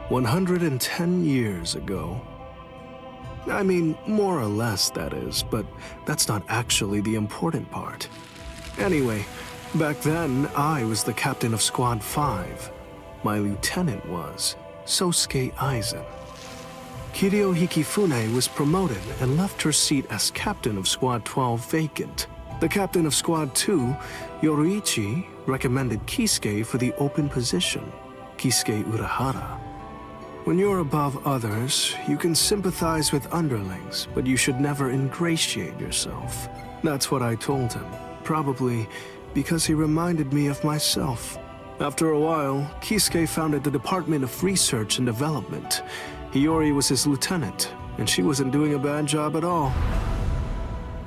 110 years ago. I mean, more or less, that is, but that's not actually the important part. Anyway, back then, I was the captain of Squad 5. My lieutenant was Sosuke Aizen. Kiryo Hikifune was promoted and left her seat as captain of Squad 12 vacant. The captain of Squad 2, Yoruichi, recommended Kisuke for the open position, Kisuke Urahara. When you're above others, you can sympathize with underlings, but you should never ingratiate yourself. That's what I told him, probably because he reminded me of myself. After a while, Kisuke founded the Department of Research and Development. Hiyori was his lieutenant, and she wasn't doing a bad job at all.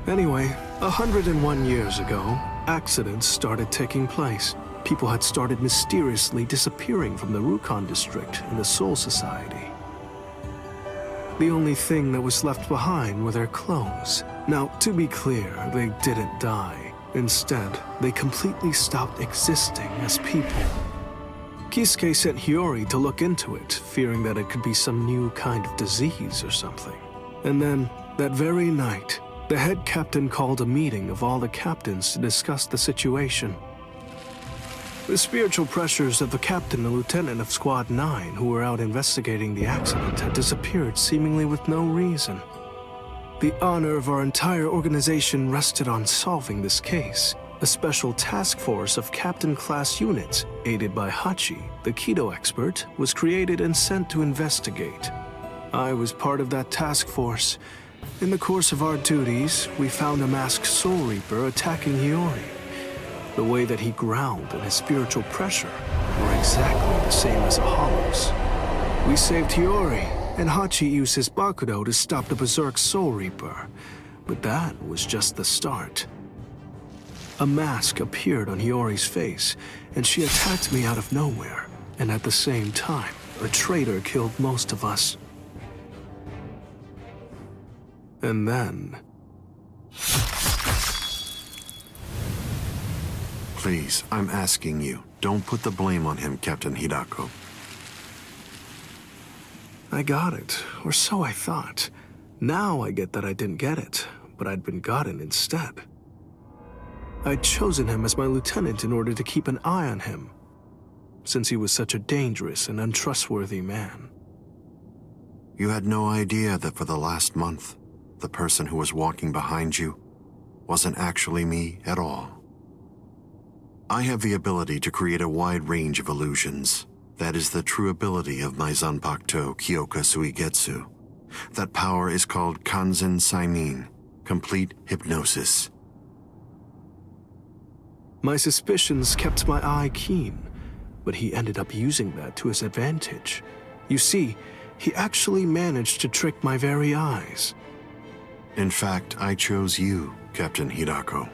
Anyway, 101 years ago, accidents started taking place. People had started mysteriously disappearing from the Rukon district and the Soul Society. The only thing that was left behind were their clothes. Now, to be clear, they didn't die. Instead, they completely stopped existing as people. Kisuke sent Hiyori to look into it, fearing that it could be some new kind of disease or something. And then, that very night, the head captain called a meeting of all the captains to discuss the situation. The spiritual pressures of the captain and lieutenant of Squad 9 who were out investigating the accident had disappeared seemingly with no reason. The honor of our entire organization rested on solving this case. A special task force of captain-class units, aided by Hachi, the Kido expert, was created and sent to investigate. I was part of that task force. In the course of our duties, we found a masked Soul Reaper attacking Hiyori. The way that he growled and his spiritual pressure were exactly the same as a Hollow's. We saved Hiyori, and Hachi used his Bakudo to stop the Berserk Soul Reaper. But that was just the start. A mask appeared on Hiyori's face, and she attacked me out of nowhere. And at the same time, a traitor killed most of us. And then... Please, I'm asking you, don't put the blame on him, Captain Hidako. I got it, or so I thought. Now I get that I didn't get it, but I'd been gotten instead. I'd chosen him as my lieutenant in order to keep an eye on him, since he was such a dangerous and untrustworthy man. You had no idea that for the last month, the person who was walking behind you wasn't actually me at all. I have the ability to create a wide range of illusions. That is the true ability of my Zanpakuto Kyoka Suigetsu. That power is called Kanzen Saimin, complete hypnosis. My suspicions kept my eye keen, but he ended up using that to his advantage. You see, he actually managed to trick my very eyes. In fact, I chose you, Captain Hidako.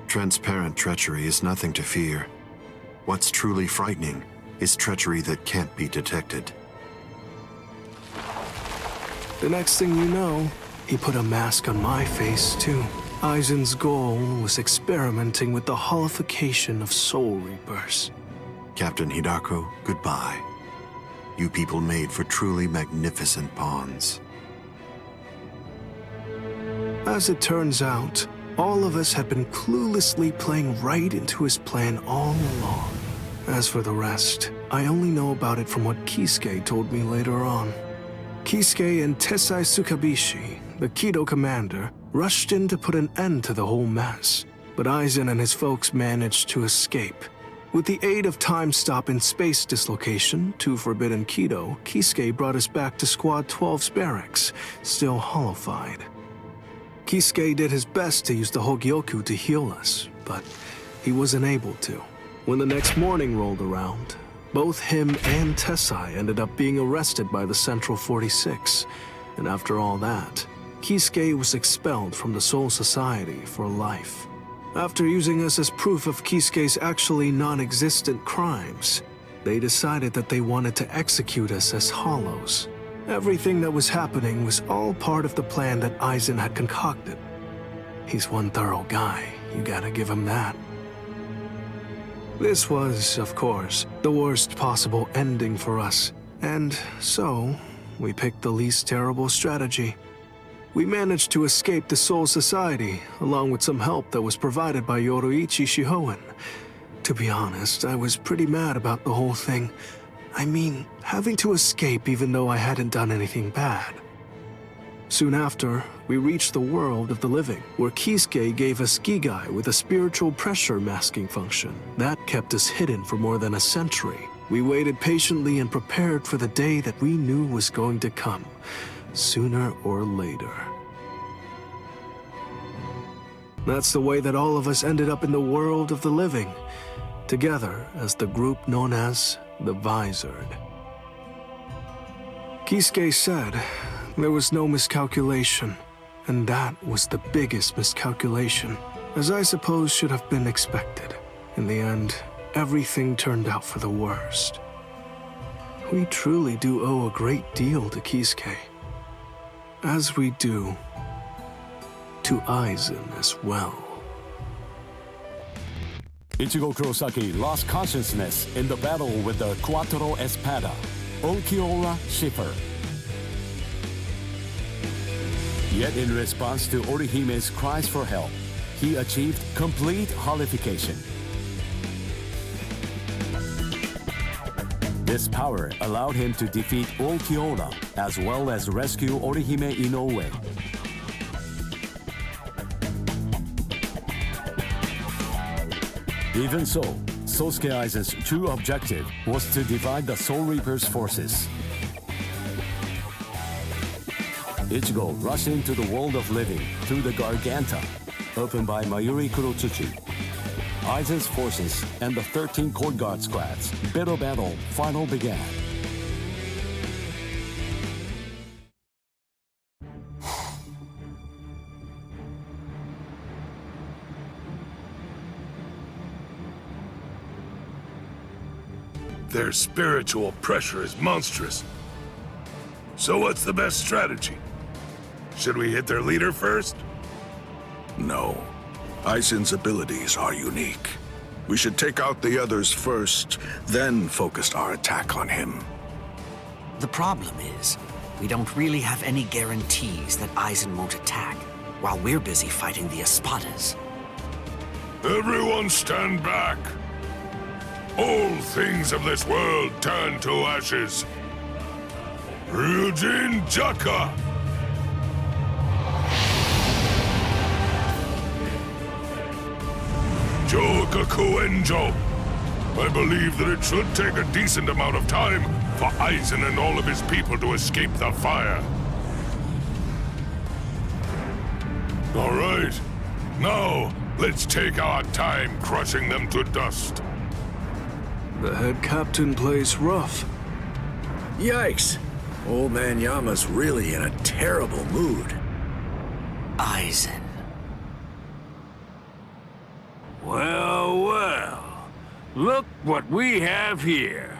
Transparent treachery is nothing to fear. What's truly frightening is treachery that can't be detected. The next thing you know, he put a mask on my face, too. Aizen's goal was experimenting with the holification of Soul Reapers. Captain Hidako, goodbye. You people made for truly magnificent pawns. As it turns out, all of us had been cluelessly playing right into his plan all along. As for the rest, I only know about it from what Kisuke told me later on. Kisuke and Tessai Tsukabishi, the Kido commander, rushed in to put an end to the whole mess, but Aizen and his folks managed to escape. With the aid of time stop and space dislocation, 2 Forbidden Kido, Kisuke brought us back to Squad 12's barracks, still hollowified. Kisuke did his best to use the Hogyoku to heal us, but he wasn't able to. When the next morning rolled around, both him and Tessai ended up being arrested by the Central 46, and after all that, Kisuke was expelled from the Soul Society for life. After using us as proof of Kisuke's actually non-existent crimes, they decided that they wanted to execute us as Hollows. Everything that was happening was all part of the plan that Aizen had concocted. He's one thorough guy, you gotta give him that. This was, of course, the worst possible ending for us, and so we picked the least terrible strategy. We managed to escape the Soul Society, along with some help that was provided by Yoroichi Shihoen. To be honest, I was pretty mad about the whole thing. I mean, having to escape even though I hadn't done anything bad. Soon after, we reached the world of the living, where Kisuke gave us Gigai with a spiritual pressure masking function. That kept us hidden for more than a century. We waited patiently and prepared for the day that we knew was going to come, sooner or later. That's the way that all of us ended up in the world of the living, together as the group known as the Visored. Kisuke said there was no miscalculation, and that was the biggest miscalculation, as I suppose should have been expected. In the end, everything turned out for the worst. We truly do owe a great deal to Kisuke, as we do to Aizen as well. Ichigo Kurosaki lost consciousness in the battle with the Quattro Espada, Onkiora Schiffer. Yet in response to Orihime's cries for help, he achieved complete holification. This power allowed him to defeat Onkiora as well as rescue Orihime Inoue. Even so, Sosuke Aizen's true objective was to divide the Soul Reaper's forces. Ichigo rushed into the world of living through the Garganta, opened by Mayuri Kurotsuchi. Aizen's forces and the 13 Court Guard squads' bitter battle finally began. Their spiritual pressure is monstrous. So what's the best strategy? Should we hit their leader first? No. Aizen's abilities are unique. We should take out the others first, then focus our attack on him. The problem is, we don't really have any guarantees that Aizen won't attack, while we're busy fighting the Espadas. Everyone stand back. All things of this world turn to ashes. Ryujin Jaka! Jogaku Enjo! I believe that it should take a decent amount of time for Aizen and all of his people to escape the fire. All right. Now, let's take our time crushing them to dust. The head captain plays rough. Yikes! Old man Yama's really in a terrible mood. Aizen. Well, well. Look what we have here.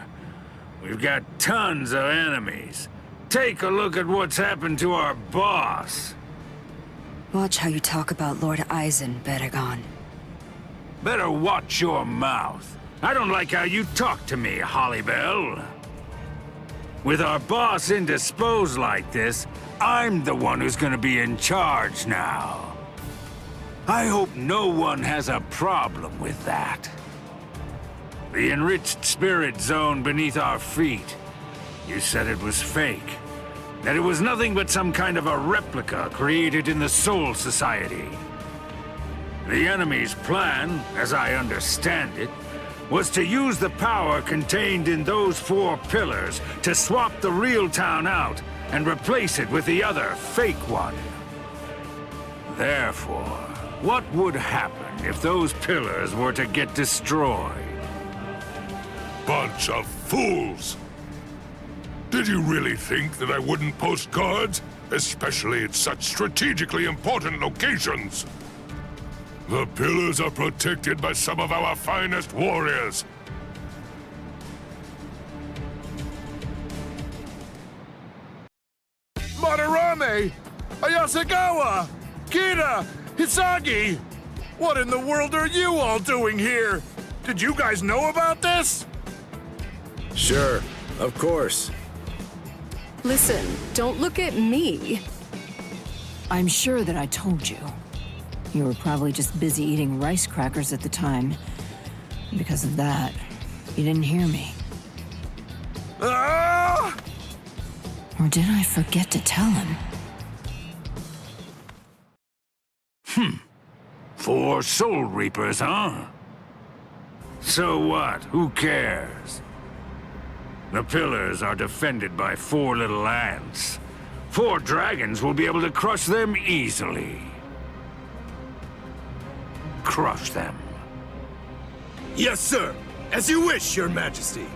We've got tons of enemies. Take a look at what's happened to our boss. Watch how you talk about Lord Aizen, Beregon. Better watch your mouth. I don't like how you talk to me, Hollybell. With our boss indisposed like this, I'm the one who's gonna be in charge now. I hope no one has a problem with that. The enriched spirit zone beneath our feet. You said it was fake. That it was nothing but some kind of a replica created in the Soul Society. The enemy's plan, as I understand it, was to use the power contained in those 4 pillars to swap the real town out and replace it with the other fake one. Therefore, what would happen if those pillars were to get destroyed? Bunch of fools! Did you really think that I wouldn't post guards? Especially at such strategically important locations? The pillars are protected by some of our finest warriors. Madarame! Ayasagawa! Kira! Hisagi! What in the world are you all doing here? Did you guys know about this? Sure, of course. Listen, don't look at me. I'm sure that I told you. You were probably just busy eating rice crackers at the time. Because of that, you didn't hear me. Ah! Or did I forget to tell him? 4 Soul Reapers, huh? So what? Who cares? The pillars are defended by 4 little ants. 4 dragons will be able to crush them easily. Crush them. Yes, sir. As you wish, Your Majesty.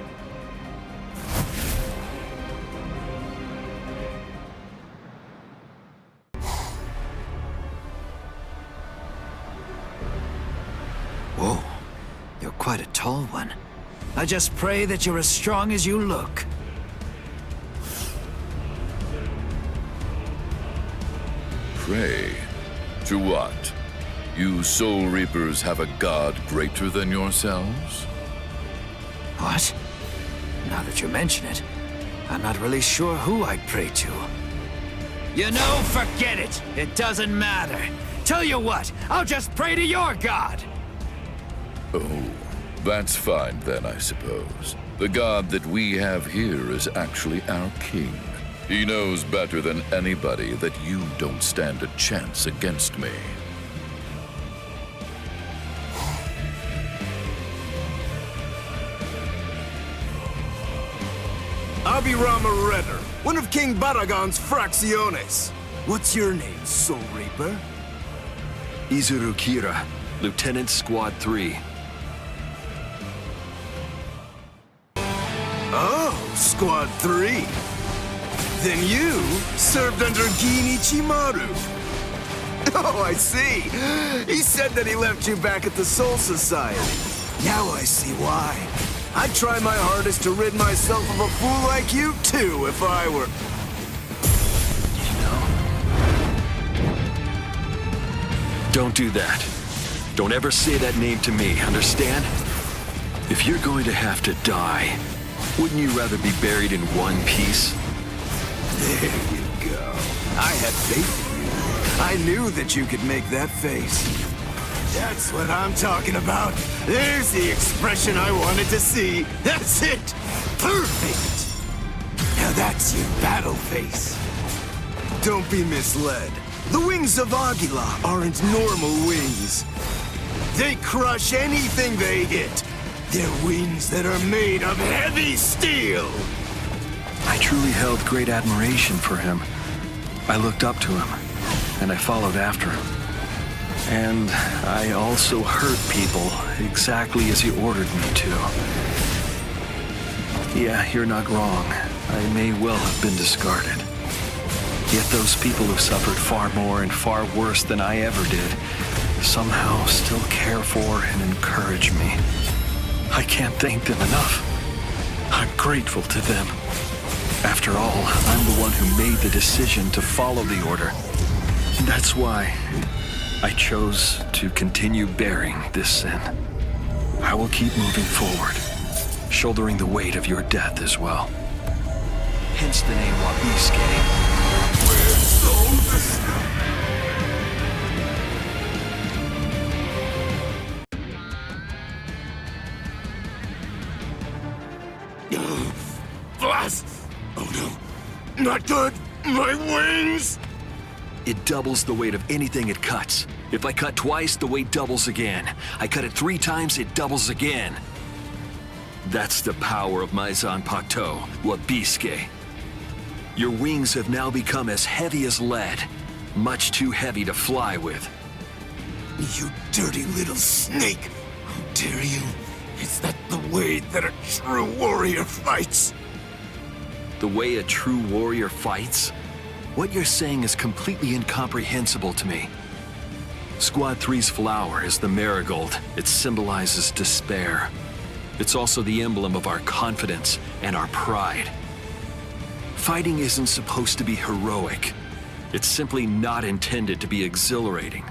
Whoa, you're quite a tall one. I just pray that you're as strong as you look. Pray? To what? You Soul Reapers have a god greater than yourselves? What? Now that you mention it, I'm not really sure who I'd pray to. You know, forget it. It doesn't matter. Tell you what, I'll just pray to your god. Oh, that's fine then, I suppose. The god that we have here is actually our king. He knows better than anybody that you don't stand a chance against me. Abirama Redder, one of King Baragon's fracciones. What's your name, Soul Reaper? Izuru Kira, Lieutenant Squad 3. Oh, Squad 3. Then you served under Ginichimaru. Oh, I see. He said that he left you back at the Soul Society. Now I see why. I'd try my hardest to rid myself of a fool like you, too, if I were... Don't do that. Don't ever say that name to me, understand? If you're going to have to die, wouldn't you rather be buried in one piece? There you go. I had faith in you. I knew that you could make that face. That's what I'm talking about. There's the expression I wanted to see. That's it. Perfect. Now that's your battle face. Don't be misled. The wings of Aguila aren't normal wings. They crush anything they hit. They're wings that are made of heavy steel. I truly held great admiration for him. I looked up to him, and I followed after him. And I also hurt people exactly as he ordered me to. Yeah, you're not wrong. I may well have been discarded. Yet those people who suffered far more and far worse than I ever did somehow still care for and encourage me. I can't thank them enough. I'm grateful to them. After all, I'm the one who made the decision to follow the order. That's why I chose to continue bearing this sin. I will keep moving forward, shouldering the weight of your death as well. Hence the name Wabiske. Blast! Oh no, not good! My wings! It doubles the weight of anything it cuts. If I cut twice, the weight doubles again. I cut it 3 times, it doubles again. That's the power of my Zanpakuto, Wabiske. Your wings have now become as heavy as lead, much too heavy to fly with. You dirty little snake! How dare you? Is that the way that a true warrior fights? The way a true warrior fights? What you're saying is completely incomprehensible to me. Squad 3's flower is the marigold. It symbolizes despair. It's also the emblem of our confidence and our pride. Fighting isn't supposed to be heroic. It's simply not intended to be exhilarating.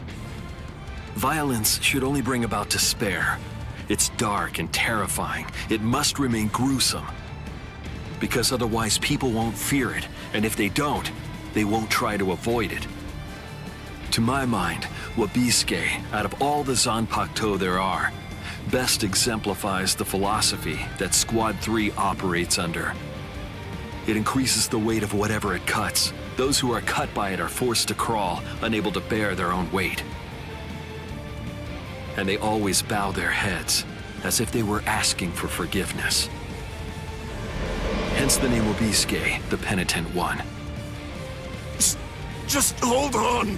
Violence should only bring about despair. It's dark and terrifying. It must remain gruesome. Because otherwise people won't fear it, and if they don't, they won't try to avoid it. To my mind, Wabiske, out of all the Zanpakuto there are, best exemplifies the philosophy that Squad 3 operates under. It increases the weight of whatever it cuts. Those who are cut by it are forced to crawl, unable to bear their own weight. And they always bow their heads, as if they were asking for forgiveness. Hence the name Wabiske, the penitent one. Just hold on!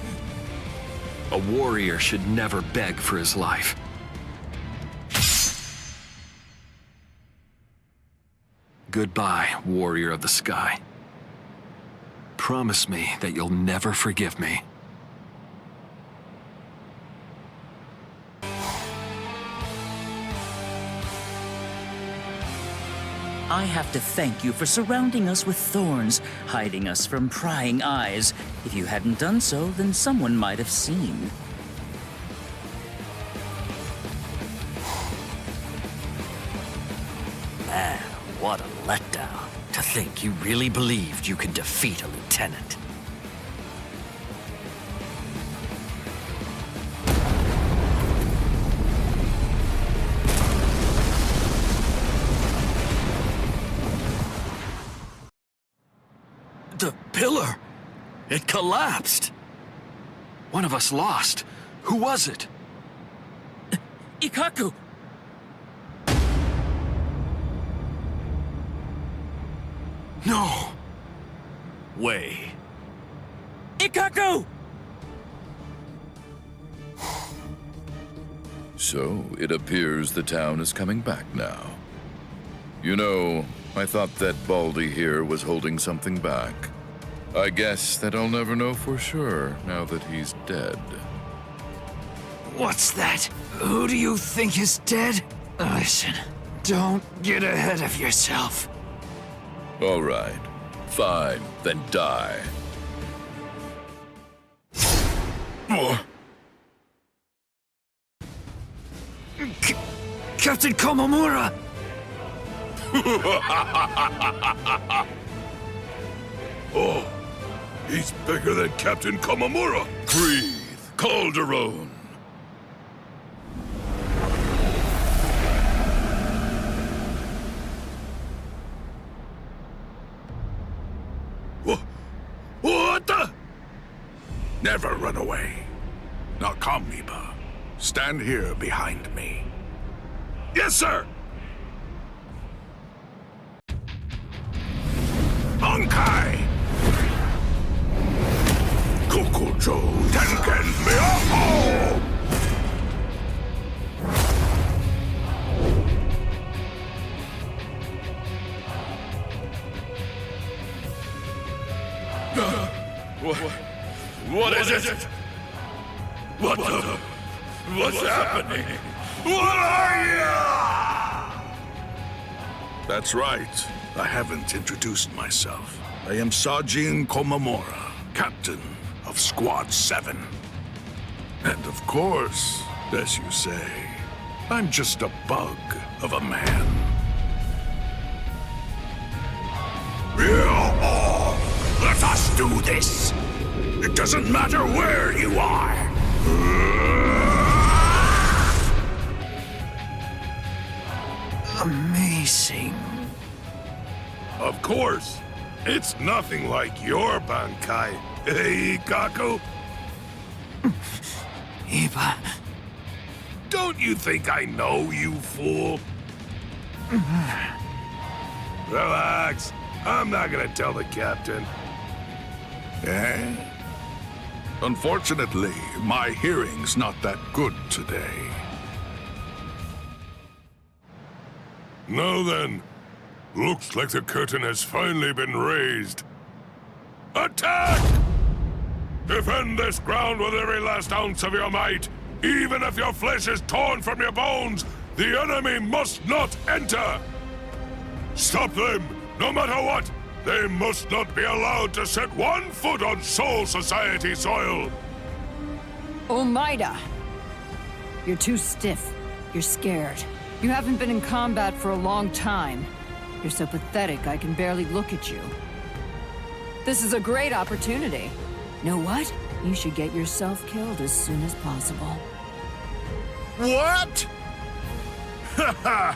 A warrior should never beg for his life. Goodbye, warrior of the sky. Promise me that you'll never forgive me. I have to thank you for surrounding us with thorns, hiding us from prying eyes. If you hadn't done so, then someone might have seen. Man, what a letdown. To think you really believed you could defeat a lieutenant. The pillar! It collapsed! One of us lost. Who was it? Ikkaku! No! Way. Ikkaku! So, it appears the town is coming back now. You know, I thought that Baldy here was holding something back. I guess that I'll never know for sure now that he's dead. What's that? Who do you think is dead? Listen, don't get ahead of yourself. All right. Fine, then die. Captain Komamura! Oh, he's bigger than Captain Komamura. Breathe, Calderon. What the? Never run away. Now come, Iba. Stand here behind me. Yes, sir. Bankai! Kokujo Tenken Miyako! What is it? What the? What's happening? What are you? That's right. I haven't introduced myself. I am Sajin Komamura, captain of Squad 7. And of course, as you say, I'm just a bug of a man. Let us do this. It doesn't matter where you are. Amazing. Of course. It's nothing like your Bankai, hey, Ikkaku? Iba. Don't you think I know, you fool? Relax. I'm not gonna tell the captain. Eh? Unfortunately, my hearing's not that good today. Now then, looks like the curtain has finally been raised. Attack! Defend this ground with every last ounce of your might. Even if your flesh is torn from your bones, the enemy must not enter. Stop them, no matter what. They must not be allowed to set 1 foot on Soul Society soil. Omaida! You're too stiff. You're scared. You haven't been in combat for a long time. You're so pathetic I can barely look at you. This is a great opportunity. Know what? You should get yourself killed as soon as possible. What? Haha!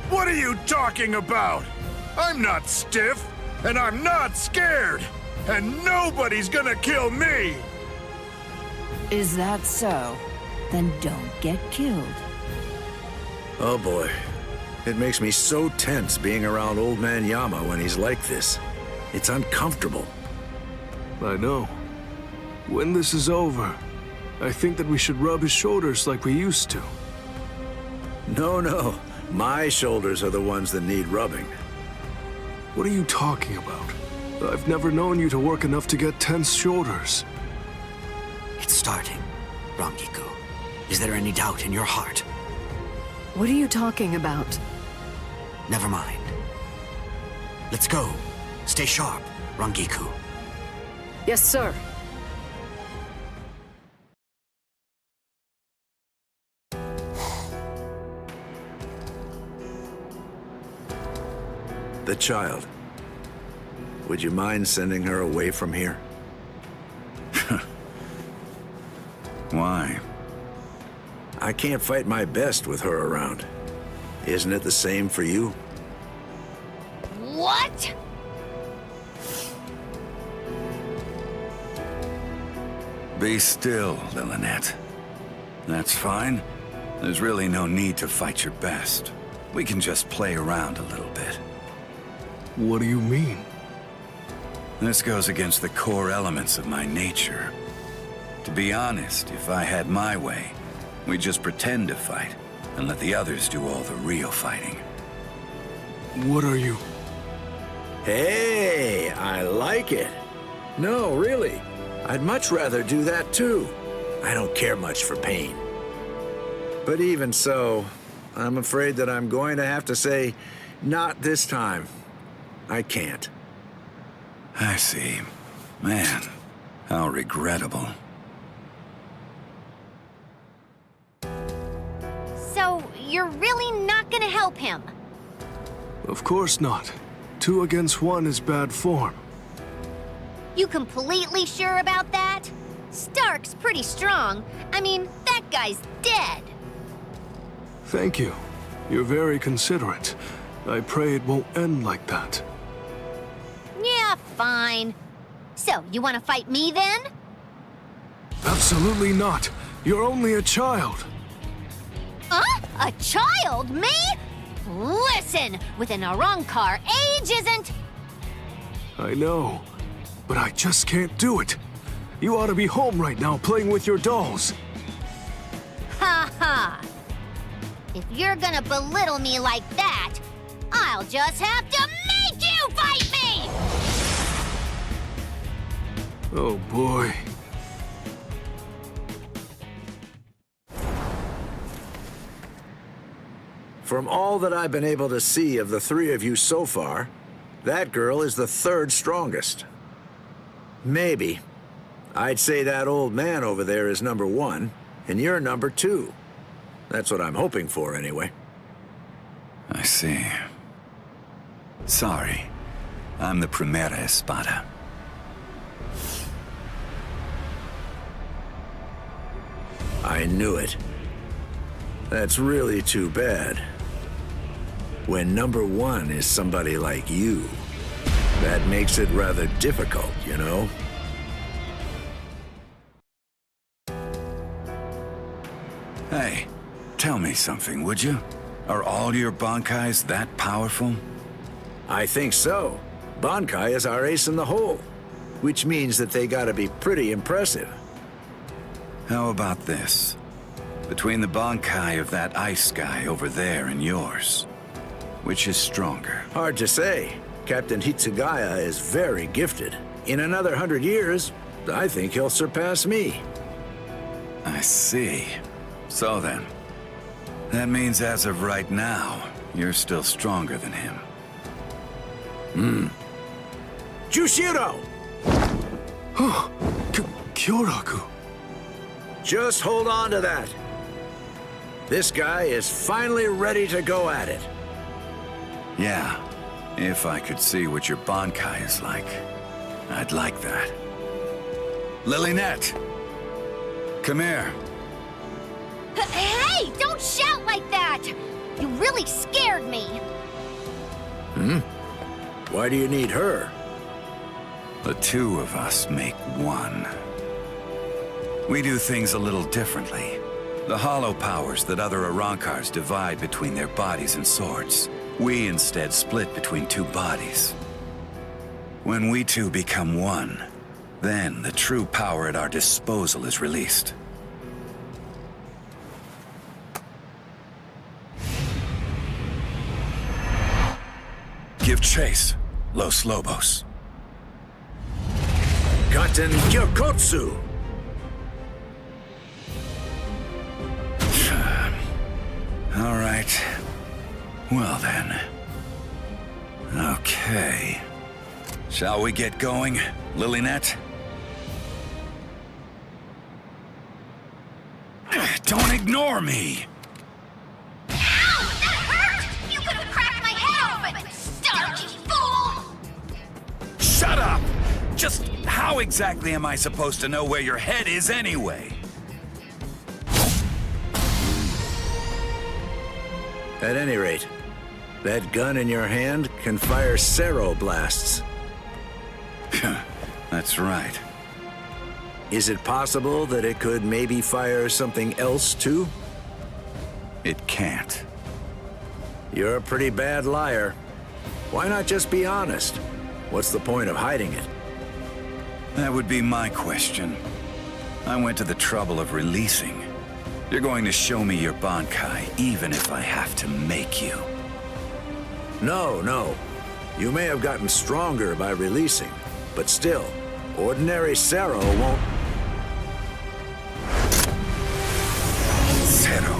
What are you talking about? I'm not stiff, and I'm not scared, and nobody's gonna kill me! Is that so? Then don't get killed. Oh boy. It makes me so tense being around Old Man Yama when he's like this. It's uncomfortable. I know. When this is over, I think that we should rub his shoulders like we used to. No. My shoulders are the ones that need rubbing. What are you talking about? I've never known you to work enough to get tense shoulders. It's starting, Rangiku. Is there any doubt in your heart? What are you talking about? Never mind. Let's go. Stay sharp, Rangiku. Yes, sir. The child. Would you mind sending her away from here? Why? I can't fight my best with her around. Isn't it the same for you? What? Be still, Lillinette. That's fine. There's really no need to fight your best. We can just play around a little bit. What do you mean? This goes against the core elements of my nature. To be honest, if I had my way, we'd just pretend to fight and let the others do all the real fighting. What are you? Hey, I like it. No, really. I'd much rather do that too. I don't care much for pain. But even so, I'm afraid that I'm going to have to say, not this time. I can't. I see. Man, how regrettable. So, you're really not gonna help him? Of course not. 2 against 1 is bad form. You completely sure about that? Stark's pretty strong. I mean, that guy's dead. Thank you. You're very considerate. I pray it won't end like that. Yeah, fine. So, you want to fight me then? Absolutely not. You're only a child. Huh? A child? Me? Listen, with an Arrancar, age isn't... I know, but I just can't do it. You ought to be home right now playing with your dolls. Ha ha! If you're gonna belittle me like that, I'll just have to make you fight me! Oh boy. From all that I've been able to see of the 3 of you so far, that girl is the 3rd strongest. Maybe. I'd say that old man over there is number 1, and you're number 2. That's what I'm hoping for, anyway. I see. Sorry. I'm the Primera Espada. I knew it. That's really too bad. When number 1 is somebody like you, that makes it rather difficult, you know? Hey, tell me something, would you? Are all your Bankais that powerful? I think so. Bankai is our ace in the hole, which means that they gotta be pretty impressive. How about this? Between the Bankai of that ice guy over there and yours, which is stronger? Hard to say. Captain Hitsugaya is very gifted. In another 100 years, I think he'll surpass me. I see. So then, that means as of right now, you're still stronger than him. Jushiro! Kyoraku. Just hold on to that. This guy is finally ready to go at it. Yeah, if I could see what your Bankai is like, I'd like that. Lilynette! Come here. Hey, don't shout like that! You really scared me. Why do you need her? The two of us make one. We do things a little differently. The hollow powers that other Arrancars divide between their bodies and swords, we instead split between two bodies. When we two become one, then the true power at our disposal is released. Give chase, Los Lobos. Gaten Gyokotsu! All right. Well then. Okay. Shall we get going, Lilynette? Don't ignore me! Ow! That hurt! You could have cracked my head open, starchy fool! Shut up! Just how exactly am I supposed to know where your head is anyway? At any rate, that gun in your hand can fire Cero blasts. That's right. Is it possible that it could maybe fire something else too? It can't. You're a pretty bad liar. Why not just be honest? What's the point of hiding it? That would be my question. I went to the trouble of releasing. You're going to show me your Bankai, even if I have to make you. No. You may have gotten stronger by releasing, but still, ordinary Cero won't... Cero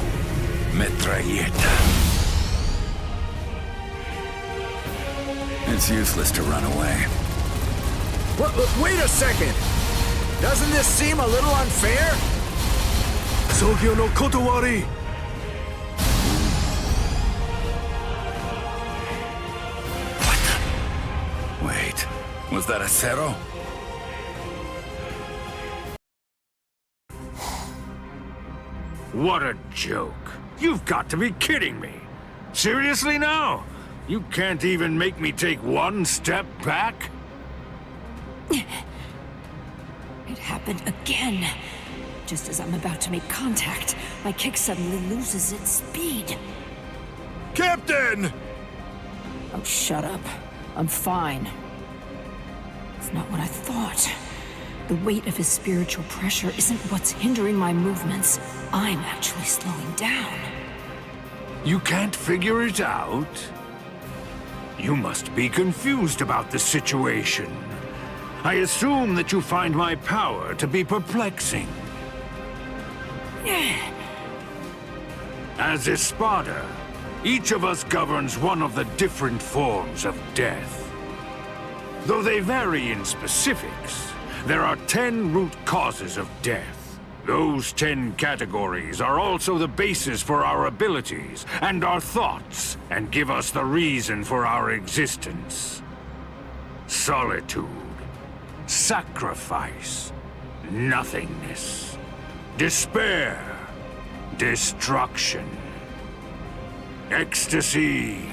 Metralleta. It's useless to run away. Wait a second! Doesn't this seem a little unfair? Sogyo no Kotowari! What? Wait, was that a Cero? What a joke. You've got to be kidding me. Seriously now? You can't even make me take one step back? It happened again. Just as I'm about to make contact, my kick suddenly loses its speed. Captain! Oh, shut up. I'm fine. It's not what I thought. The weight of his spiritual pressure isn't what's hindering my movements. I'm actually slowing down. You can't figure it out? You must be confused about the situation. I assume that you find my power to be perplexing. As Espada, each of us governs one of the different forms of death. Though they vary in specifics, there are 10 root causes of death. Those 10 categories are also the basis for our abilities and our thoughts, and give us the reason for our existence. Solitude, sacrifice, nothingness, despair, destruction, ecstasy,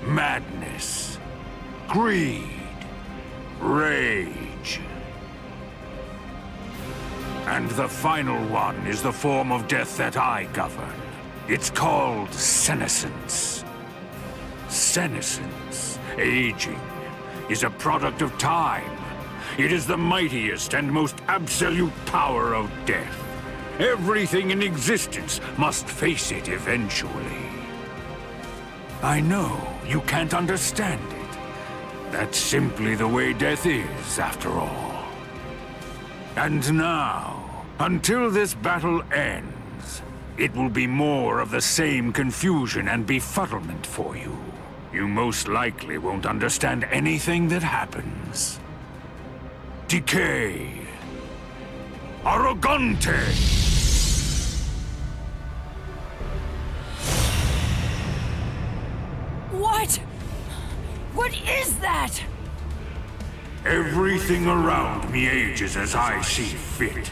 madness, greed, rage. And the final one is the form of death that I govern. It's called senescence. Senescence, aging, is a product of time. It is the mightiest and most absolute power of death. Everything in existence must face it eventually. I know you can't understand it. That's simply the way death is, after all. And now, until this battle ends, it will be more of the same confusion and befuddlement for you. You most likely won't understand anything that happens. Decay. Arrogante! What? What is that? Everything around me ages as I see fit,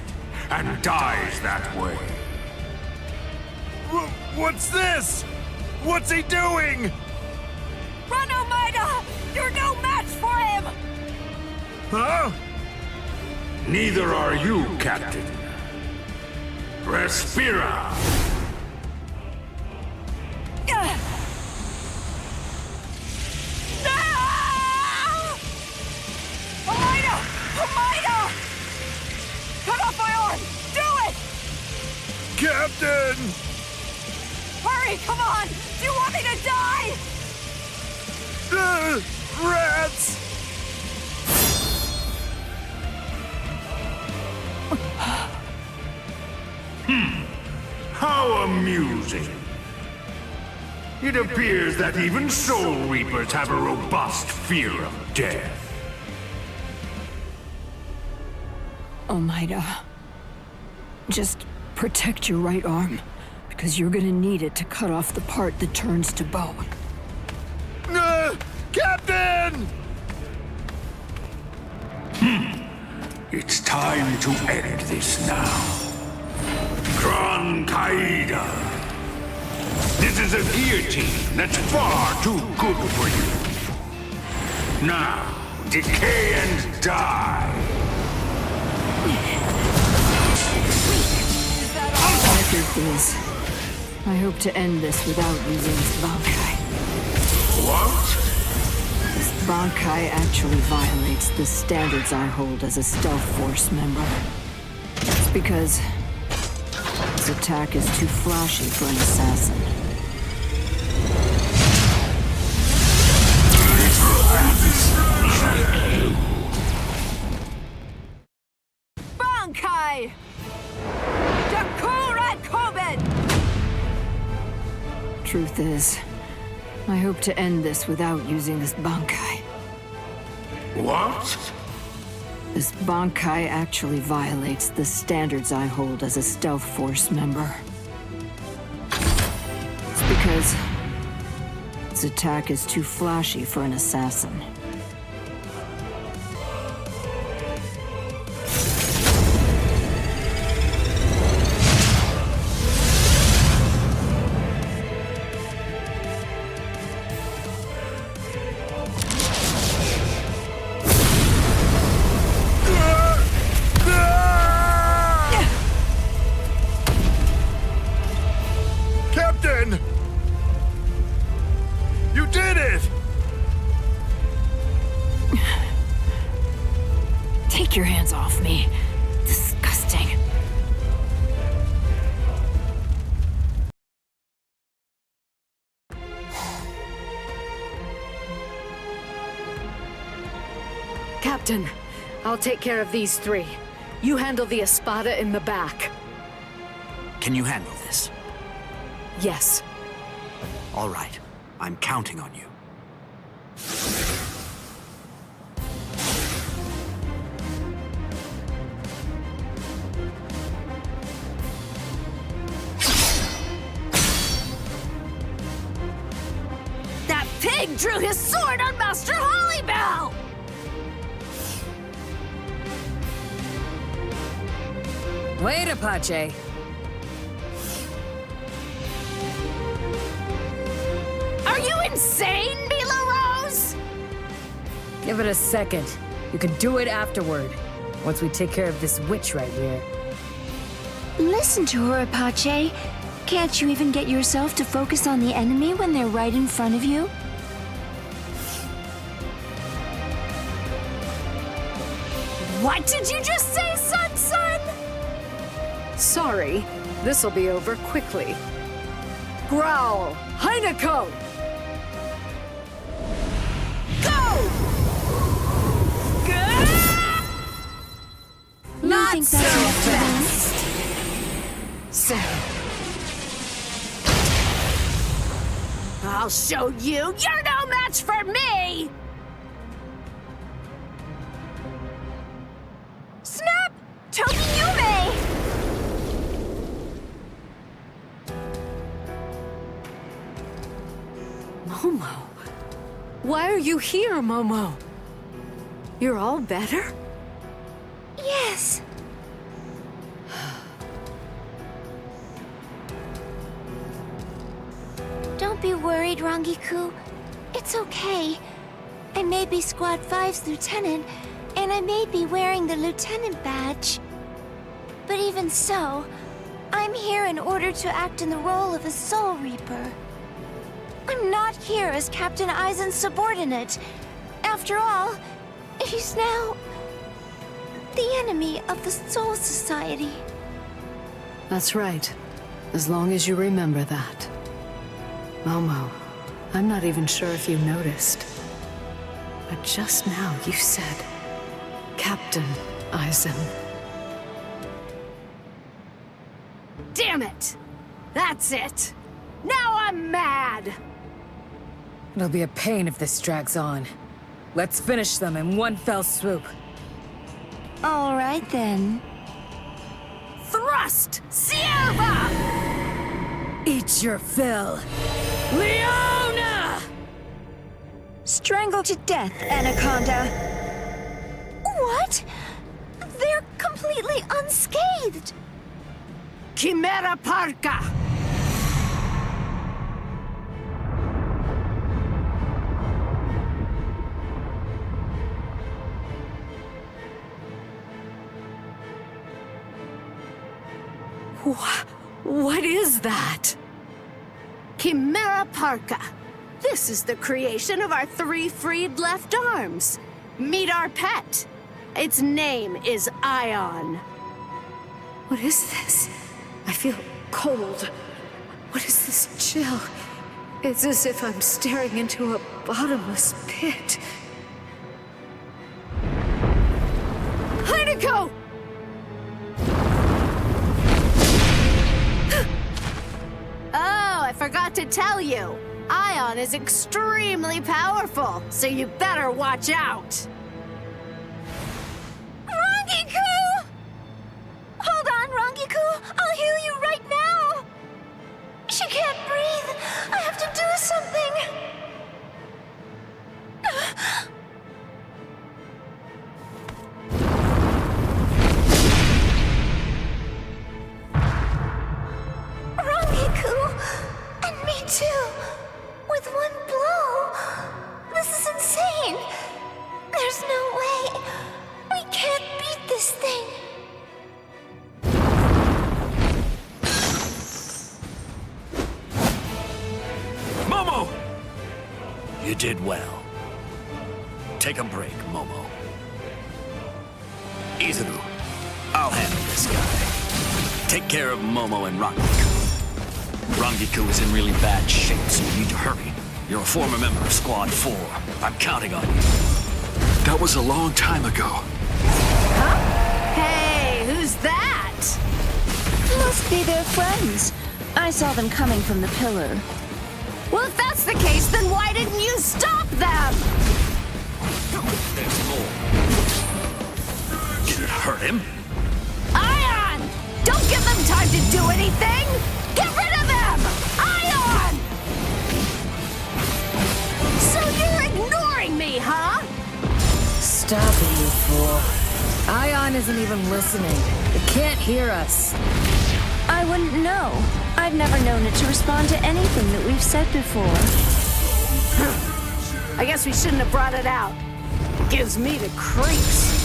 and dies that way. What's this? What's he doing? Run, Omaida! You're no match for him! Huh? Neither are you, Captain. Respira! Omaida! Omaida! Cut off my arm! Do it! Captain! Hurry, come on! Do you want me to die? Rats! How amusing. It appears that even Soul Reapers have a robust fear of death. Omaida, just protect your right arm, because you're gonna need it to cut off the part that turns to bone. Captain! It's time to end this now. Kronkaida! This is a guillotine that's far too good for you. Now, decay and die! The truth is, I hope to end this without using this Bankai. What? This Bankai actually violates the standards I hold as a stealth force member. It's because his attack is too flashy for an assassin. Bankai! Truth is, I hope to end this without using this Bankai. What? This Bankai actually violates the standards I hold as a stealth force member. It's because its attack is too flashy for an assassin. Captain! You did it! Take your hands off me. Disgusting. Captain, I'll take care of these three. You handle the Espada in the back. Can you handle this? Yes. All right. I'm counting on you. That pig drew his sword on Master Hollybell! Wait, Apache. Are you insane, Mila Rose? Give it a second. You can do it afterward, once we take care of this witch right here. Listen to her, Apache. Can't you even get yourself to focus on the enemy when they're right in front of you? What did you just say, son? Sorry, this'll be over quickly. Growl! Heineko! You think that's enough So, I'll show you. You're no match for me! Snap! Tokiyume! Momo, Why are you here, Momo? You're all better? Yes. Don't be worried, Rangiku. It's okay. I may be Squad 5's lieutenant, and I may be wearing the lieutenant badge. But even so, I'm here in order to act in the role of a Soul Reaper. I'm not here as Captain Aizen's subordinate. After all, he's now the enemy of the Soul Society. That's right. As long as you remember that. Momo, I'm not even sure if you noticed. But just now you said, Captain Aizen. Damn it! That's it! Now I'm mad! It'll be a pain if this drags on. Let's finish them in one fell swoop. All right, then. Thrust! Sierra! Eat your fill. Leona! Strangle to death, Anaconda. What? They're completely unscathed. Chimera Parka! What is that? Chimera Parka. This is the creation of our 3 freed left arms. Meet our pet. Its name is Ion. What is this? I feel cold. What is this chill? It's as if I'm staring into a bottomless pit. Heineko! Oh, I forgot to tell you. Ion is extremely powerful, so you better watch out. Rangiku! Hold on, Rangiku. I'll heal you right now. She can't breathe. I have to do something. And me too. With one blow. This is insane. There's no way. We can't beat this thing. Momo! You did well. Take a break, Momo. Izuru, I'll handle this guy. Take care of Momo and Rangiku. Rangiku is in really bad shape, so you need to hurry. You're a former member of Squad 4. I'm counting on you. That was a long time ago. Huh? Hey, who's that? Must be their friends. I saw them coming from the pillar. Well, if that's the case, then why didn't you stop them? There's more. Did it hurt him? Ion! Don't give them time to do anything! Get rid of them! Ion! So you're ignoring me, huh? Stop it, you fool. Ion isn't even listening. It can't hear us. I wouldn't know. I've never known it to respond to anything that we've said before. I guess we shouldn't have brought it out. Gives me the creeps.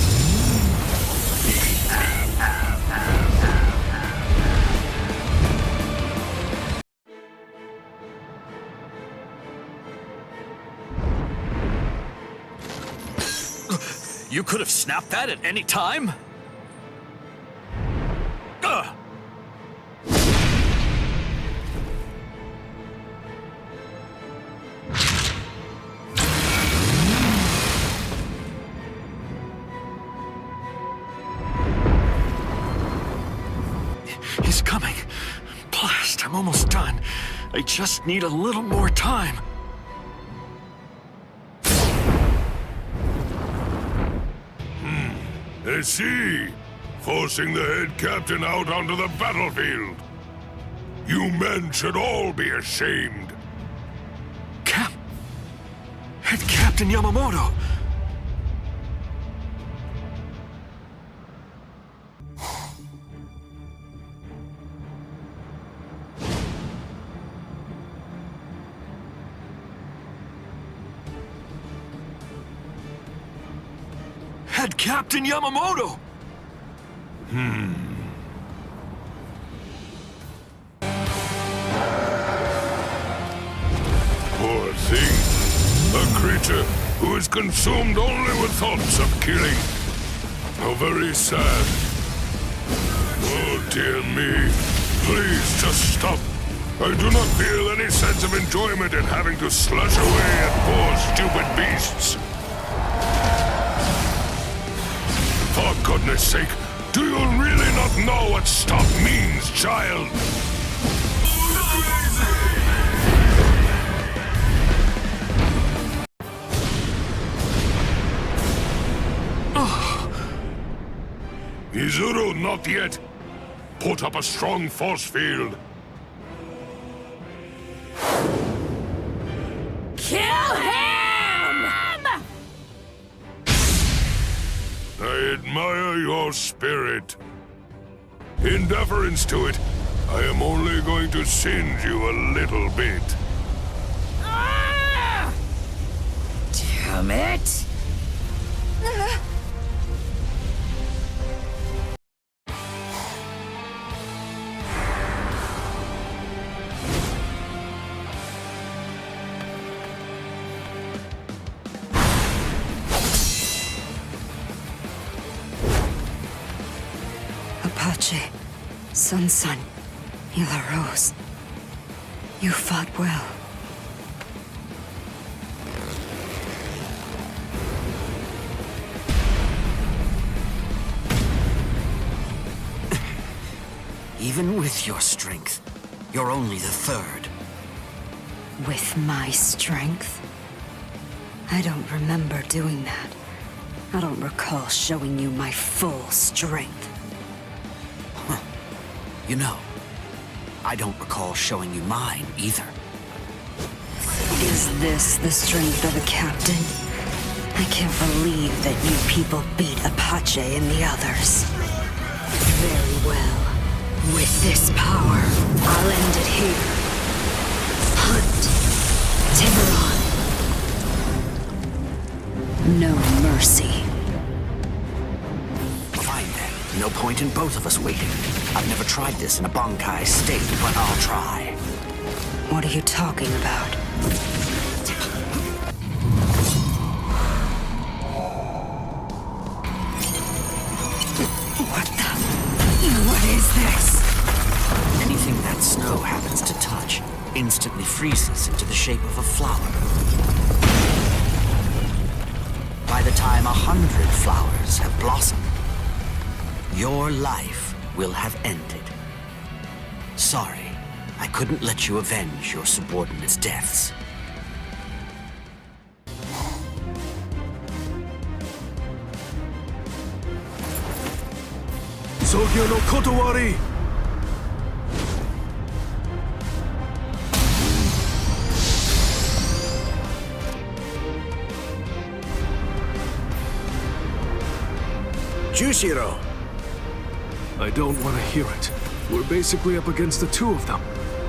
You could have snapped that at any time? Ugh! He's coming. Blast, I'm almost done. I just need a little more time. I see. Forcing the head captain out onto the battlefield. You men should all be ashamed. Head captain. Captain Yamamoto! Head Captain Yamamoto! Poor thing. A creature who is consumed only with thoughts of killing. How very sad. Oh, dear me. Please, just stop. I do not feel any sense of enjoyment in having to slash away at poor, stupid beasts. For goodness sake, do you really not know what stop means, child? Izuru, not yet. Put up a strong force field. Kill him! I admire your spirit. In deference to it, I am only going to singe you a little bit. Damn it! Apache, Sun, Mila Rose. You fought well. Even with your strength, you're only the third. With my strength? I don't remember doing that. I don't recall showing you my full strength. You know, I don't recall showing you mine either. Is this the strength of a captain? I can't believe that you people beat Apache and the others. Very well. With this power, I'll end it here. Hunt. Tiburon. No mercy. Fine then. No point in both of us waiting. I've never tried this in a Bankai state, but I'll try. What are you talking about? What is this? Anything that snow happens to touch instantly freezes into the shape of a flower. By the time 100 flowers have blossomed, your life will have ended. Sorry, I couldn't let you avenge your subordinates' deaths. Sogyo no Kotowari! Jushiro! I don't want to hear it. We're basically up against the two of them.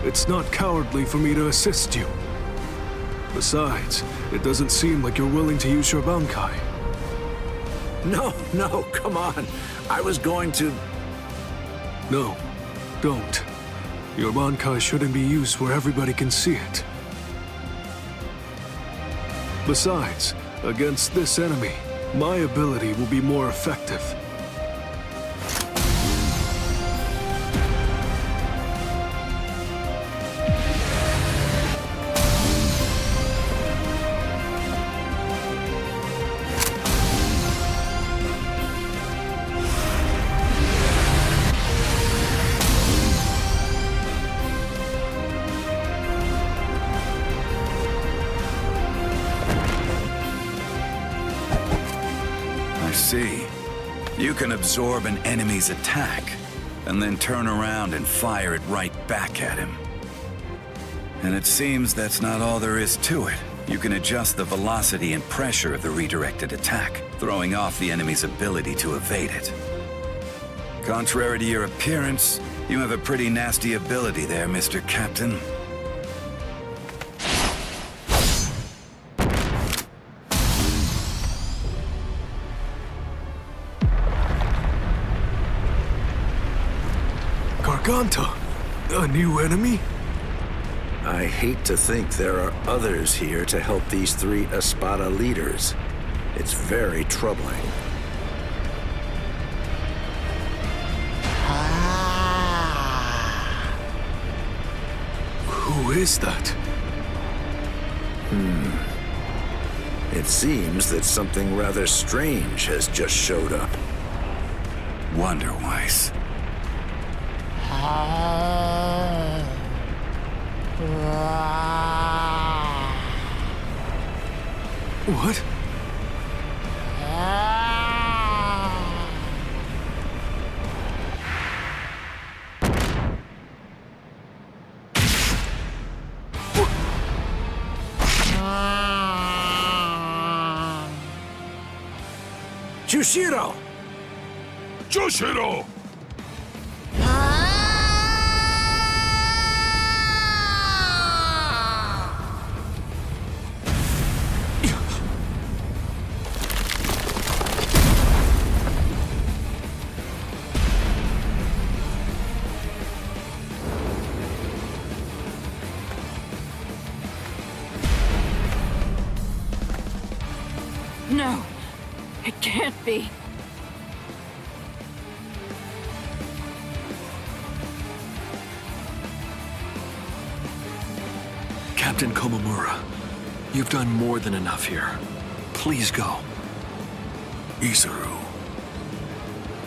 It's not cowardly for me to assist you. Besides, it doesn't seem like you're willing to use your Bankai. No, come on. I was going to... No, don't. Your Bankai shouldn't be used where everybody can see it. Besides, against this enemy, my ability will be more effective. See, you can absorb an enemy's attack, and then turn around and fire it right back at him. And it seems that's not all there is to it. You can adjust the velocity and pressure of the redirected attack, throwing off the enemy's ability to evade it. Contrary to your appearance, you have a pretty nasty ability there, Mr. Captain. Garganta, a new enemy? I hate to think there are others here to help these 3 Espada leaders. It's very troubling. Who is that? It seems that something rather strange has just showed up. Wonderweiss. What? Jushiro! Jushiro! No, it can't be. Captain Komamura, you've done more than enough here. Please go. Isuru.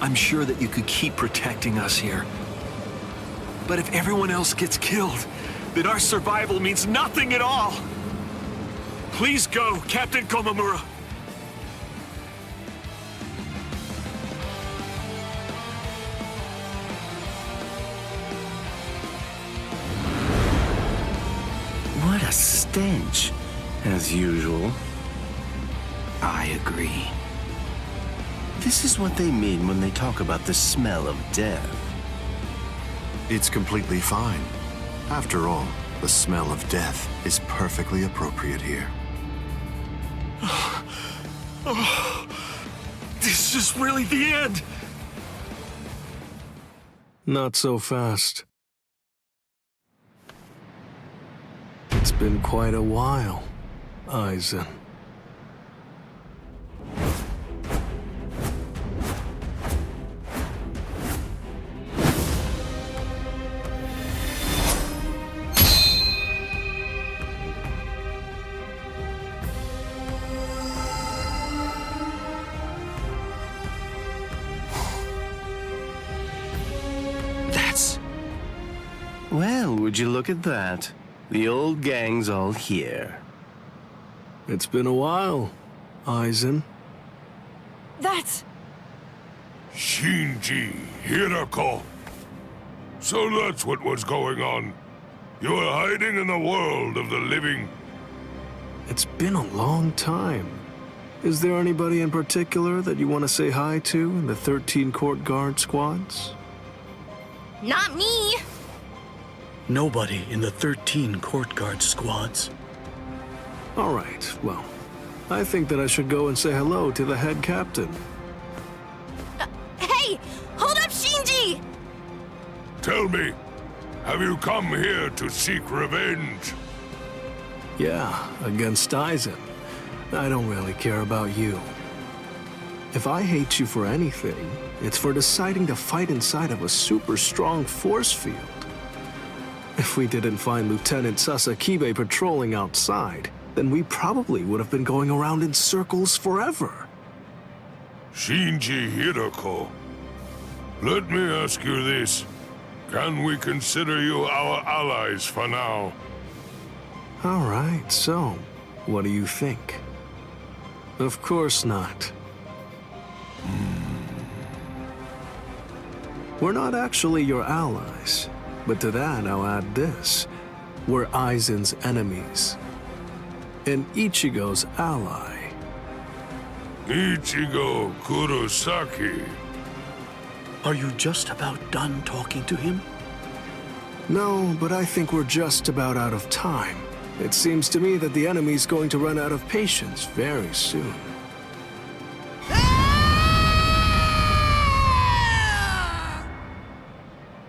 I'm sure that you could keep protecting us here. But if everyone else gets killed, then our survival means nothing at all. Please go, Captain Komamura. What a stench, as usual. I agree. This is what they mean when they talk about the smell of death. It's completely fine. After all, the smell of death is perfectly appropriate here. This is really the end. Not so fast. It's been quite a while, Aizen. Well, would you look at that? The old gang's all here. It's been a while, Aizen. That's... Shinji Hirako. So that's what was going on. You were hiding in the world of the living. It's been a long time. Is there anybody in particular that you want to say hi to in the 13 Court Guard squads? Not me! Nobody in the 13 Court Guard squads. All right, well, I think that I should go and say hello to the head captain. Hey! Hold up, Shinji! Tell me, have you come here to seek revenge? Yeah, against Aizen. I don't really care about you. If I hate you for anything, it's for deciding to fight inside of a super strong force field. If we didn't find Lieutenant Sasakibe patrolling outside, then we probably would have been going around in circles forever. Shinji Hirako, let me ask you this. Can we consider you our allies for now? All right, so, what do you think? Of course not. We're not actually your allies. But to that, I'll add this. We're Aizen's enemies. and Ichigo's ally. Ichigo Kurosaki. Are you just about done talking to him? No, but I think we're just about out of time. It seems to me that the enemy's going to run out of patience very soon.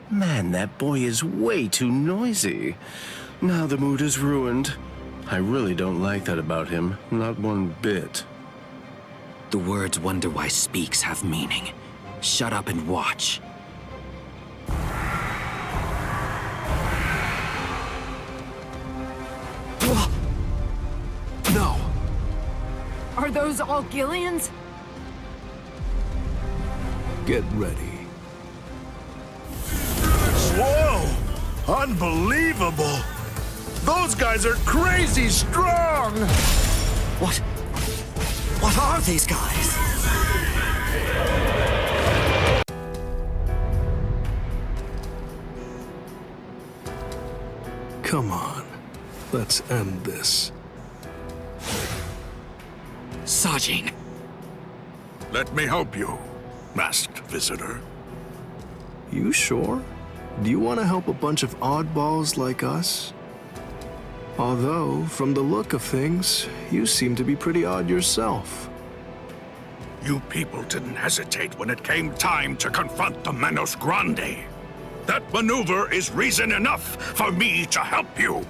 Man, that boy is way too noisy. Now the mood is ruined. I really don't like that about him, not one bit. The words "Wonder Why Speaks" have meaning. Shut up and watch. No! Are those all Gillians? Get ready. Whoa! Unbelievable! Those guys are crazy strong! What are these guys? Come on. Let's end this. Sajin. Let me help you, masked visitor. You sure? Do you want to help a bunch of oddballs like us? Although, from the look of things, you seem to be pretty odd yourself. You people didn't hesitate when it came time to confront the Manos Grande. That maneuver is reason enough for me to help you.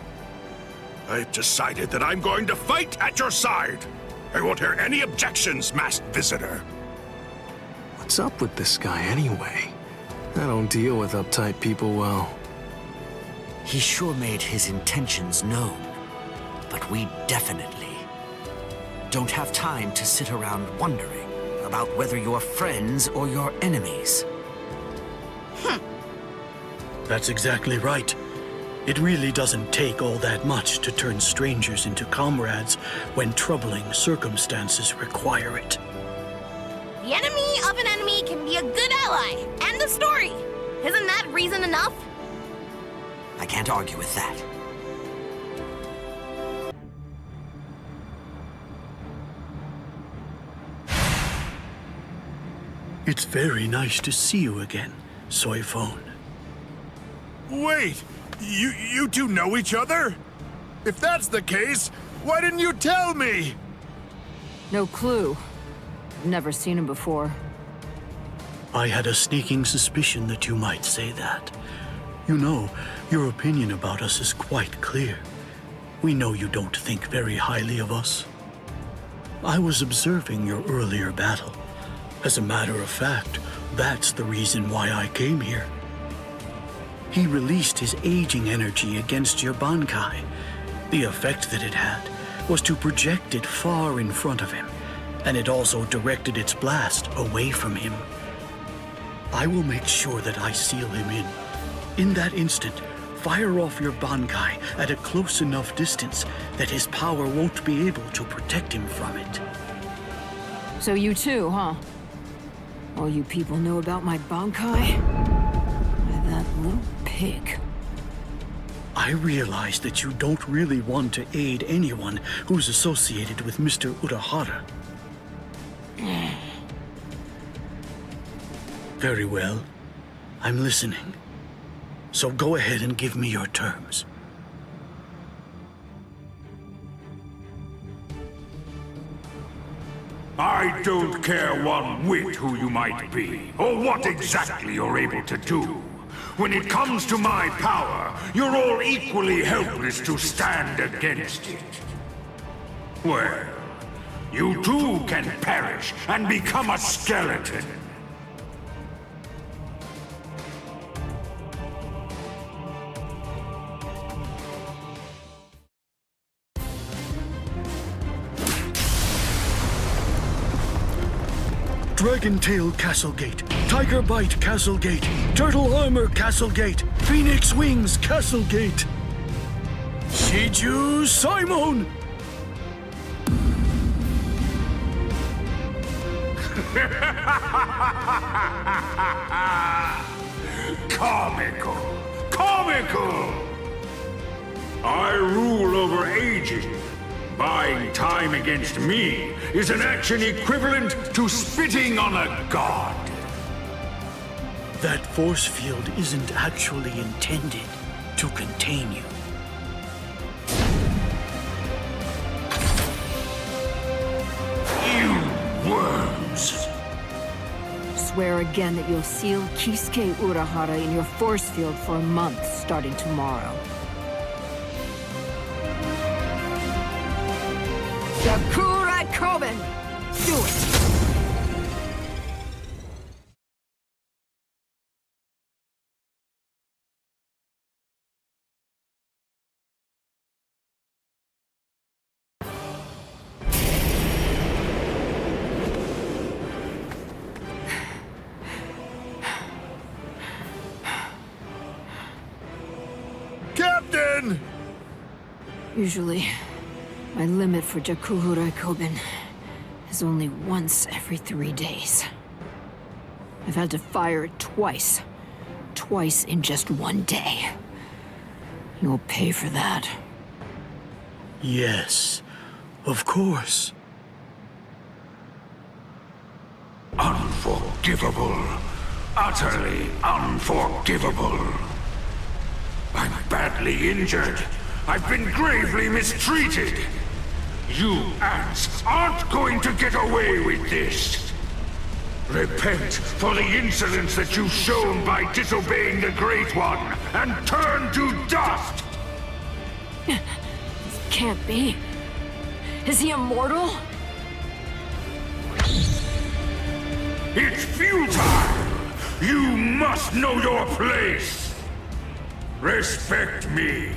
I've decided that I'm going to fight at your side. I won't hear any objections, masked visitor. What's up with this guy anyway? I don't deal with uptight people well. He sure made his intentions known, but we definitely don't have time to sit around wondering about whether you're friends or your enemies. That's exactly right. It really doesn't take all that much to turn strangers into comrades when troubling circumstances require it. The enemy of an enemy can be a good ally. End of story. Isn't that reason enough? I can't argue with that. It's very nice to see you again, Soy Phone. Wait! You two know each other? If that's the case, why didn't you tell me? No clue. Never seen him before. I had a sneaking suspicion that you might say that. You know, your opinion about us is quite clear. We know you don't think very highly of us. I was observing your earlier battle. As a matter of fact, that's the reason why I came here. He released his aging energy against your Bankai. The effect that it had was to project it far in front of him, and it also directed its blast away from him. I will make sure that I seal him in. In that instant, fire off your Bankai at a close enough distance that his power won't be able to protect him from it. So you too, huh? All you people know about my Bankai? That little pig. I realize that you don't really want to aid anyone who's associated with Mr. Urahara. Very well. I'm listening. So go ahead and give me your terms. I don't care one whit who you might be, or what exactly you're able to do. When it comes to my power, you're all equally helpless to stand against it. Well, you too can perish and become a skeleton. Dragon Tail Castle Gate, Tiger Bite Castle Gate, Turtle Armor Castle Gate, Phoenix Wings Castle Gate. Shiju Simon! Comical! Comical! I rule over aging, Buying time against me is an action equivalent to spitting on a god. That force field isn't actually intended to contain you. You worms! Swear again that you'll seal Kisuke Urahara in your force field for a month starting tomorrow. Sakura Koben! Do it! Captain! Usually, my limit for Jakuhurai Koben is only once every 3 days. I've had to fire it twice. Twice in just 1 day. You'll pay for that. Yes, of course. Unforgivable. Utterly unforgivable. I'm badly injured. I've been gravely mistreated. You ants aren't going to get away with this. Repent for the insolence that you've shown by disobeying the Great One and turn to dust! This can't be. Is he immortal? It's futile! You must know your place! Respect me.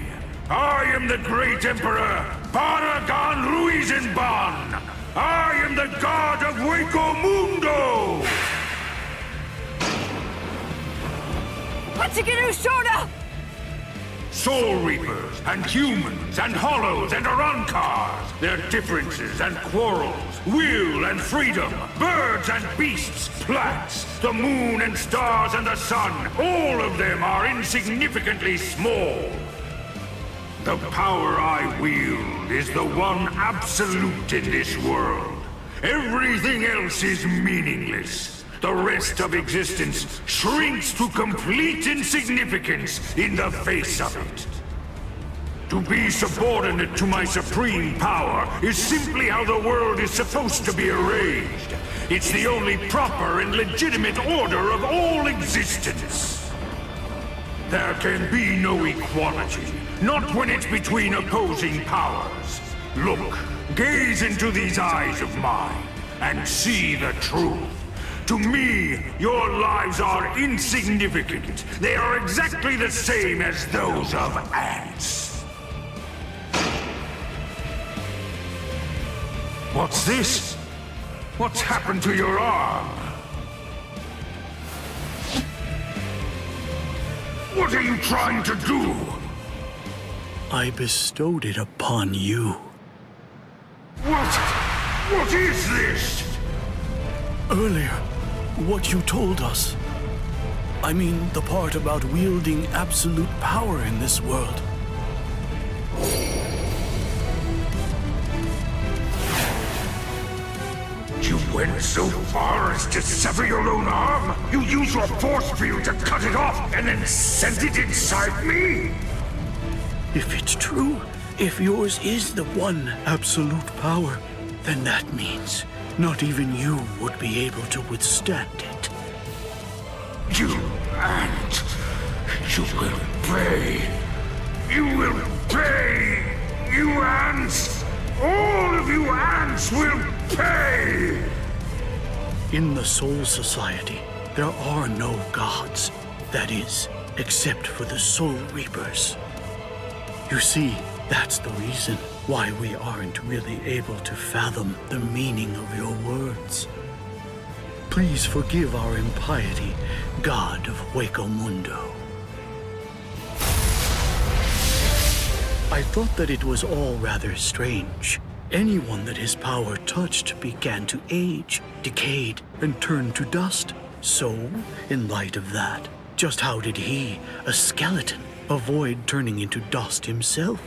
I am the great Emperor, Baragan Ruizenban! I am the god of Hueco Mundo! Hachikiru Shoda! Soul Reapers, and humans, and hollows, and Arankars, their differences and quarrels, will and freedom, birds and beasts, plants, the moon and stars and the sun, all of them are insignificantly small. The power I wield is the one absolute in this world. Everything else is meaningless. The rest of existence shrinks to complete insignificance in the face of it. To be subordinate to my supreme power is simply how the world is supposed to be arranged. It's the only proper and legitimate order of all existence. There can be no equality, not when it's between opposing powers. Look, gaze into these eyes of mine, and see the truth. To me, your lives are insignificant. They are exactly the same as those of ants. What's this? What's happened to your arm? What are you trying to do? I bestowed it upon you. What is this? Earlier, what you told us. I mean, the part about wielding absolute power in this world. You went so far as to sever your own arm? You used your force field to cut it off and then sent it inside me? If it's true, if yours is the one absolute power, then that means not even you would be able to withstand it. You ant! You will pay! You will pay! You ants! All of you ants will pay! In the Soul Society, there are no gods. That is, except for the Soul Reapers. You see, that's the reason why we aren't really able to fathom the meaning of your words. Please forgive our impiety, God of Hueco Mundo. I thought that it was all rather strange. Anyone that his power touched began to age, decayed, and turn to dust. So, in light of that, just how did he, a skeleton, avoid turning into dust himself?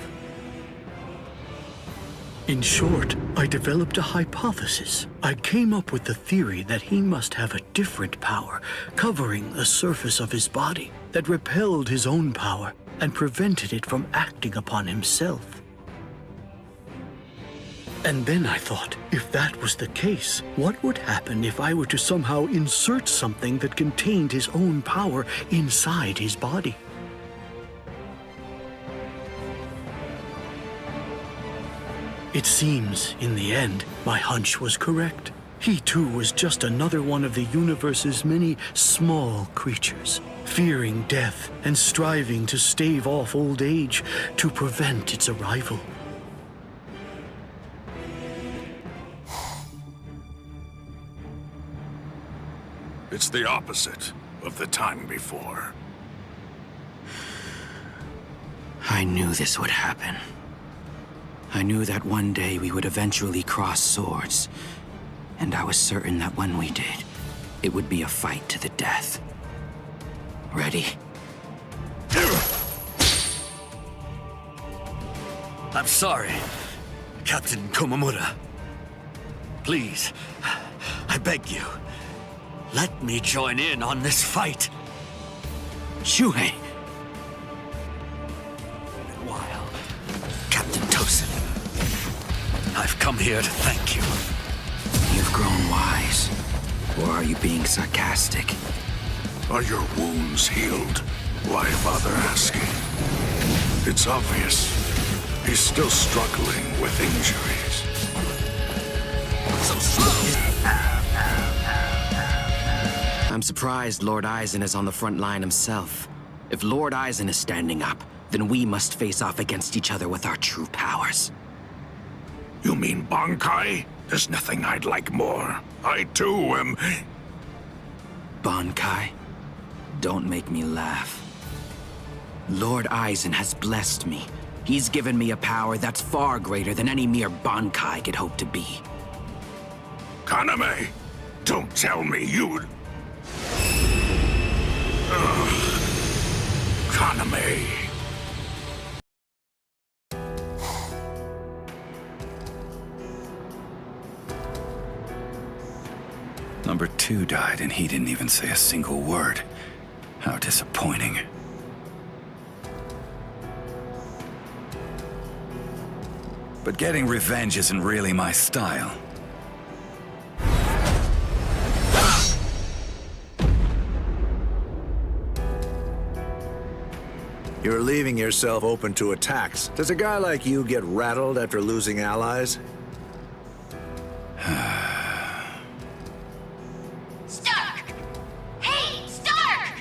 In short, I developed a hypothesis. I came up with the theory that he must have a different power covering the surface of his body that repelled his own power and prevented it from acting upon himself. And then I thought, if that was the case, what would happen if I were to somehow insert something that contained his own power inside his body? It seems, in the end, my hunch was correct. He too was just another one of the universe's many small creatures, fearing death and striving to stave off old age to prevent its arrival. It's the opposite of the time before. I knew this would happen. I knew that one day we would eventually cross swords. And I was certain that when we did, it would be a fight to the death. Ready? I'm sorry, Captain Komamura. Please, I beg you, let me join in on this fight. Shuhei! Meanwhile, Captain Tosin, I've come here to thank you. You've grown wise. Or are you being sarcastic? Are your wounds healed? Why bother asking? It's obvious. He's still struggling with injuries. So slow! I'm surprised Lord Aizen is on the front line himself. If Lord Aizen is standing up, then we must face off against each other with our true powers. You mean Bankai? There's nothing I'd like more. I too am... Bankai? Don't make me laugh. Lord Aizen has blessed me. He's given me a power that's far greater than any mere Bankai could hope to be. Kaname, don't tell me you'd... Kaname... Number 2 died and he didn't even say a single word. How disappointing. But getting revenge isn't really my style. You're leaving yourself open to attacks. Does a guy like you get rattled after losing allies? Stark! Hey, Stark!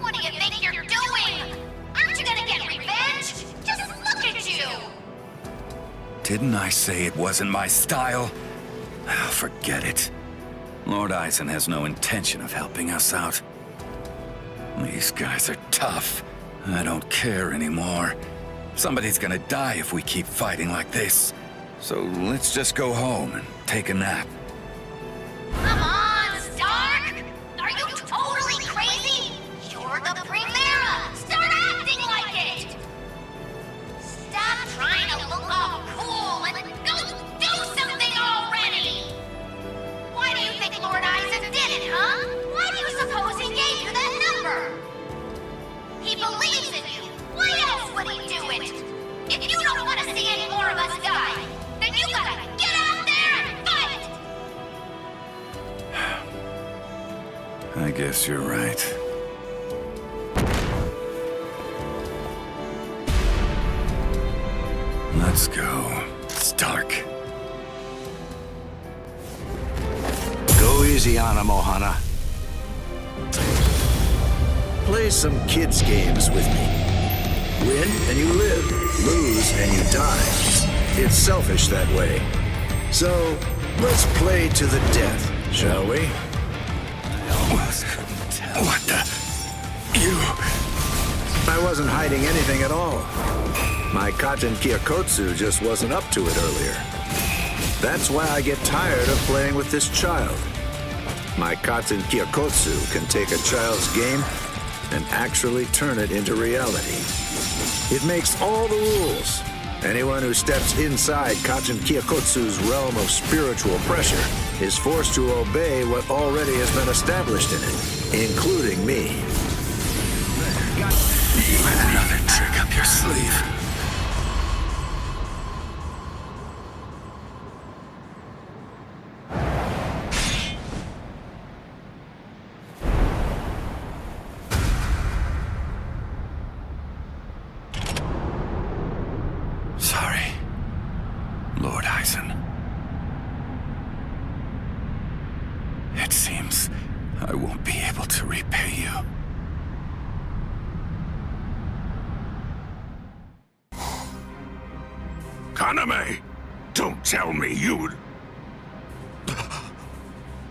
What do you think you're doing? Aren't you gonna get revenge? Just look at you! Didn't I say it wasn't my style? Forget it. Lord Aizen has no intention of helping us out. These guys are tough. I don't care anymore. Somebody's gonna die if we keep fighting like this. So let's just go home and take a nap. Come on, Stark! Are you totally crazy? You're the Primera! Start acting like it! Stop trying to look all cool and go do something already! Why do you think Lord Aizen did it, huh? Why do you suppose he gave you that number? He believes in you. Why else would he do it? If you don't want to see any more of us die, then you gotta get out there and fight! I guess you're right. Let's go. Stark. Go easy on him, Ohana. Play some kids' games with me. Win and you live, lose and you die. It's selfish that way. So, let's play to the death, shall we? I almost couldn't tell. What the... You... I wasn't hiding anything at all. My Katen Kyokotsu just wasn't up to it earlier. That's why I get tired of playing with this child. My Katen Kyokotsu can take a child's game and actually turn it into reality. It makes all the rules Anyone who steps inside Kachin Kyokotsu's realm of spiritual pressure is forced to obey what already has been established in it, including me. You had another trick up your sleeve. Sorry, Lord Eisen. It seems I won't be able to repay you. Kaname! Don't tell me you'd...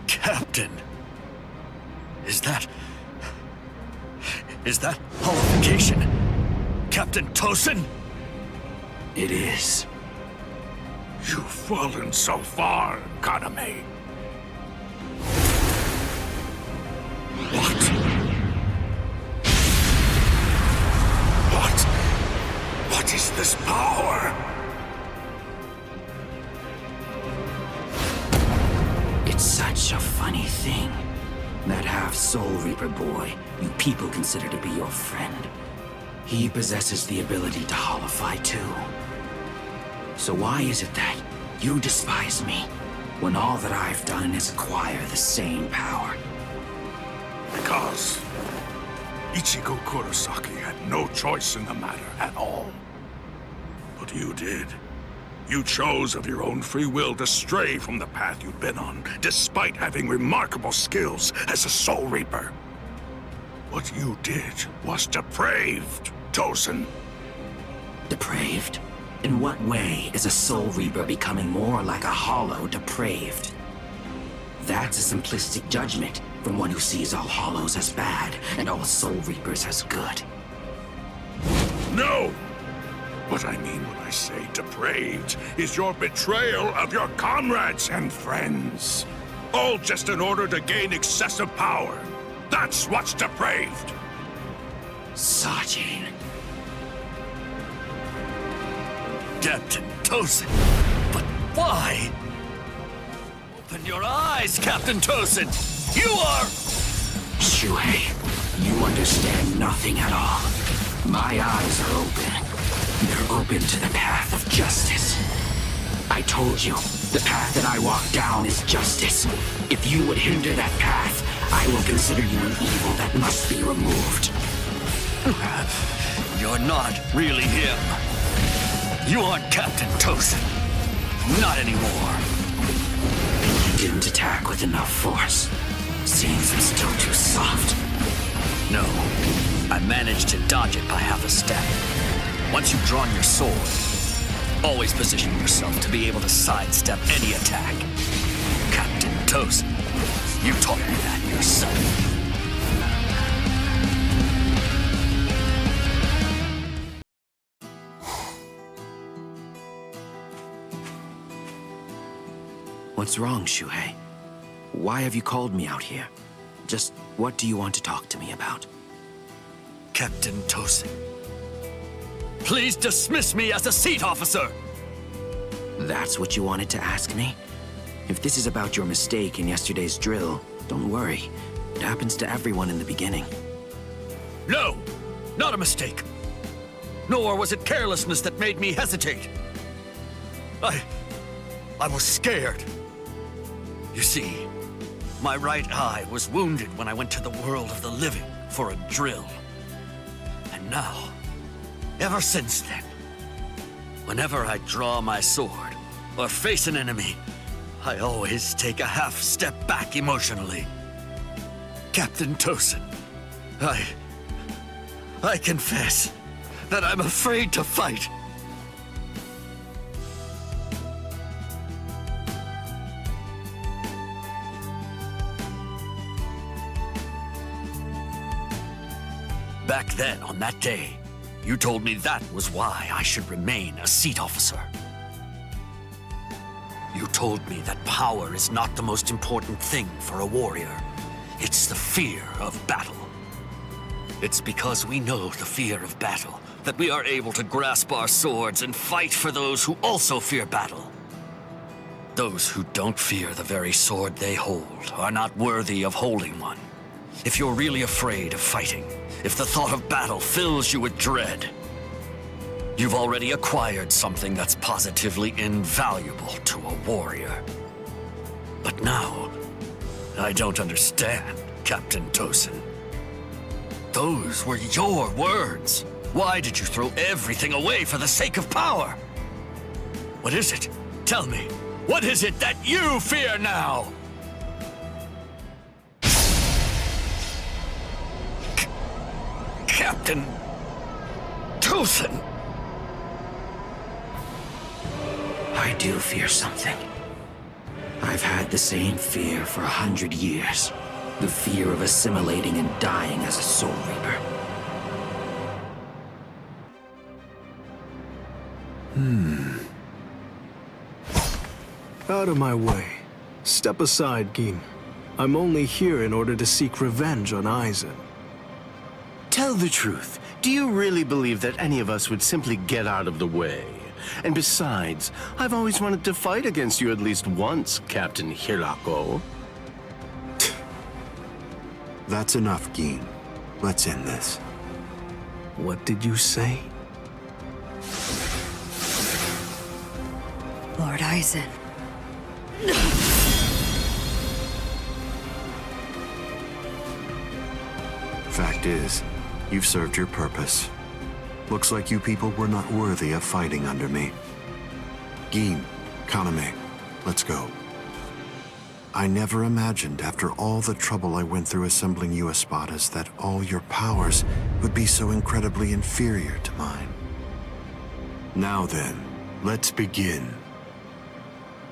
Captain! Is that holification? Captain Tosin? It is. You've fallen so far, Kaname. What is this power? It's such a funny thing. That half-Soul Reaper boy you people consider to be your friend. He possesses the ability to holify too. So why is it that you despise me, when all that I've done is acquire the same power? Because Ichigo Kurosaki had no choice in the matter at all. But you did. You chose of your own free will to stray from the path you'd been on, despite having remarkable skills as a Soul Reaper. What you did was depraved, Tosin. Depraved? In what way is a Soul Reaper becoming more like a hollow depraved? That's a simplistic judgment from one who sees all hollows as bad and all Soul Reapers as good. No! What I mean when I say depraved is your betrayal of your comrades and friends. All just in order to gain excessive power. That's what's depraved. Sajin. Captain Tosin. But why? Open your eyes, Captain Tosin. You are... Shuhei, you understand nothing at all. My eyes are open. They're open to the path of justice. I told you, the path that I walk down is justice. If you would hinder that path, I will consider you an evil that must be removed. You're not really him. You aren't Captain Tosin. Not anymore. You didn't attack with enough force. Seems I'm still too soft. No, I managed to dodge it by half a step. Once you've drawn your sword, always position yourself to be able to sidestep any attack. Captain Tosin, you taught me that yourself. What's wrong, Shuhei? Why have you called me out here? Just what do you want to talk to me about? Captain Tosin, please dismiss me as a seat officer! That's what you wanted to ask me? If this is about your mistake in yesterday's drill, don't worry. It happens to everyone in the beginning. No! Not a mistake! Nor was it carelessness that made me hesitate. I was scared. You see, my right eye was wounded when I went to the world of the living for a drill. And now, ever since then, whenever I draw my sword or face an enemy, I always take a half step back emotionally. Captain Tosin, I confess that I'm afraid to fight. Back then, on that day, you told me that was why I should remain a seat officer. You told me that power is not the most important thing for a warrior. It's the fear of battle. It's because we know the fear of battle that we are able to grasp our swords and fight for those who also fear battle. Those who don't fear the very sword they hold are not worthy of holding one. If you're really afraid of fighting, if the thought of battle fills you with dread, you've already acquired something that's positively invaluable to a warrior. But now, I don't understand, Captain Tosin. Those were your words. Why did you throw everything away for the sake of power? What is it? Tell me. What is it that you fear now? Captain Tosin! I do fear something. I've had the same fear for 100 years. The fear of assimilating and dying as a Soul Reaper. Out of my way. Step aside, Gin. I'm only here in order to seek revenge on Aizen. Tell the truth. Do you really believe that any of us would simply get out of the way? And besides, I've always wanted to fight against you at least once, Captain Hirako. That's enough, Gin. Let's end this. What did you say? Lord Aizen. Fact is, you've served your purpose. Looks like you people were not worthy of fighting under me. Gin, Kaname, let's go. I never imagined, after all the trouble I went through assembling you Espadas, that all your powers would be so incredibly inferior to mine. Now then, let's begin.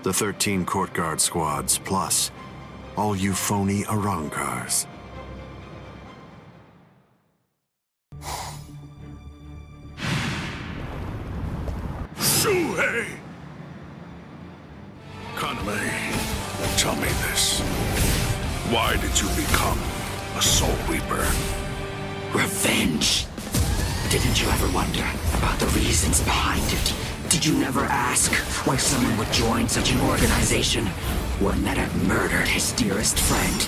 The 13 court guard squads, plus all you phony Arrancars. Shuhei! Kaname, tell me this. Why did you become a Soul Reaper? Revenge. Didn't you ever wonder about the reasons behind it? Did you never ask why someone would join such an organization? One that had murdered his dearest friend.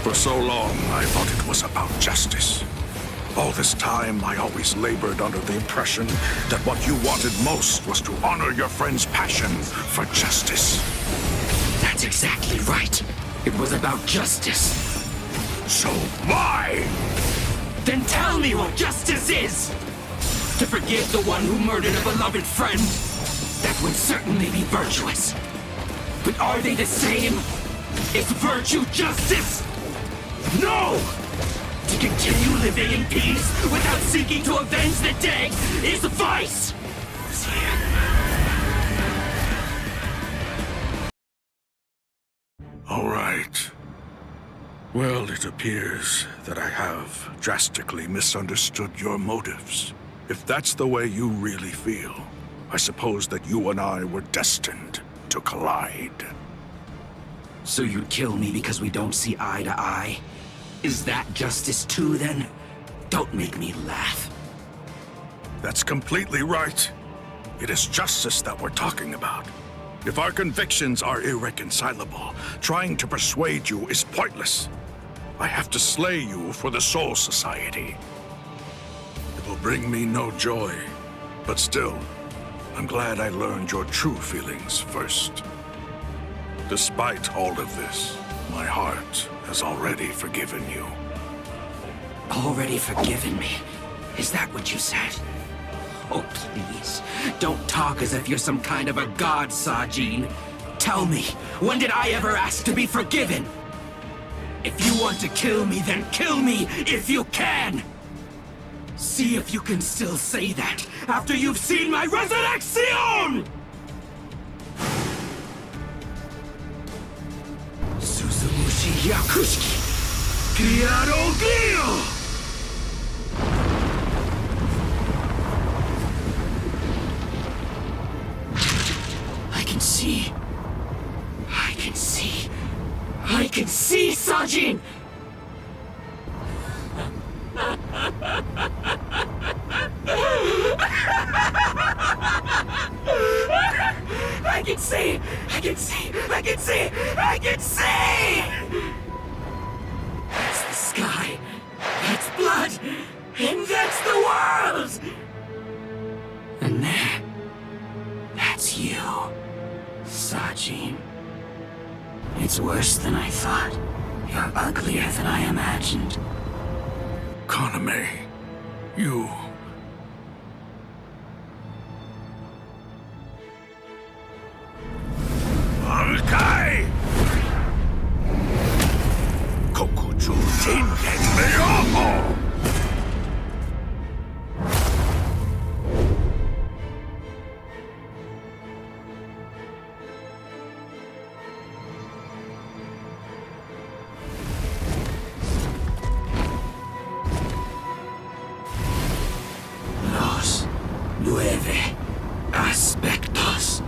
For so long, I thought it was about justice. All this time, I always labored under the impression that what you wanted most was to honor your friend's passion for justice. That's exactly right. It was about justice. So why? Then tell me what justice is! To forgive the one who murdered a beloved friend? That would certainly be virtuous. But are they the same? Is virtue justice? No! To continue living in peace without seeking to avenge the dead is vice! All right. Well, it appears that I have drastically misunderstood your motives. If that's the way you really feel, I suppose that you and I were destined to collide. So you'd kill me because we don't see eye to eye? Is that justice too, then? Don't make me laugh. That's completely right. It is justice that we're talking about. If our convictions are irreconcilable, trying to persuade you is pointless. I have to slay you for the Soul Society. It will bring me no joy, but still, I'm glad I learned your true feelings first. Despite all of this, my heart has already forgiven you. Already forgiven me? Is that what you said? Oh, please. Don't talk as if you're some kind of a god, Sajin. Tell me, when did I ever ask to be forgiven? If you want to kill me, then kill me if you can! See if you can still say that after you've seen my resurrection! Suzumushi Yakushiki! Pierogio! I can see, Sajin! I can see! I can see! I can see! I can see! That's the sky. That's blood. And that's the world! And there, that's you, Sajin. It's worse than I thought. You're uglier than I imagined. Kaname, you... Bankai! Kokuju Tingen Meoho! Los 9 aspectos.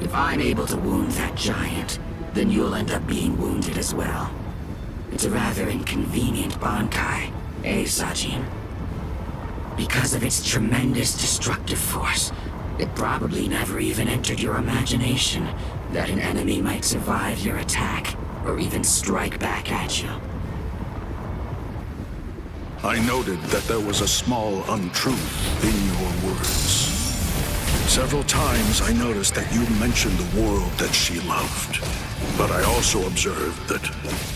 If I'm able to wound that giant, then you'll end up being wounded as well. It's a rather inconvenient Bankai, eh, Sajin? Because of its tremendous destructive force, it probably never even entered your imagination that an enemy might survive your attack, or even strike back at you. I noted that there was a small untruth in your words. Several times I noticed that you mentioned the world that she loved. But I also observed that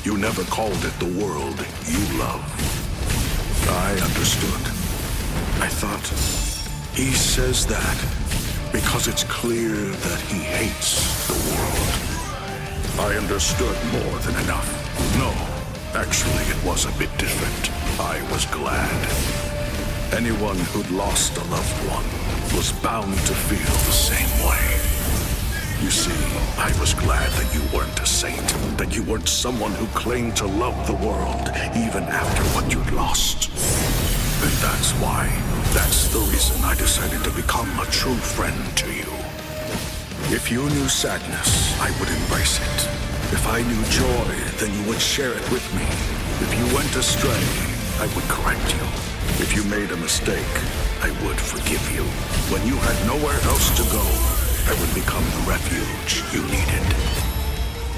you never called it the world you love. I understood. I thought, he says that because it's clear that he hates the world. I understood more than enough. No, actually it was a bit different. I was glad. Anyone who'd lost a loved one was bound to feel the same way. You see, I was glad that you weren't a saint, that you weren't someone who claimed to love the world even after what you'd lost. And that's the reason I decided to become a true friend to you. If you knew sadness, I would embrace it. If I knew joy, then you would share it with me. If you went astray, I would correct you. If you made a mistake, I would forgive you. When you had nowhere else to go, I would become the refuge you needed.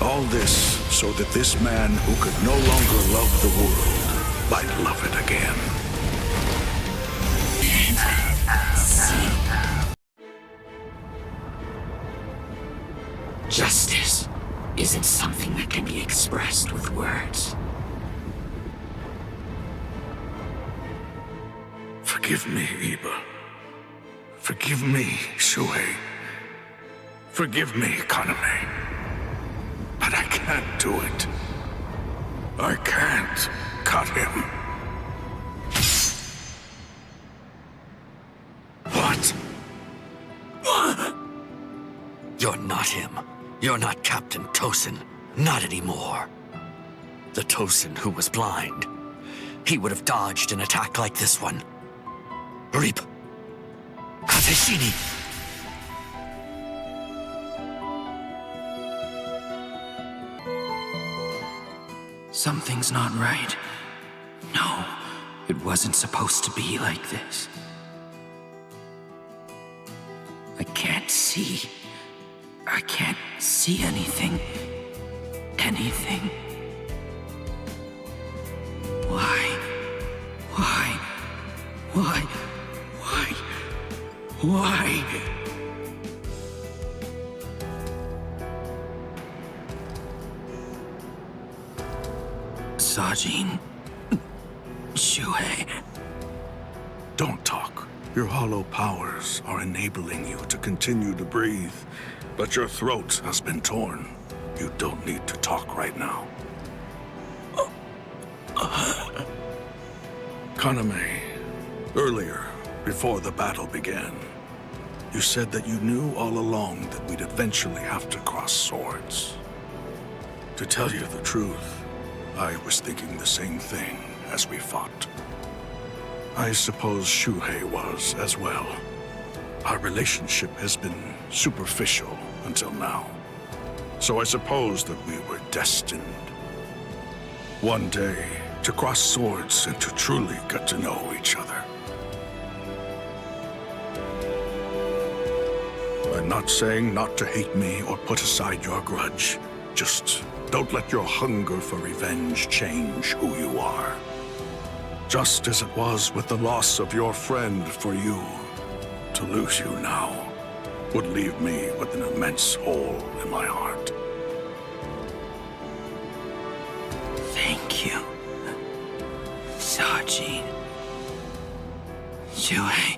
All this so that this man who could no longer love the world might love it again. Justice isn't something that can be expressed with words. Forgive me, Iba. Forgive me, Shuhei. Forgive me, Kaname. But I can't do it. I can't cut him. What? You're not him. You're not Captain Tosin. Not anymore. The Tosin who was blind. He would have dodged an attack like this one. Reap. Kateshini. Something's not right. No, it wasn't supposed to be like this. I can't see. I can't see anything. Anything. Why? Why? Why? Why? Why? Sajin. Shuhei. Don't talk. Your hollow powers are enabling you to continue to breathe, but your throat has been torn. You don't need to talk right now. Kaname, earlier, before the battle began, you said that you knew all along that we'd eventually have to cross swords. To tell you the truth, I was thinking the same thing as we fought. I suppose Shuhei was as well. Our relationship has been superficial until now. So I suppose that we were destined one day to cross swords and to truly get to know each other. I'm not saying not to hate me or put aside your grudge. Just don't let your hunger for revenge change who you are. Just as it was with the loss of your friend for you, to lose you now would leave me with an immense hole in my heart. Thank you, Sajin. Shuhei,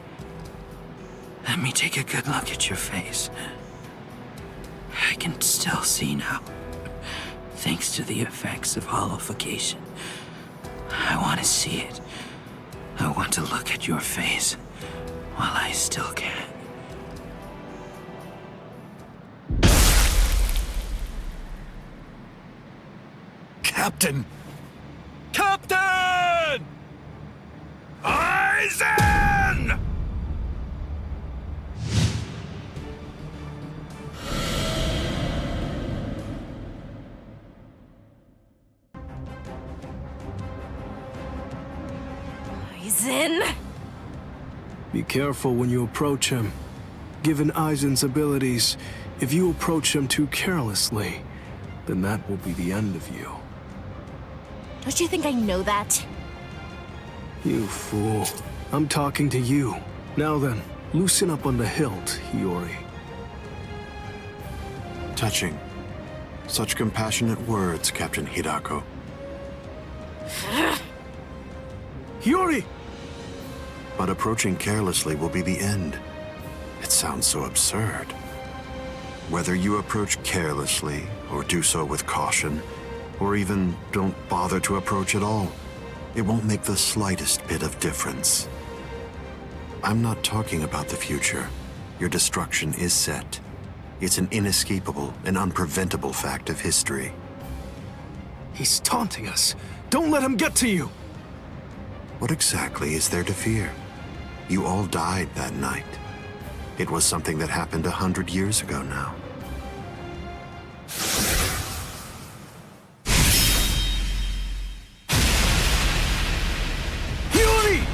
let me take a good look at your face. I can still see now, thanks to the effects of hollowification. I want to see it. I want to look at your face while I still can. Captain! Captain! Aizen! Aizen! Be careful when you approach him. Given Aizen's abilities, if you approach him too carelessly, then that will be the end of you. Don't you think I know that? You fool. I'm talking to you. Now then, loosen up on the hilt, Hiyori. Touching. Such compassionate words, Captain Hidako. Hiyori! But approaching carelessly will be the end. It sounds so absurd. Whether you approach carelessly, or do so with caution, or even don't bother to approach at all, it won't make the slightest bit of difference. I'm not talking about the future. Your destruction is set. It's an inescapable and unpreventable fact of history. He's taunting us. Don't let him get to you! What exactly is there to fear? You all died that night. It was something that happened 100 years ago now. Hiyori!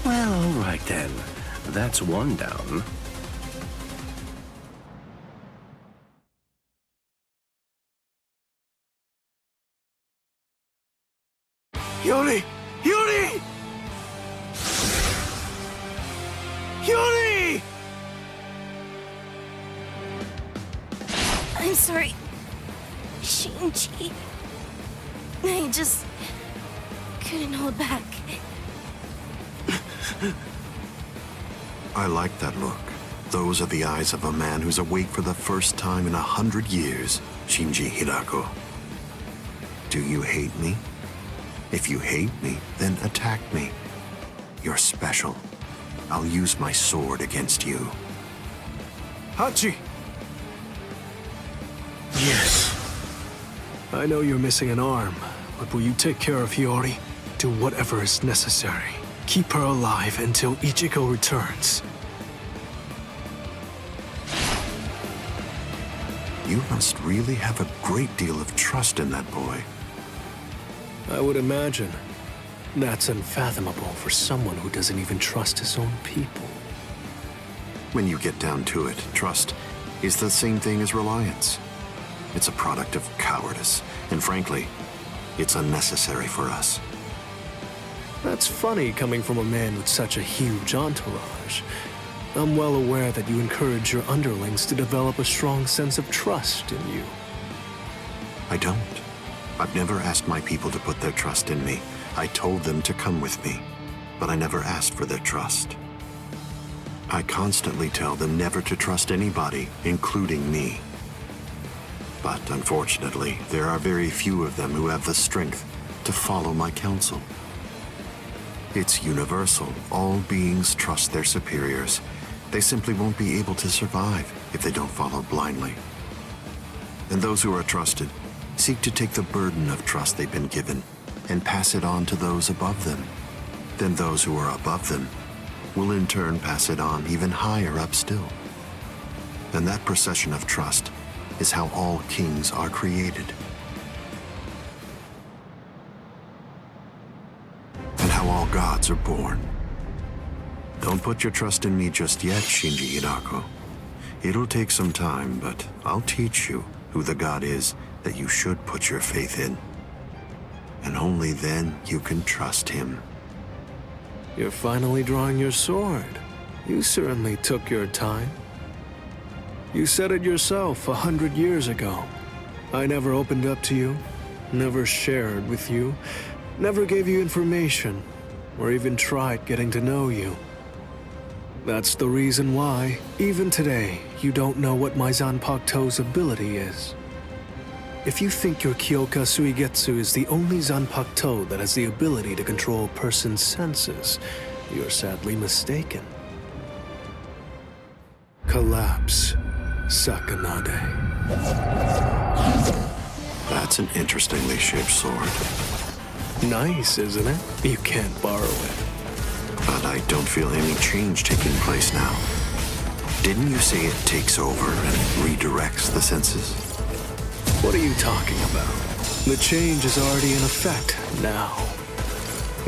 Well, all right then. That's one down. Hiyori! Hiyori! Hiyori! I'm sorry, Shinji. I just couldn't hold back. I like that look. Those are the eyes of a man who's awake for the first time in 100 years, Shinji Hidako. Do you hate me? If you hate me, then attack me. You're special. I'll use my sword against you. Hachi! Yes. I know you're missing an arm, but will you take care of Hiyori? Do whatever is necessary. Keep her alive until Ichigo returns. You must really have a great deal of trust in that boy. I would imagine. That's unfathomable for someone who doesn't even trust his own people. When you get down to it, trust is the same thing as reliance. It's a product of cowardice, and frankly, it's unnecessary for us. That's funny coming from a man with such a huge entourage. I'm well aware that you encourage your underlings to develop a strong sense of trust in you. I don't. I've never asked my people to put their trust in me. I told them to come with me, but I never asked for their trust. I constantly tell them never to trust anybody, including me. But unfortunately, there are very few of them who have the strength to follow my counsel. It's universal. All beings trust their superiors. They simply won't be able to survive if they don't follow blindly. And those who are trusted seek to take the burden of trust they've been given and pass it on to those above them. Then those who are above them will in turn pass it on even higher up still. And that procession of trust is how all kings are created. And how all gods are born. Don't put your trust in me just yet, Shinji Hirako. It'll take some time, but I'll teach you who the god is that you should put your faith in. And only then you can trust him. You're finally drawing your sword. You certainly took your time. You said it yourself 100 years ago. I never opened up to you, never shared with you, never gave you information, or even tried getting to know you. That's the reason why, even today, you don't know what my Zanpakuto's ability is. If you think your Kyoka Suigetsu is the only Zanpakuto that has the ability to control a person's senses, you're sadly mistaken. Collapse, Sakanade. That's an interestingly shaped sword. Nice, isn't it? You can't borrow it. But I don't feel any change taking place now. Didn't you say it takes over and redirects the senses? What are you talking about? The change is already in effect now.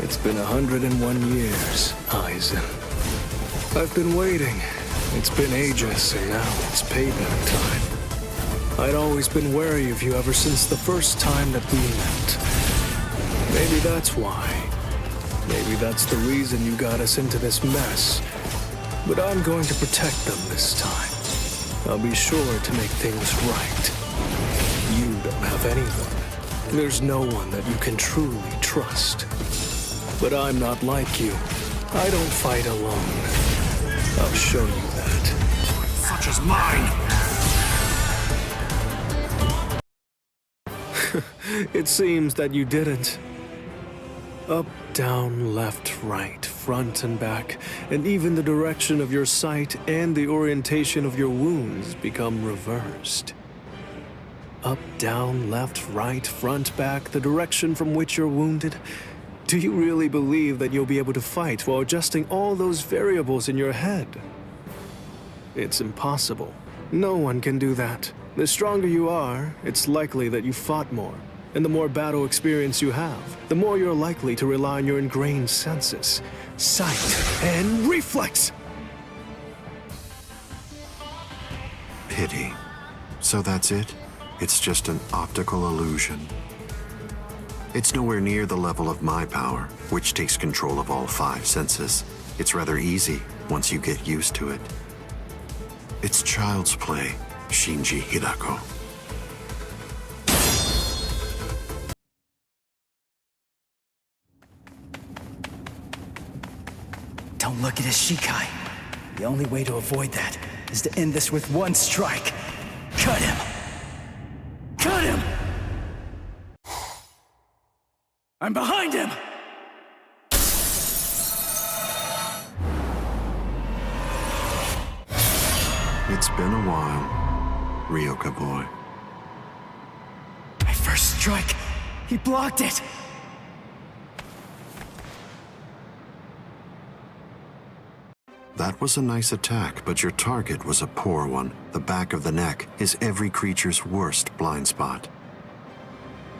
It's been 101 years, Aizen. I've been waiting. It's been ages, and now it's payback time. I'd always been wary of you ever since the first time that we met. Maybe that's why. Maybe that's the reason you got us into this mess. But I'm going to protect them this time. I'll be sure to make things right. You don't have anyone. There's no one that you can truly trust. But I'm not like you. I don't fight alone. I'll show you that. Such as mine! It seems that you didn't. Up, down, left, right, front and back, and even the direction of your sight and the orientation of your wounds become reversed. Up, down, left, right, front, back, the direction from which you're wounded. Do you really believe that you'll be able to fight while adjusting all those variables in your head? It's impossible. No one can do that. The stronger you are, it's likely that you fought more. And the more battle experience you have, the more you're likely to rely on your ingrained senses, sight, and reflex! Pity. So that's it? It's just an optical illusion. It's nowhere near the level of my power, which takes control of all 5 senses. It's rather easy once you get used to it. It's child's play, Shinji Hirako. Don't look at his Shikai. The only way to avoid that is to end this with one strike. Cut him! Cut him! I'm behind him! It's been a while, Ryoka boy. My first strike, he blocked it! That was a nice attack, but your target was a poor one. The back of the neck is every creature's worst blind spot.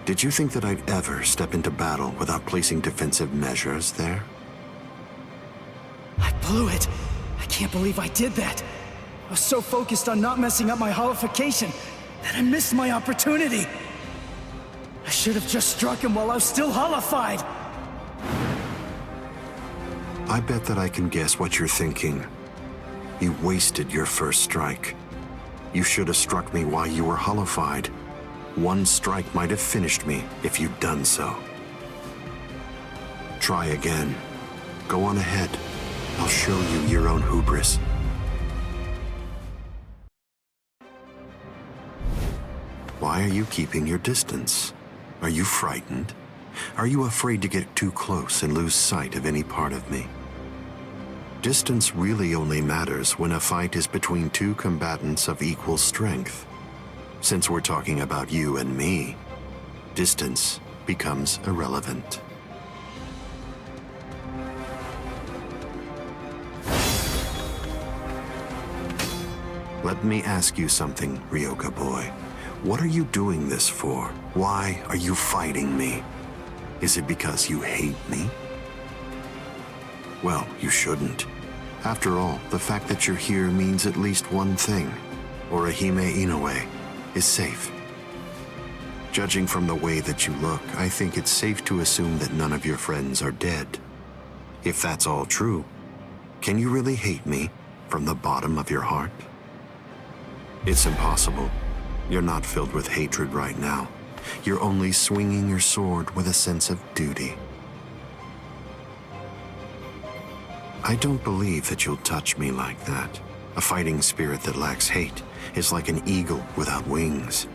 Did you think that I'd ever step into battle without placing defensive measures there? I blew it. I can't believe I did that. I was so focused on not messing up my holification that I missed my opportunity. I should have just struck him while I was still holified. I bet that I can guess what you're thinking. You wasted your first strike. You should have struck me while you were holified. One strike might have finished me if you'd done so. Try again. Go on ahead. I'll show you your own hubris. why are you keeping your distance? Are you frightened? Are you afraid to get too close and lose sight of any part of me? Distance really only matters when a fight is between two combatants of equal strength. Since we're talking about you and me, distance becomes irrelevant. Let me ask you something, Ryoka boy. What are you doing this for? Why are you fighting me? Is it because you hate me? Well, you shouldn't. After all, the fact that you're here means at least one thing. Orihime Inoue is safe. Judging from the way that you look, I think it's safe to assume that none of your friends are dead. If that's all true, can you really hate me from the bottom of your heart? It's impossible. You're not filled with hatred right now. You're only swinging your sword with a sense of duty. I don't believe that you'll touch me like that. A fighting spirit that lacks hate is like an eagle without wings.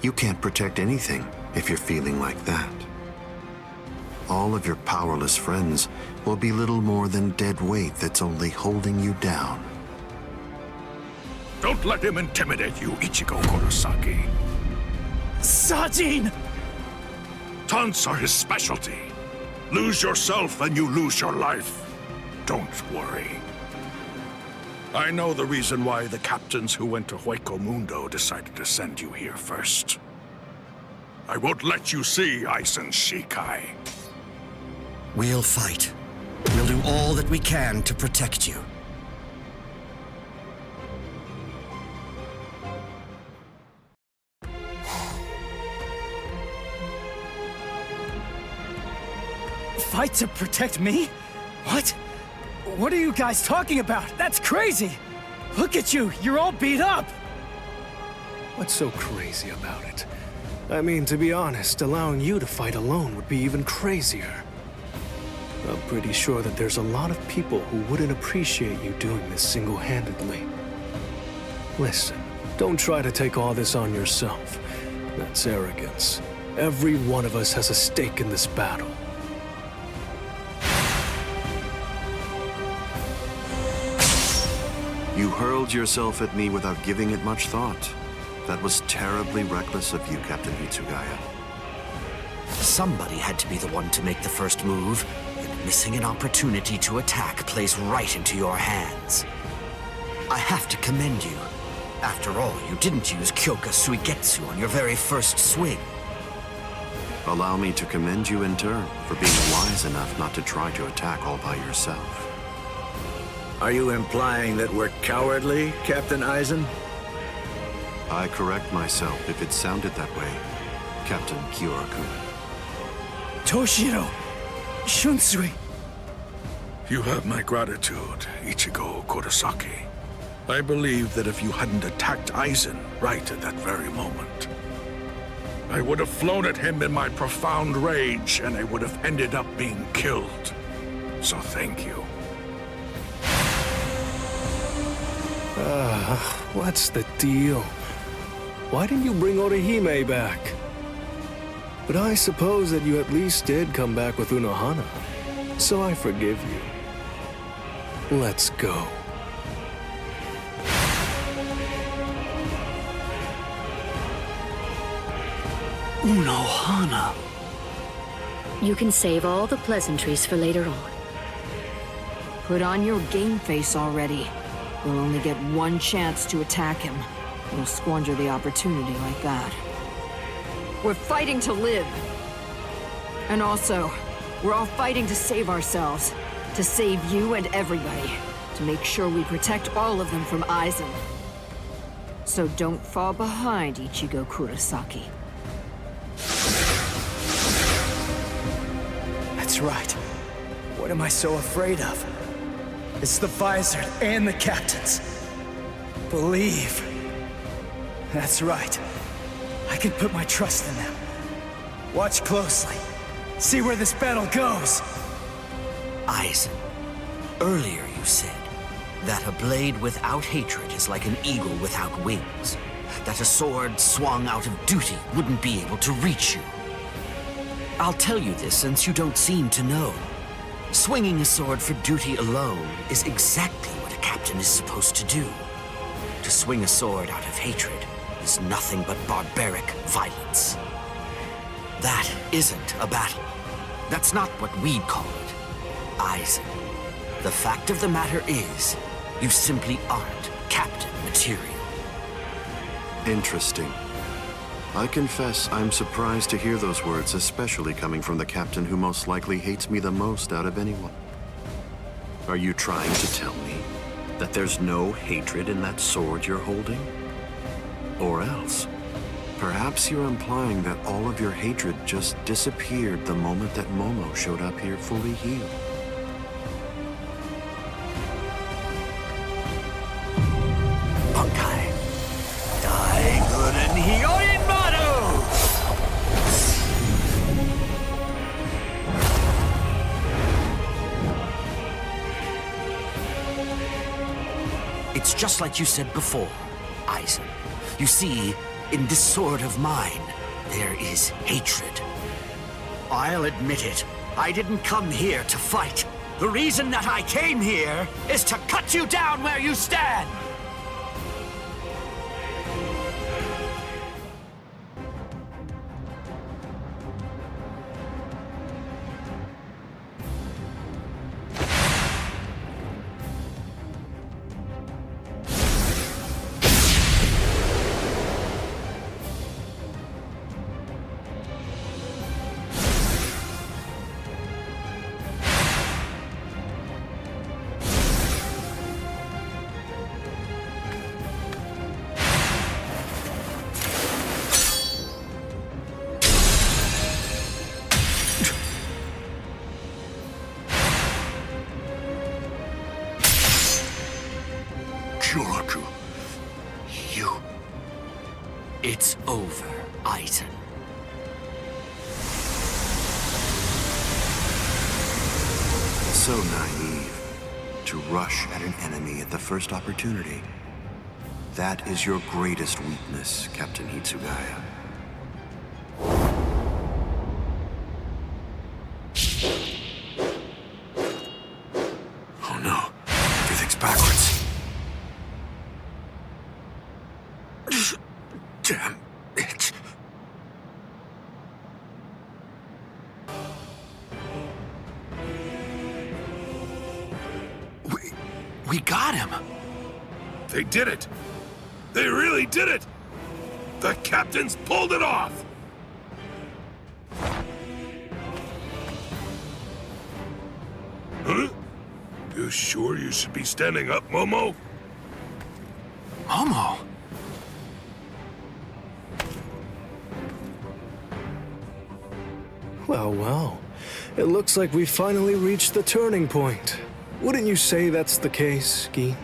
You can't protect anything if you're feeling like that. All of your powerless friends will be little more than dead weight that's only holding you down. Don't let him intimidate you, Ichigo Kurosaki. Sajin! Taunts are his specialty. Lose yourself and you lose your life. Don't worry. I know the reason why the captains who went to Hueco Mundo decided to send you here first. I won't let you see Aizen Shikai. We'll fight. We'll do all that we can to protect you. Fight to protect me? What? What are you guys talking about? That's crazy! Look at you, you're all beat up! What's so crazy about it? I mean, to be honest, allowing you to fight alone would be even crazier. I'm pretty sure that there's a lot of people who wouldn't appreciate you doing this single-handedly. Listen, don't try to take all this on yourself. That's arrogance. Every one of us has a stake in this battle. You hurled yourself at me without giving it much thought. That was terribly reckless of you, Captain Hitsugaya. Somebody had to be the one to make the first move, and missing an opportunity to attack plays right into your hands. I have to commend you. After all, you didn't use Kyoka Suigetsu on your very first swing. Allow me to commend you in turn for being wise enough not to try to attack all by yourself. Are you implying that we're cowardly, Captain Aizen? I correct myself if it sounded that way, Captain Kyoraku. Toshiro! Shunsui! You have my gratitude, Ichigo Kurosaki. I believe that if you hadn't attacked Aizen right at that very moment, I would have flown at him in my profound rage, and I would have ended up being killed. So thank you. What's the deal? Why didn't you bring Orihime back? But I suppose that you at least did come back with Unohana, so I forgive you. Let's go. Unohana. You can save all the pleasantries for later on. Put on your game face already. We'll only get one chance to attack him. We'll squander the opportunity like that. We're fighting to live. And also, we're all fighting to save ourselves. To save you and everybody. To make sure we protect all of them from Aizen. So don't fall behind, Ichigo Kurosaki. That's right. What am I so afraid of? It's the Visored and the captains. Believe. That's right. I can put my trust in them. Watch closely. See where this battle goes. Aizen, earlier you said that a blade without hatred is like an eagle without wings. that a sword swung out of duty wouldn't be able to reach you. I'll tell you this since you don't seem to know. Swinging a sword for duty alone is exactly what a captain is supposed to do. To swing a sword out of hatred is nothing but barbaric violence. That isn't a battle. That's not what we'd call it. Eisen. The fact of the matter is, you simply aren't captain material. Interesting. I confess I'm surprised to hear those words, especially coming from the captain who most likely hates me the most out of anyone. Are you trying to tell me that there's no hatred in that sword you're holding? Or else, perhaps you're implying that all of your hatred just disappeared the moment that Momo showed up here fully healed. Bunkai. Daiguren Hyoin Maru! It's just like you said before, Eisen. You see, in this sword of mine, there is hatred. I'll admit it. I didn't come here to fight. The reason that I came here is to cut you down where you stand! Kyoraku. You. It's over, Eisen. So naive. To rush at an enemy at the first opportunity. That is your greatest weakness, Captain Hitsugaya. Oh no, everything's backwards. Damn it. We got him. They did it! They really did it! The captains pulled it off! Huh? You sure you should be standing up, Momo? Momo? Well, well. It looks like we finally reached the turning point. Wouldn't you say that's the case, Gi?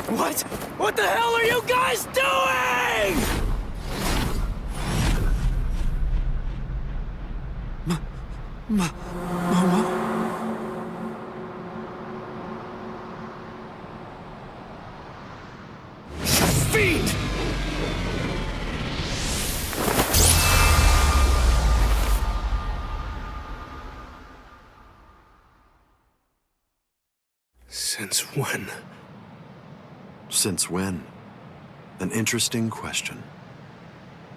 What? What the hell are you guys doing? Momo? Fiend! Since when? Since when? An interesting question.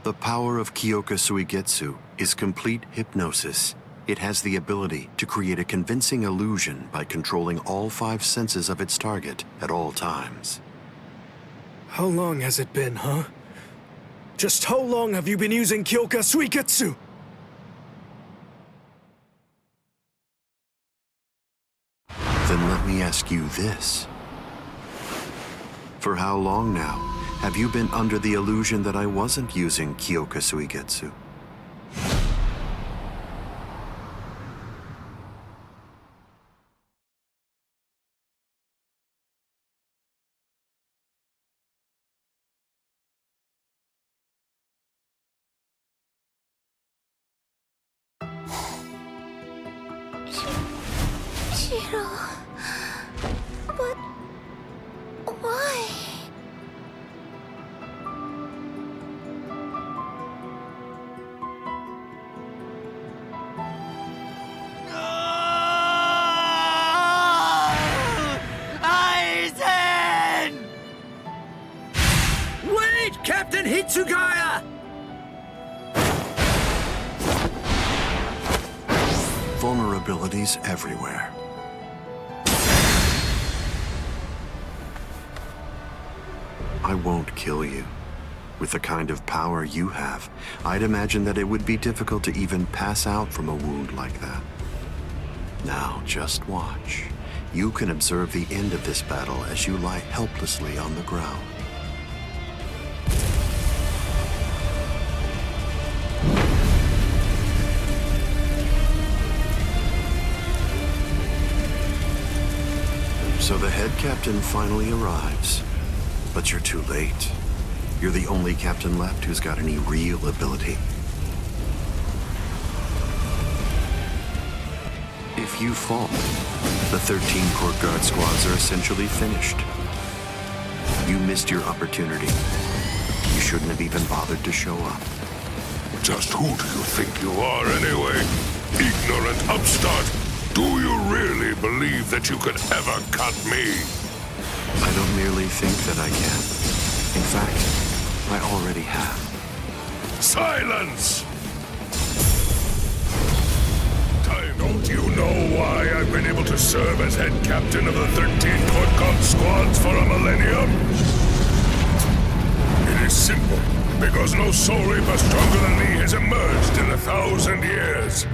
The power of Kyoka Suigetsu is complete hypnosis. It has the ability to create a convincing illusion by controlling all 5 senses of its target at all times. How long has it been, huh? Just how long have you been using Kyoka Suigetsu? Then let me ask you this. For how long now have you been under the illusion that I wasn't using Kyoka Suigetsu? Shiro... But... why? Wait, Captain Hitsugaya! Vulnerabilities everywhere. I won't kill you. With the kind of power you have, I'd imagine that it would be difficult to even pass out from a wound like that. Now, just watch. You can observe the end of this battle as you lie helplessly on the ground. So the head captain finally arrives, but you're too late. You're the only captain left who's got any real ability. If you fall, the 13 Court Guard squads are essentially finished. You missed your opportunity. You shouldn't have even bothered to show up. Just who do you think you are anyway? Ignorant upstart! Do you really believe that you could ever cut me? I don't merely think that I can. In fact, I already have. Silence! Don't you know why I've been able to serve as head captain of the 13 Court Guard squads for a millennium? It is simple. Because no soul reaper stronger than me has emerged in 1,000 years.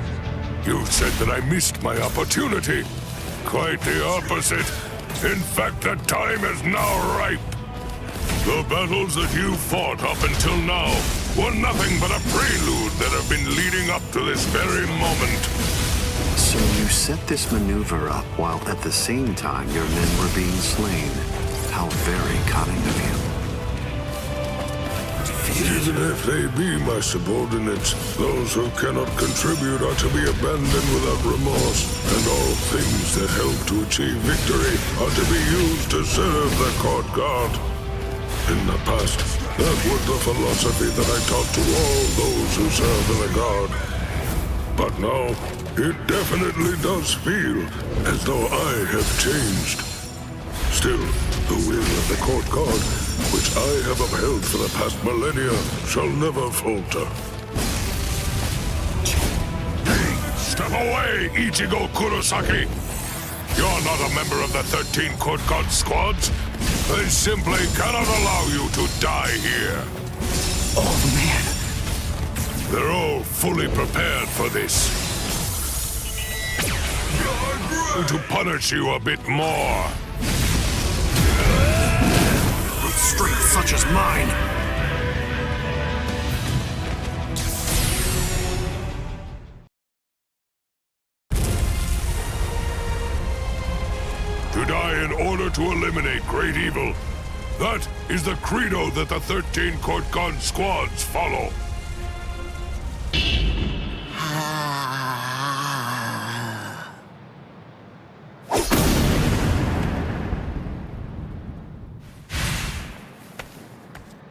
You said that I missed my opportunity. Quite the opposite. In fact, the time is now ripe. The battles that you fought up until now were nothing but a prelude that have been leading up to this very moment. So you set this maneuver up while at the same time your men were being slain. How very cunning of you. Even if they be my subordinates, those who cannot contribute are to be abandoned without remorse, and all things that help to achieve victory are to be used to serve the Court Guard. In the past, that was the philosophy that I taught to all those who serve in the Guard. But now, it definitely does feel as though I have changed. Still, the will of the Court Guard, which I have upheld for the past millennia, shall never falter. Step away, Ichigo Kurosaki! You're not a member of the 13 Court Guard squads. They simply cannot allow you to die here. Oh, man. They're all fully prepared for this. To punish you a bit more. With strength such as mine. To die in order to eliminate great evil. That is the credo that the 13 Court Guard squads follow.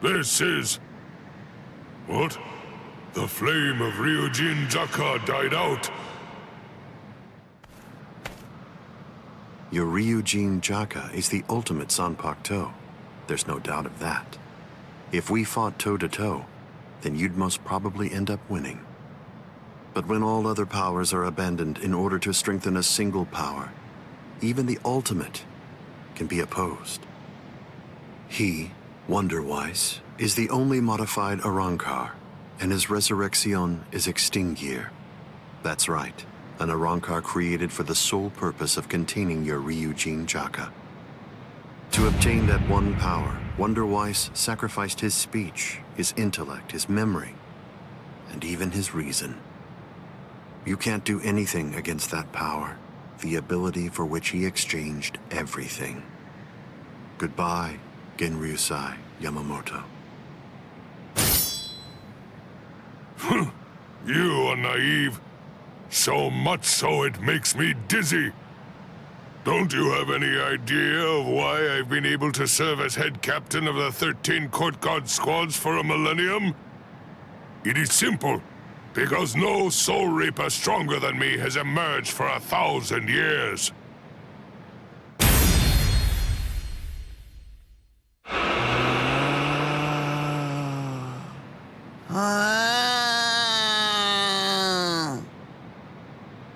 This is... What? The flame of Ryujin Jaka died out. Your Ryujin Jaka is the ultimate Zanpakuto. There's no doubt of that. If we fought toe-to-toe, then you'd most probably end up winning. But when all other powers are abandoned in order to strengthen a single power, even the ultimate can be opposed. He, Wonder-Wise, is the only modified Arrancar, and his resurrection is Extinguir. That's right, an Arrancar created for the sole purpose of containing your Ryujin Jaka. To obtain that one power, Wonder-Wise sacrificed his speech, his intellect, his memory, and even his reason. You can't do anything against that power, the ability for which he exchanged everything. Goodbye, Genryusai Yamamoto. You are naive. So much so it makes me dizzy. Don't you have any idea of why I've been able to serve as head captain of the 13 Court Guard squads for a millennium? It is simple. Because no soul reaper stronger than me has emerged for 1,000 years.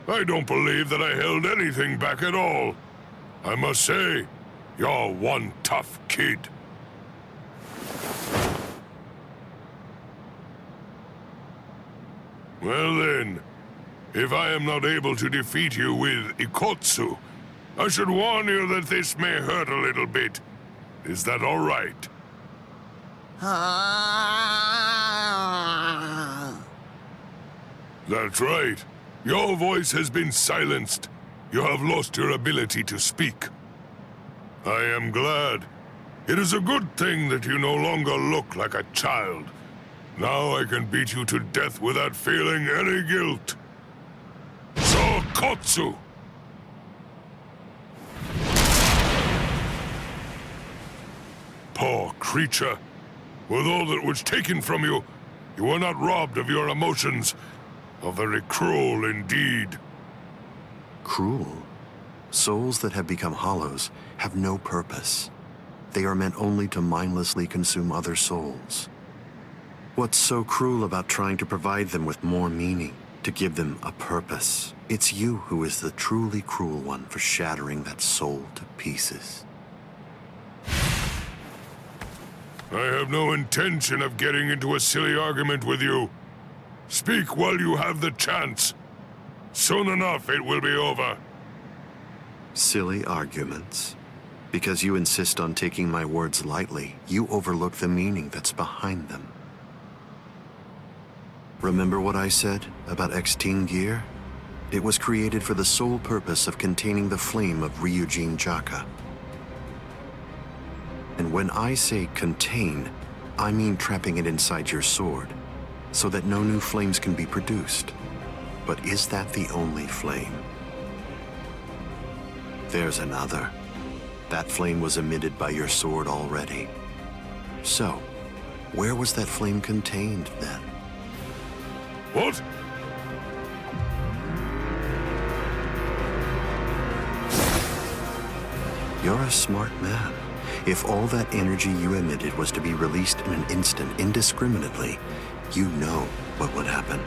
I don't believe that I held anything back at all. I must say, you're one tough kid. Well then, if I am not able to defeat you with Ikotsu, I should warn you that this may hurt a little bit. Is that all right? That's right. Your voice has been silenced. You have lost your ability to speak. I am glad. It is a good thing that you no longer look like a child. Now I can beat you to death without feeling any guilt. Sokotsu! Poor creature. With all that was taken from you, you were not robbed of your emotions. How very cruel indeed. Cruel? Souls that have become hollows have no purpose. They are meant only to mindlessly consume other souls. What's so cruel about trying to provide them with more meaning, to give them a purpose? It's you who is the truly cruel one for shattering that soul to pieces. I have no intention of getting into a silly argument with you. Speak while you have the chance. Soon enough, it will be over. Silly arguments? Because you insist on taking my words lightly, you overlook the meaning that's behind them. Remember what I said about X-Teen gear? It was created for the sole purpose of containing the flame of Ryujin Jaka. And when I say contain, I mean trapping it inside your sword, so that no new flames can be produced. But is that the only flame? There's another. That flame was emitted by your sword already. So, where was that flame contained then? What? You're a smart man. If all that energy you emitted was to be released in an instant indiscriminately, you know what would happen.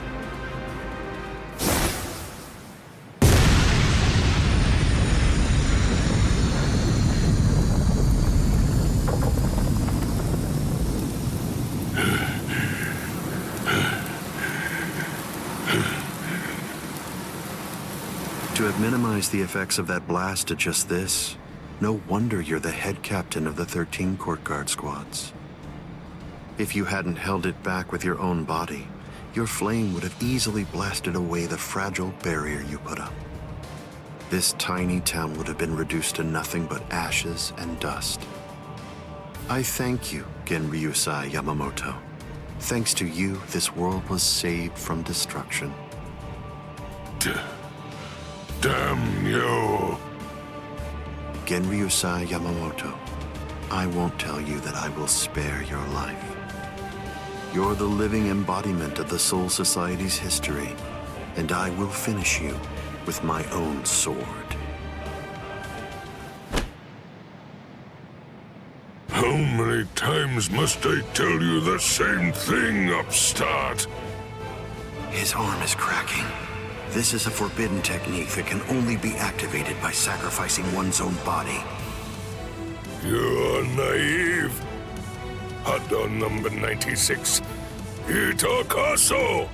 To have minimized the effects of that blast to just this, no wonder you're the head captain of the 13 Court Guard squads. If you hadn't held it back with your own body, your flame would have easily blasted away the fragile barrier you put up. This tiny town would have been reduced to nothing but ashes and dust. I thank you, Genryusai Yamamoto. Thanks to you, this world was saved from destruction. Damn you! Genryusai Yamamoto, I won't tell you that I will spare your life. You're the living embodiment of the Soul Society's history, and I will finish you with my own sword. How many times must I tell you the same thing, upstart? His arm is cracking. This is a forbidden technique that can only be activated by sacrificing one's own body. You're naive. Hado number 96. Itakaso!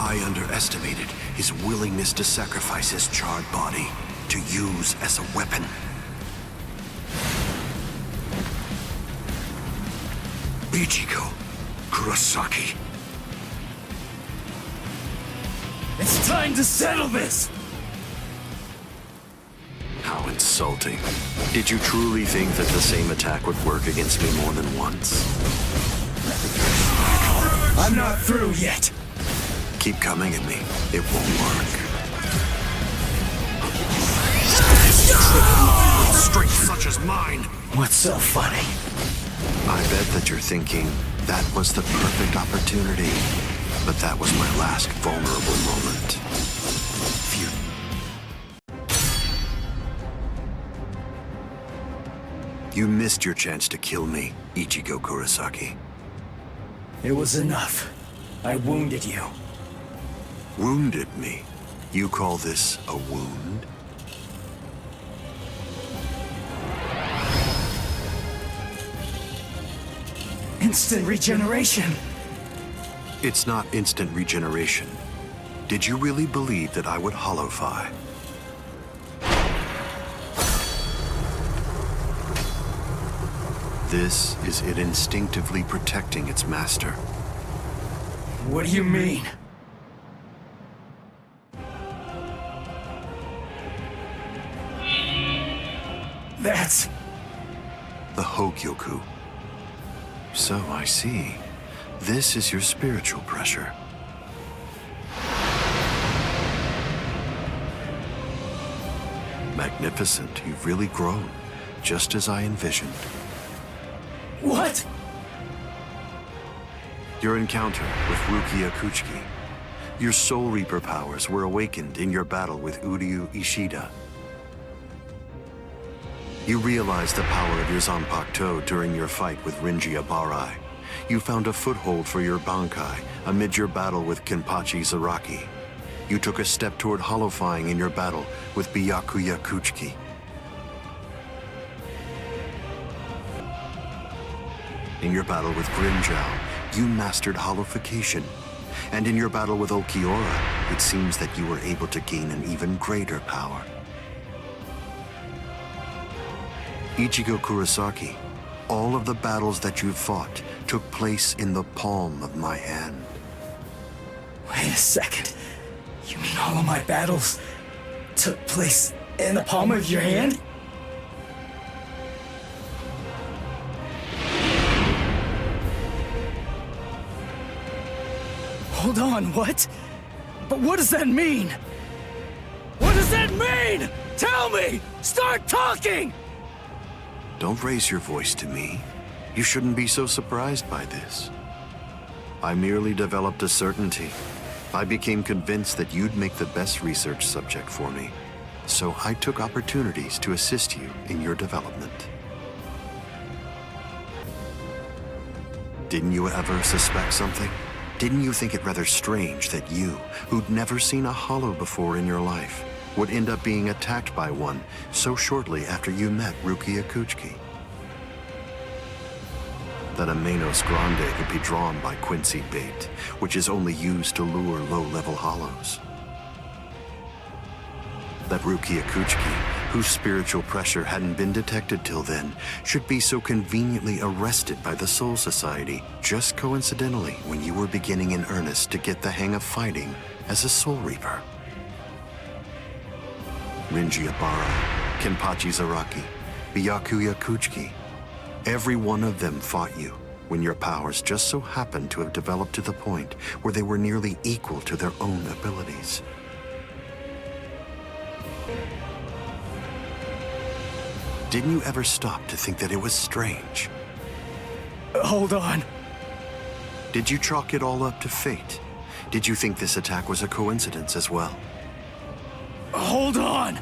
I underestimated his willingness to sacrifice his charred body to use as a weapon. Ichigo Kurosaki. It's time to settle this! How insulting. Did you truly think that the same attack would work against me more than once? I'm not through yet. Keep coming at me. It won't work. With strength such as mine. What's so funny? I bet that you're thinking, that was the perfect opportunity. But that was my last vulnerable moment. You missed your chance to kill me, Ichigo Kurosaki. It was enough. I wounded you. Wounded me? You call this a wound? Instant regeneration. It's not instant regeneration. Did you really believe that I would holofy? This is it instinctively protecting its master. What do you mean? That's... the Hogyoku. So I see. This is your spiritual pressure. Magnificent. You've really grown, just as I envisioned. What? Your encounter with Rukia Kuchiki. Your Soul Reaper powers were awakened in your battle with Uryu Ishida. You realized the power of your Zanpakuto during your fight with Rinji Abarai. You found a foothold for your Bankai amid your battle with Kenpachi Zaraki. You took a step toward holofying in your battle with Byakuya Kuchiki. In your battle with Grimjow, you mastered holofication. And in your battle with Ulquiorra, it seems that you were able to gain an even greater power. Ichigo Kurosaki, all of the battles that you fought took place in the palm of my hand. Wait a second. You mean all of my battles took place in the palm of your hand? Hold on, what? But what does that mean? What does that mean? Tell me! Start talking! Don't raise your voice to me. You shouldn't be so surprised by this. I merely developed a certainty. I became convinced that you'd make the best research subject for me. So I took opportunities to assist you in your development. Didn't you ever suspect something? Didn't you think it rather strange that you, who'd never seen a hollow before in your life, would end up being attacked by one so shortly after you met Rukia Kuchiki? That a Manos Grande could be drawn by Quincy bait, which is only used to lure low-level hollows. That Rukia Kuchiki, whose spiritual pressure hadn't been detected till then, should be so conveniently arrested by the Soul Society just coincidentally when you were beginning in earnest to get the hang of fighting as a Soul Reaper. Rinji Abarai, Kenpachi Zaraki, Byakuya Kuchiki, every one of them fought you when your powers just so happened to have developed to the point where they were nearly equal to their own abilities. Didn't you ever stop to think that it was strange? Hold on. Did you chalk it all up to fate? Did you think this attack was a coincidence as well? Hold on!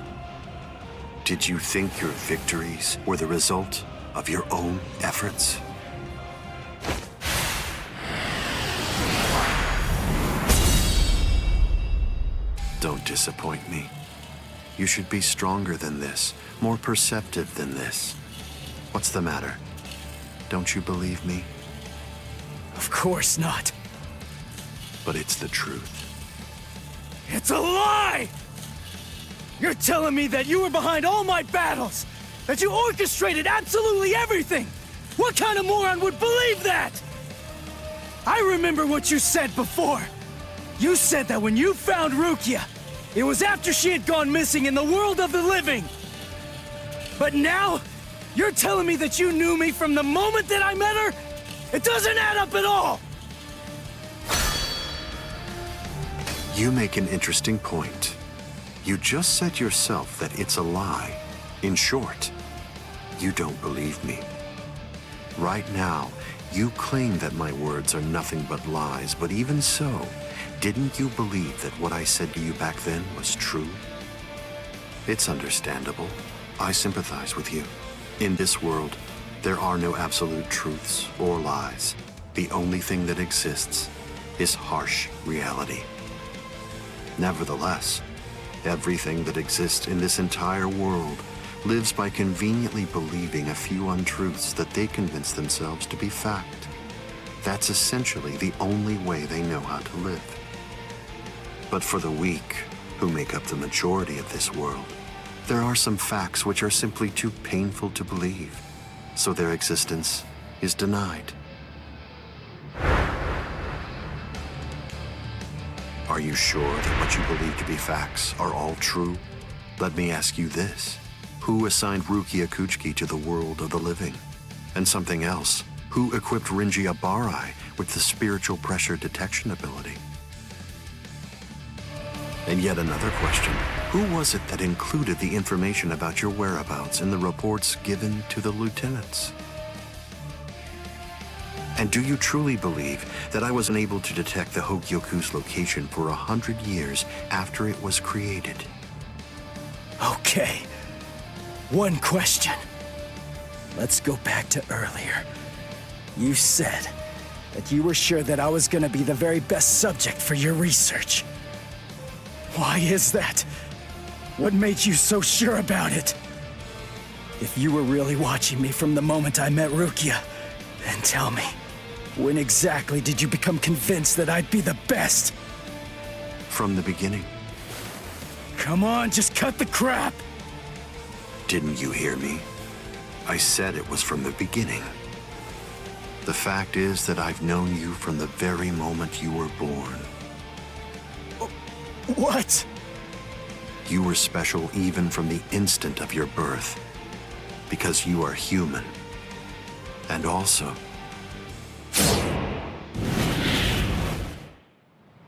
Did you think your victories were the result of your own efforts? Don't disappoint me. You should be stronger than this, more perceptive than this. What's the matter? Don't you believe me? Of course not. But it's the truth. It's a lie! You're telling me that you were behind all my battles! That you orchestrated absolutely everything! What kind of moron would believe that? I remember what you said before. You said that when you found Rukia, it was after she had gone missing in the world of the living. But now, you're telling me that you knew me from the moment that I met her? It doesn't add up at all! You make an interesting point. You just said yourself that it's a lie. In short, you don't believe me. Right now, you claim that my words are nothing but lies, but even so, didn't you believe that what I said to you back then was true? It's understandable. I sympathize with you. In this world, there are no absolute truths or lies. The only thing that exists is harsh reality. Nevertheless, everything that exists in this entire world lives by conveniently believing a few untruths that they convince themselves to be fact. That's essentially the only way they know how to live. But for the weak, who make up the majority of this world, there are some facts which are simply too painful to believe, so their existence is denied. Are you sure that what you believe to be facts are all true? Let me ask you this. Who assigned Rukia Kuchiki to the world of the living? And something else, who equipped Rinji Abarai with the spiritual pressure detection ability? And yet another question, who was it that included the information about your whereabouts in the reports given to the lieutenants? And do you truly believe that I was unable to detect the Hogyoku's location for 100 years after it was created? Okay. One question. Let's go back to earlier. You said that you were sure that I was gonna be the very best subject for your research. Why is that? What made you so sure about it? If you were really watching me from the moment I met Rukia, then tell me, when exactly did you become convinced that I'd be the best? From the beginning. Come on, just cut the crap! Didn't you hear me? I said it was from the beginning. The fact is that I've known you from the very moment you were born. What? You were special even from the instant of your birth, because you are human. And also...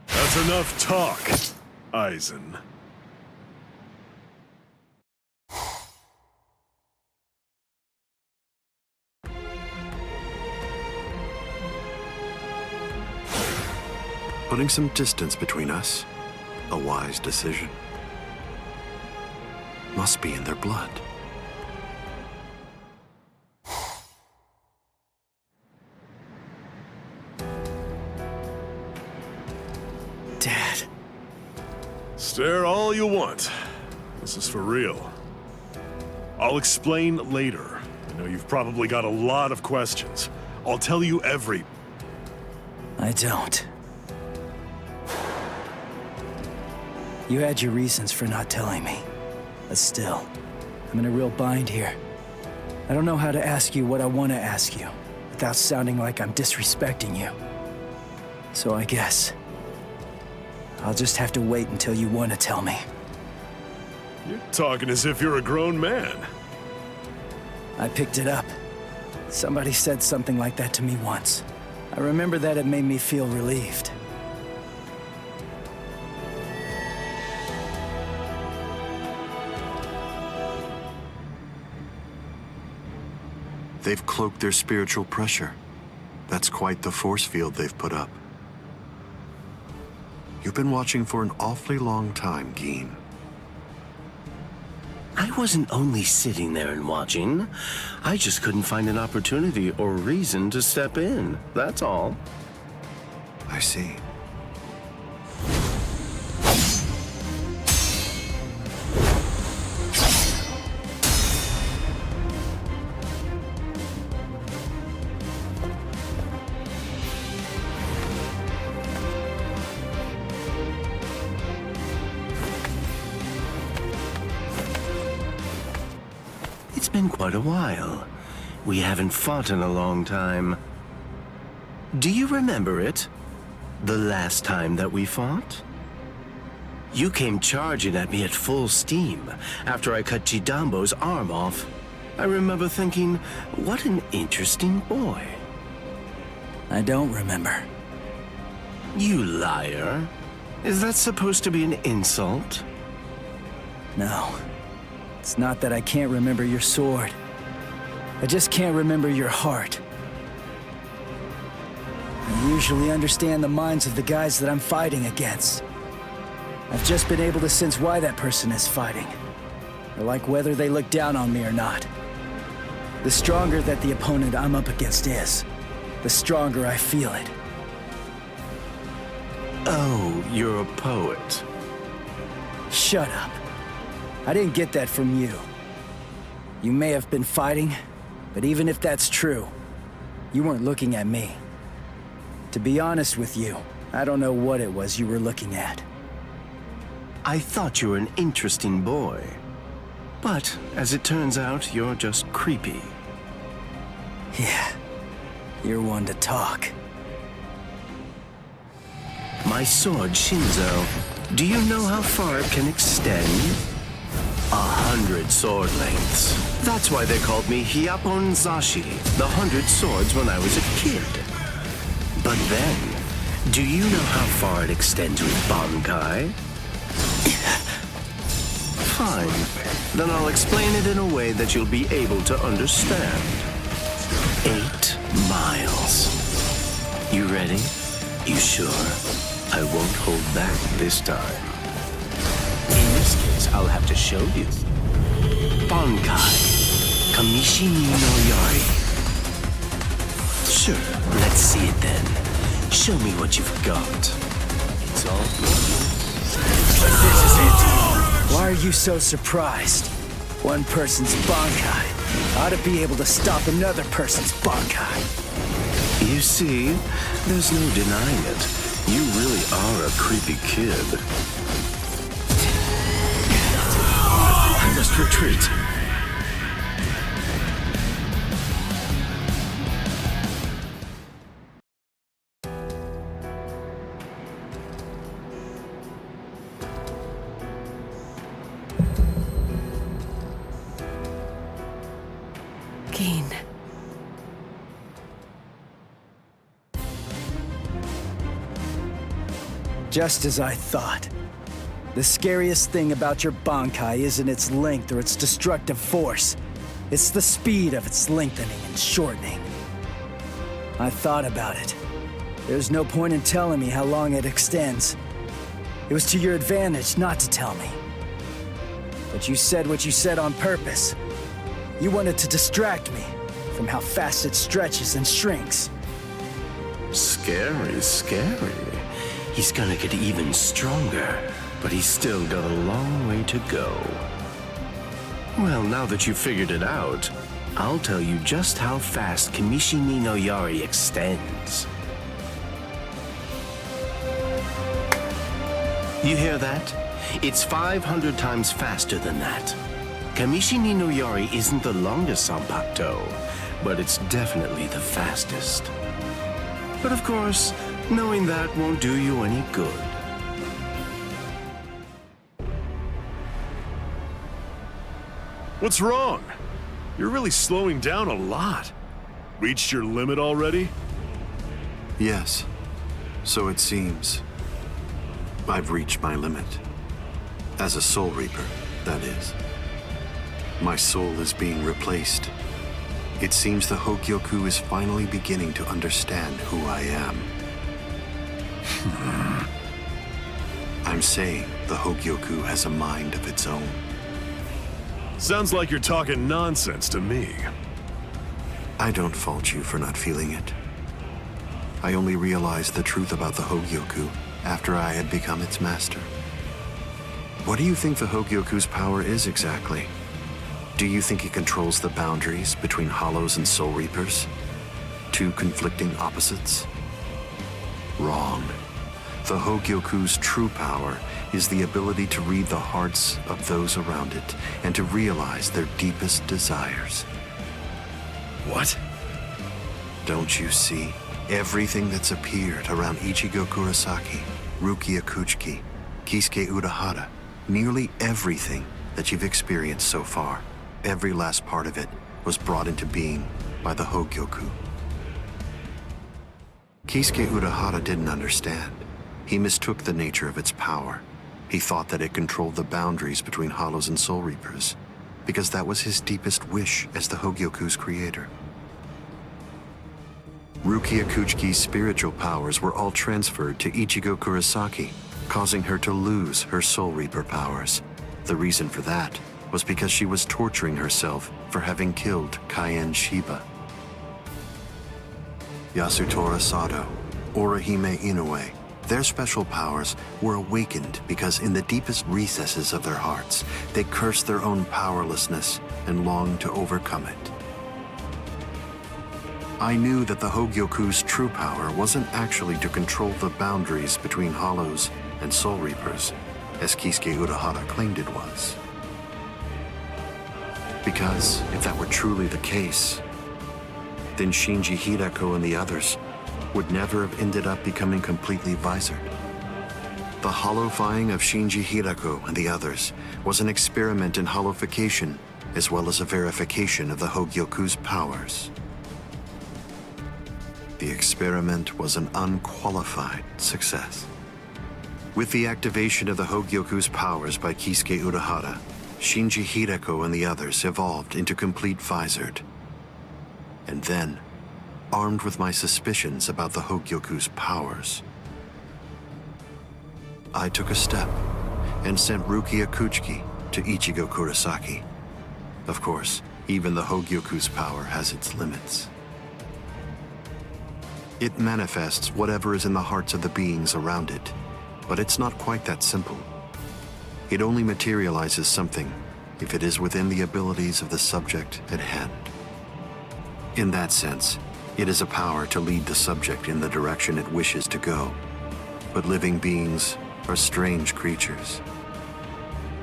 That's enough talk, Aizen. Putting some distance between us, a wise decision. Must be in their blood. Dad. Stare all you want. This is for real. I'll explain later. I know you've probably got a lot of questions. I'll tell you every... I don't. You had your reasons for not telling me. But still, I'm in a real bind here. I don't know how to ask you what I want to ask you, without sounding like I'm disrespecting you. So I guess... I'll just have to wait until you want to tell me. You're talking as if you're a grown man. I picked it up. Somebody said something like that to me once. I remember that it made me feel relieved. They've cloaked their spiritual pressure. That's quite the force field they've put up. You've been watching for an awfully long time, Geen. I wasn't only sitting there and watching. I just couldn't find an opportunity or reason to step in. That's all. I see. It's been quite a while. We haven't fought in a long time. Do you remember it? The last time that we fought? You came charging at me at full steam after I cut Chidambo's arm off. I remember thinking, what an interesting boy. I don't remember. You liar. Is that supposed to be an insult? No. It's not that I can't remember your sword. I just can't remember your heart. I usually understand the minds of the guys that I'm fighting against. I've just been able to sense why that person is fighting. Or like whether they look down on me or not. The stronger that the opponent I'm up against is, the stronger I feel it. Oh, you're a poet. Shut up. I didn't get that from you. You may have been fighting, but even if that's true, you weren't looking at me. To be honest with you, I don't know what it was you were looking at. I thought you were an interesting boy. But, as it turns out, you're just creepy. Yeah, you're one to talk. My sword, Shinzo, do you know how far it can extend? 100 sword lengths. That's why they called me Hyapon Zashi, the 100 swords when I was a kid. But then, do you know how far it extends with Bankai? Fine. Then I'll explain it in a way that you'll be able to understand. 8 miles. You ready? You sure? I won't hold back this time. In this case, I'll have to show you. Bankai. Kamishi ni no Yari. Sure, let's see it then. Show me what you've got. It's all yours. This is it. Why are you so surprised? One person's Bankai ought to be able to stop another person's Bankai. You see, there's no denying it. You really are a creepy kid. I must retreat. Keen. Just as I thought. The scariest thing about your Bankai isn't its length or its destructive force. It's the speed of its lengthening and shortening. I thought about it. There's no point in telling me how long it extends. It was to your advantage not to tell me. But you said what you said on purpose. You wanted to distract me from how fast it stretches and shrinks. Scary, scary. He's gonna get even stronger, but he's still got a long way to go. Well, now that you've figured it out, I'll tell you just how fast Kamishi ni no Yari extends. You hear that? It's 500 times faster than that. Kamishi ni no Yari isn't the longest Sanpakuto, but it's definitely the fastest. But of course, knowing that won't do you any good. What's wrong? You're really slowing down a lot. Reached your limit already? Yes, so it seems. I've reached my limit. As a Soul Reaper, that is. My soul is being replaced. It seems the Hogyoku is finally beginning to understand who I am. I'm saying the Hogyoku has a mind of its own. Sounds like you're talking nonsense to me. I don't fault you for not feeling it. I only realized the truth about the Hogyoku after I had become its master. What do you think the Hogyoku's power is exactly? Do you think it controls the boundaries between Hollows and Soul Reapers? Two conflicting opposites? Wrong. The Hogyoku's true power is the ability to read the hearts of those around it and to realize their deepest desires. What? Don't you see? Everything that's appeared around Ichigo Kurosaki, Rukia Kuchiki, Kisuke Urahara, nearly everything that you've experienced so far, every last part of it was brought into being by the Hogyoku. Kisuke Urahara didn't understand. He mistook the nature of its power. He thought that it controlled the boundaries between Hollows and Soul Reapers, because that was his deepest wish as the Hogyoku's creator. Rukia Kuchiki's spiritual powers were all transferred to Ichigo Kurosaki, causing her to lose her Soul Reaper powers. The reason for that was because she was torturing herself for having killed Kaien Shiba. Yasutora Sado, Orihime Inoue, their special powers were awakened because in the deepest recesses of their hearts, they cursed their own powerlessness and longed to overcome it. I knew that the Hogyoku's true power wasn't actually to control the boundaries between Hollows and Soul Reapers, as Kisuke Urahara claimed it was. Because if that were truly the case, then Shinji Hideko and the others would never have ended up becoming completely visored. The hollowifying of Shinji Hideko and the others was an experiment in hollowification, as well as a verification of the Hogyoku's powers. The experiment was an unqualified success. With the activation of the Hogyoku's powers by Kisuke Urahara, Shinji Hideko and the others evolved into complete visored. And then, armed with my suspicions about the Hogyoku's powers, I took a step and sent Rukia Kuchiki to Ichigo Kurosaki. Of course, even the Hogyoku's power has its limits. It manifests whatever is in the hearts of the beings around it, but it's not quite that simple. It only materializes something if it is within the abilities of the subject at hand. In that sense, it is a power to lead the subject in the direction it wishes to go. But living beings are strange creatures.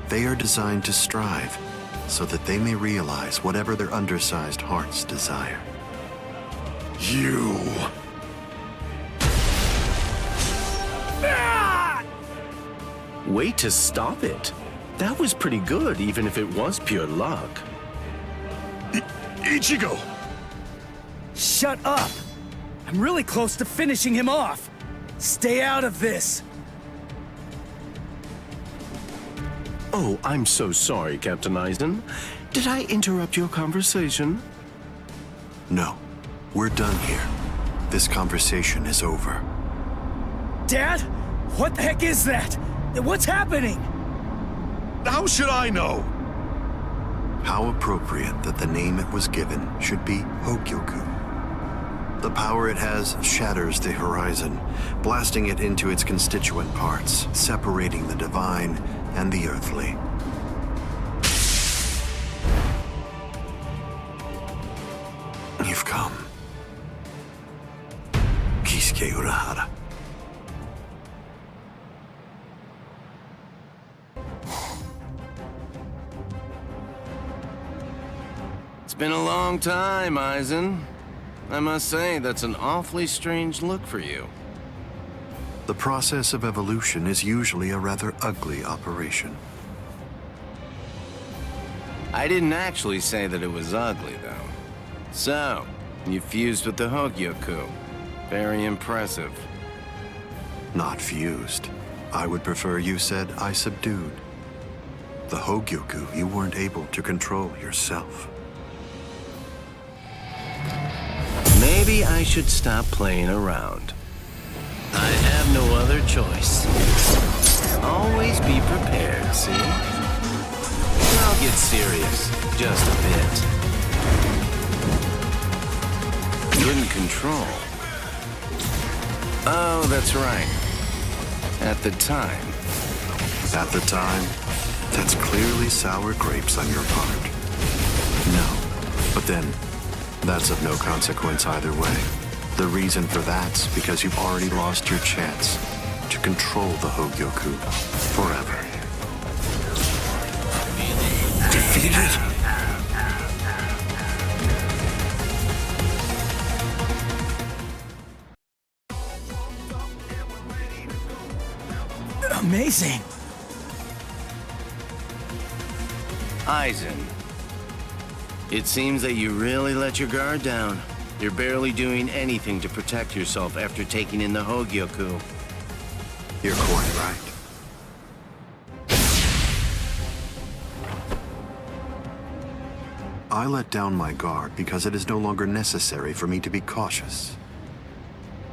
They are designed to strive so that they may realize whatever their undersized hearts desire. You... Way to stop it. That was pretty good, even if it was pure luck. Ichigo! Shut up! I'm really close to finishing him off. Stay out of this. Oh, I'm so sorry, Captain Eisen. Did I interrupt your conversation? No, we're done here. This conversation is over. Dad? What the heck is that? What's happening? How should I know? How appropriate that the name it was given should be Hogyoku. The power it has shatters the horizon, blasting it into its constituent parts, separating the divine and the earthly. You've come. Kisuke Urahara. It's been a long time, Eisen. I must say, that's an awfully strange look for you. The process of evolution is usually a rather ugly operation. I didn't actually say that it was ugly, though. So, you fused with the Hogyoku. Very impressive. Not fused. I would prefer you said I subdued. The Hogyoku you weren't able to control yourself. Maybe I should stop playing around. I have no other choice. Always be prepared, see? I'll get serious, just a bit. Couldn't control. Oh, that's right. At the time. At the time, that's clearly sour grapes on your part. No, but then, that's of no consequence either way. The reason for that's because you've already lost your chance to control the Hogyoku forever. Defeated? Amazing. Aizen, it seems that you really let your guard down. You're barely doing anything to protect yourself after taking in the Hogyoku. You're quite right. I let down my guard because it is no longer necessary for me to be cautious.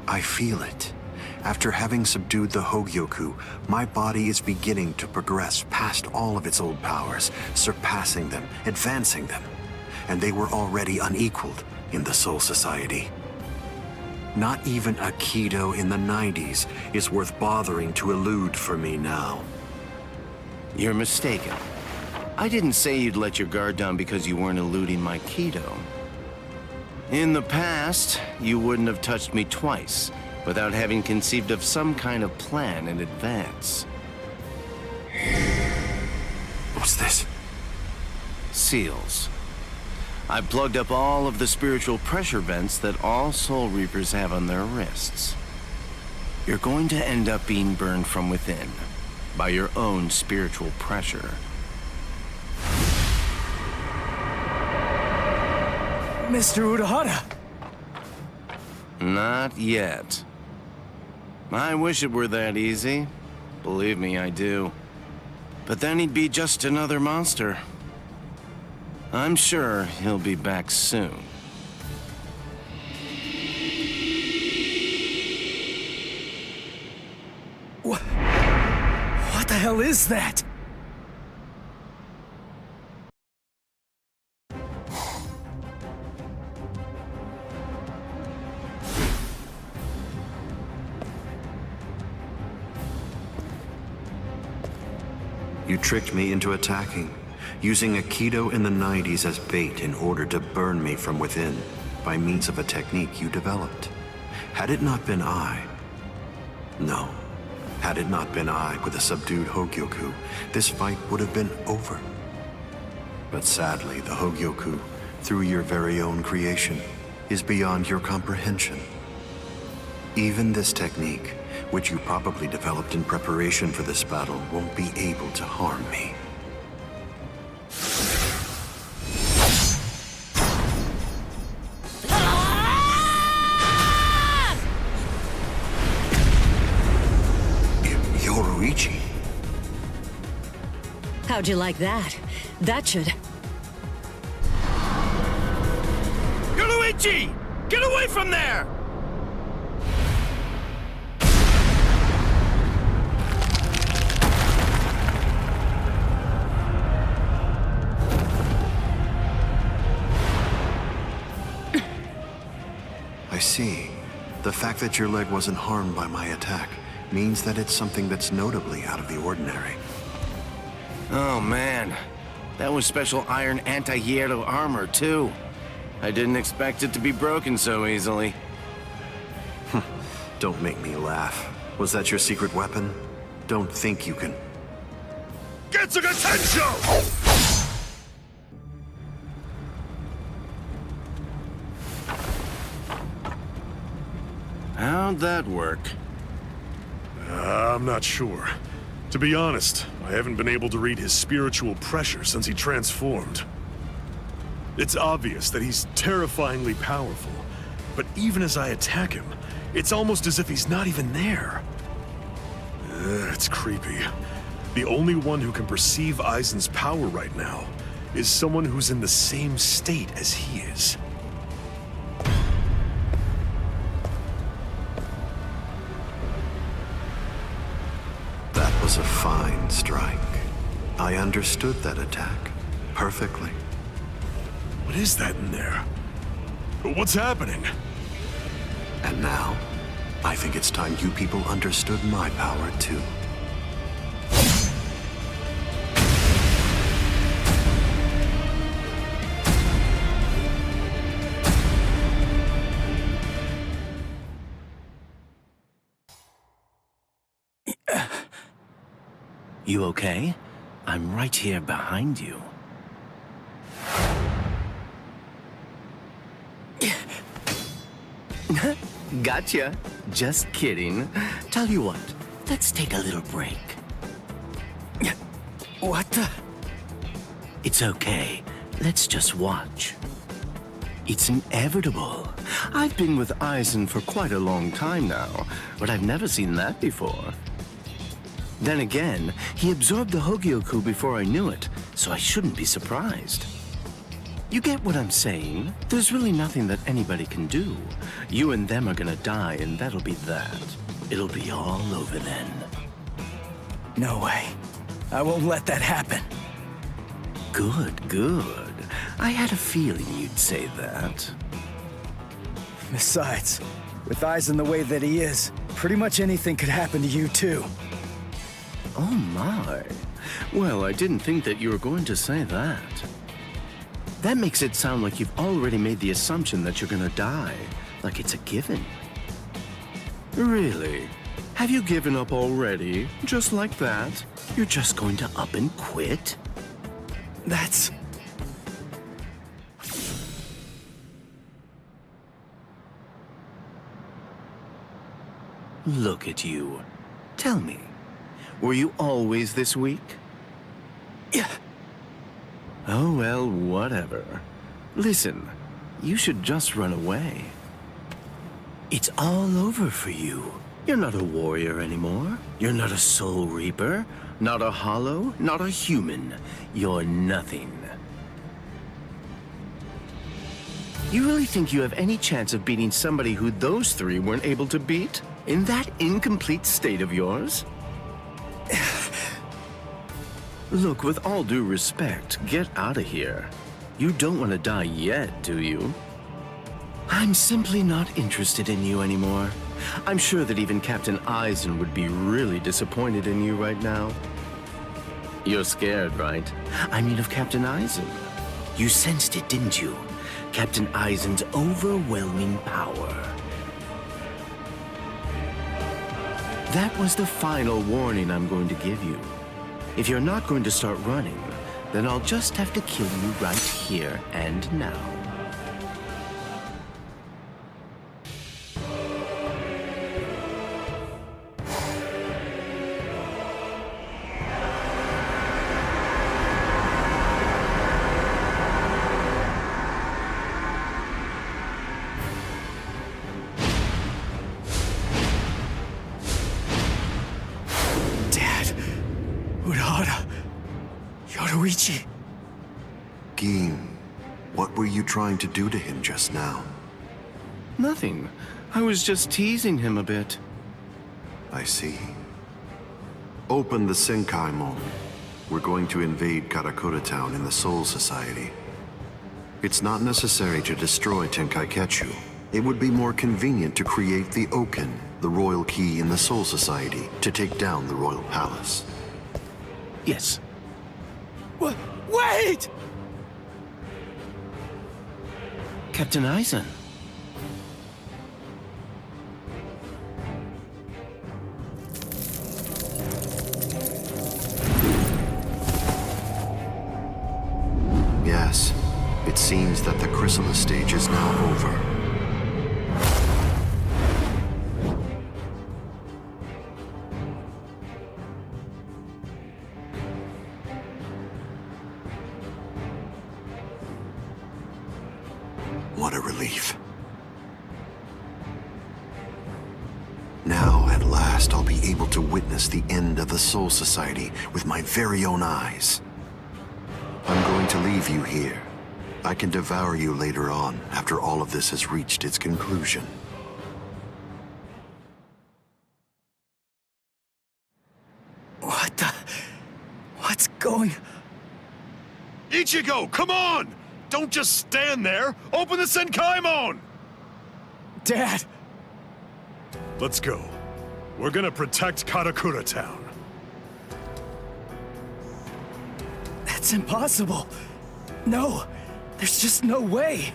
I feel it. After having subdued the Hogyoku, my body is beginning to progress past all of its old powers, surpassing them, advancing them. And they were already unequaled in the Soul Society. Not even a Kido in the 90s is worth bothering to elude for me now. You're mistaken. I didn't say you'd let your guard down because you weren't eluding my Kido. In the past, you wouldn't have touched me twice without having conceived of some kind of plan in advance. What's this? Seals. I plugged up all of the spiritual pressure vents that all Soul Reapers have on their wrists. You're going to end up being burned from within by your own spiritual pressure. Mr. Urahara! Not yet. I wish it were that easy. Believe me, I do. But then he'd be just another monster. I'm sure he'll be back soon. What the hell is that? You tricked me into attacking, using a Kido in the 90s as bait in order to burn me from within by means of a technique you developed. Had it not been I... No. Had it not been I with a subdued Hogyoku, this fight would have been over. But sadly, the Hogyoku, through your very own creation, is beyond your comprehension. Even this technique, which you probably developed in preparation for this battle, won't be able to harm me. Yoruichi. How'd you like that? That should... Yoruichi! Get away from there! I see. The fact that your leg wasn't harmed by my attack means that it's something that's notably out of the ordinary. Oh man, that was special iron anti-hierro armor too. I didn't expect it to be broken so easily. Don't make me laugh. Was that your secret weapon? Don't think you can... Get some attention! How'd that work? I'm not sure. To be honest, I haven't been able to read his spiritual pressure since he transformed. It's obvious that he's terrifyingly powerful, but even as I attack him, it's almost as if he's not even there. It's creepy. The only one who can perceive Aizen's power right now is someone who's in the same state as he is. That was a fine strike. I understood that attack perfectly. What is that in there? What's happening? And now, I think it's time you people understood my power too. You okay? I'm right here behind you. Gotcha. Just kidding. Tell you what, let's take a little break. What the? It's okay. Let's just watch. It's inevitable. I've been with Aizen for quite a long time now, but I've never seen that before. Then again, he absorbed the Hogyoku before I knew it, so I shouldn't be surprised. You get what I'm saying? There's really nothing that anybody can do. You and them are gonna die, and that'll be that. It'll be all over then. No way. I won't let that happen. Good, good. I had a feeling you'd say that. Besides, with Aizen the way that he is, pretty much anything could happen to you too. Oh my. Well, I didn't think that you were going to say that. That makes it sound like you've already made the assumption that you're gonna die, like it's a given. Really? Have you given up already? Just like that? You're just going to up and quit? That's... Look at you. Tell me, were you always this weak? Yeah. Oh, well, whatever. Listen, you should just run away. It's all over for you. You're not a warrior anymore. You're not a soul reaper, not a hollow, not a human. You're nothing. You really think you have any chance of beating somebody who those three weren't able to beat? In that incomplete state of yours? Look, with all due respect, get out of here. You don't want to die yet, do you? I'm simply not interested in you anymore. I'm sure that even Captain Aizen would be really disappointed in you right now. You're scared, right? I mean of Captain Aizen. You sensed it, didn't you? Captain Aizen's overwhelming power. That was the final warning I'm going to give you. If you're not going to start running, then I'll just have to kill you right here and now. Gin, what were you trying to do to him just now? Nothing. I was just teasing him a bit. I see. Open the Senkaimon. We're going to invade Karakura Town in the Soul Society. It's not necessary to destroy Tenkaiketsu. It would be more convenient to create the Oken, the royal key in the Soul Society, to take down the royal palace. Yes. Wait! Captain Aizen. Yes, it seems that the chrysalis stage is now over. What a relief. Now, at last, I'll be able to witness the end of the Soul Society with my very own eyes. I'm going to leave you here. I can devour you later on, after all of this has reached its conclusion. What's going... Ichigo, come on! Don't just stand there! Open the Senkaimon! Dad! Let's go. We're gonna protect Karakura Town. That's impossible. No, there's just no way.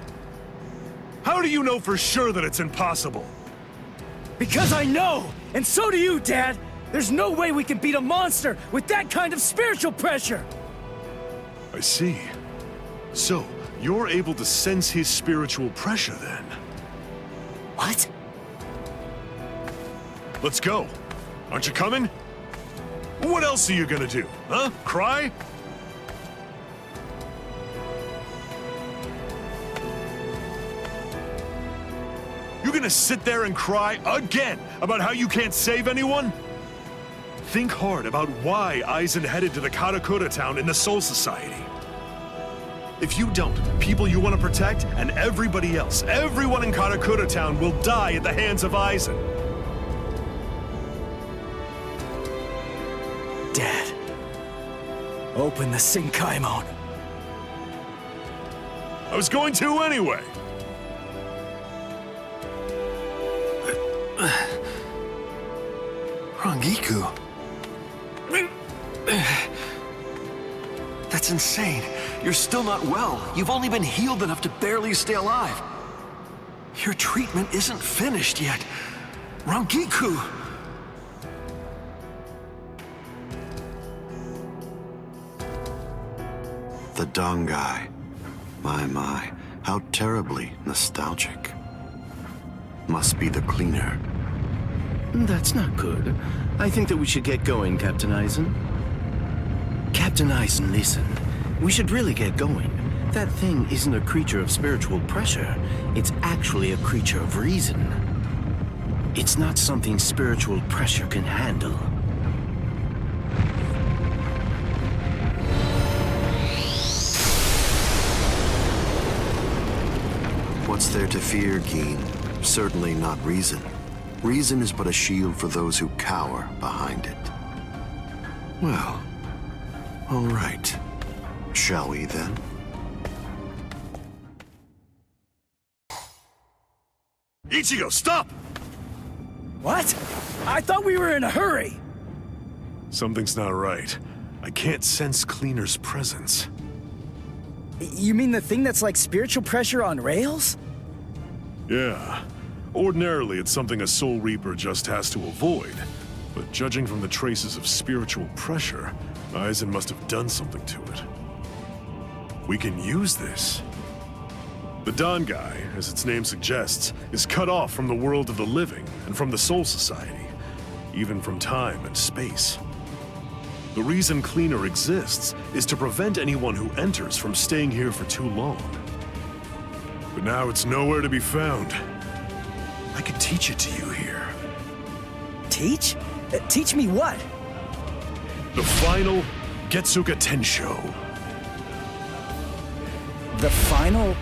How do you know for sure that it's impossible? Because I know! And so do you, Dad! There's no way we can beat a monster with that kind of spiritual pressure! I see. So, you're able to sense his spiritual pressure, then? What? Let's go. Aren't you coming? What else are you gonna do, huh? Cry? You gonna sit there and cry again about how you can't save anyone? Think hard about why Aizen headed to the Karakura town in the Soul Society. If you don't, people you want to protect and everybody else, everyone in Karakura town will die at the hands of Aizen. Dad, open the Sinkaimon. I was going to anyway. Rangiku. That's insane. You're still not well. You've only been healed enough to barely stay alive. Your treatment isn't finished yet. Rangiku! The Dongai. My, how terribly nostalgic. Must be the cleaner. That's not good. I think that we should get going, Captain Aizen. Captain Aizen, listen. We should really get going. That thing isn't a creature of spiritual pressure. It's actually a creature of reason. It's not something spiritual pressure can handle. What's there to fear, Geen? Certainly not reason. Reason is but a shield for those who cower behind it. Well, all right. Shall we then? Ichigo, stop! What? I thought we were in a hurry. Something's not right. I can't sense Cleaner's presence. You mean the thing that's like spiritual pressure on rails? Yeah. Ordinarily, it's something a Soul Reaper just has to avoid. But judging from the traces of spiritual pressure, Aizen must have done something to it. We can use this. The Dongai, as its name suggests, is cut off from the world of the living and from the Soul Society, even from time and space. The reason Cleaner exists is to prevent anyone who enters from staying here for too long. But now it's nowhere to be found. I could teach it to you here. Teach? Teach me what? The final Getsuga Tensho. The final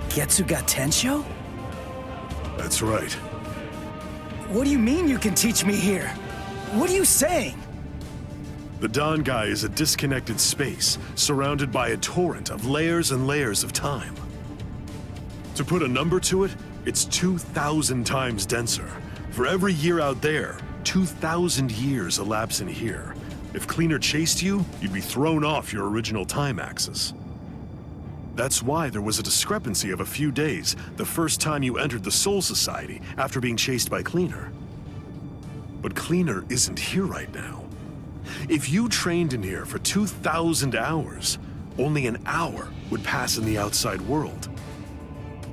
Getsuga Tensho? That's right. What do you mean you can teach me here? What are you saying? The Dongai is a disconnected space, surrounded by a torrent of layers and layers of time. To put a number to it, it's 2,000 times denser. For every year out there, 2,000 years elapse in here. If Cleaner chased you, you'd be thrown off your original time axis. That's why there was a discrepancy of a few days the first time you entered the Soul Society after being chased by Cleaner. But Cleaner isn't here right now. If you trained in here for 2,000 hours, only an hour would pass in the outside world.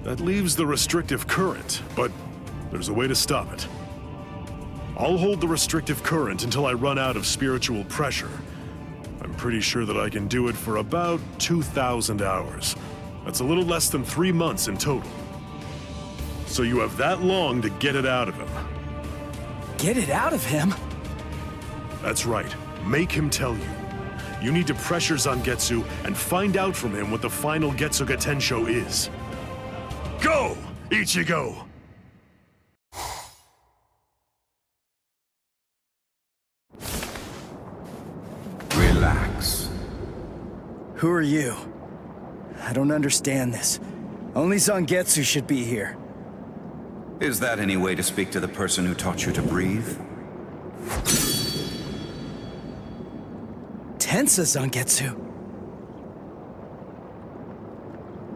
That leaves the restrictive current, but there's a way to stop it. I'll hold the restrictive current until I run out of spiritual pressure. I'm pretty sure that I can do it for about 2,000 hours. That's a little less than 3 months in total. So you have that long to get it out of him. Get it out of him? That's right. Make him tell you. You need to pressure Zangetsu and find out from him what the final Getsuga Tensho is. Go, Ichigo! Relax. Who are you? I don't understand this. Only Zangetsu should be here. Is that any way to speak to the person who taught you to breathe? Tensa Zangetsu.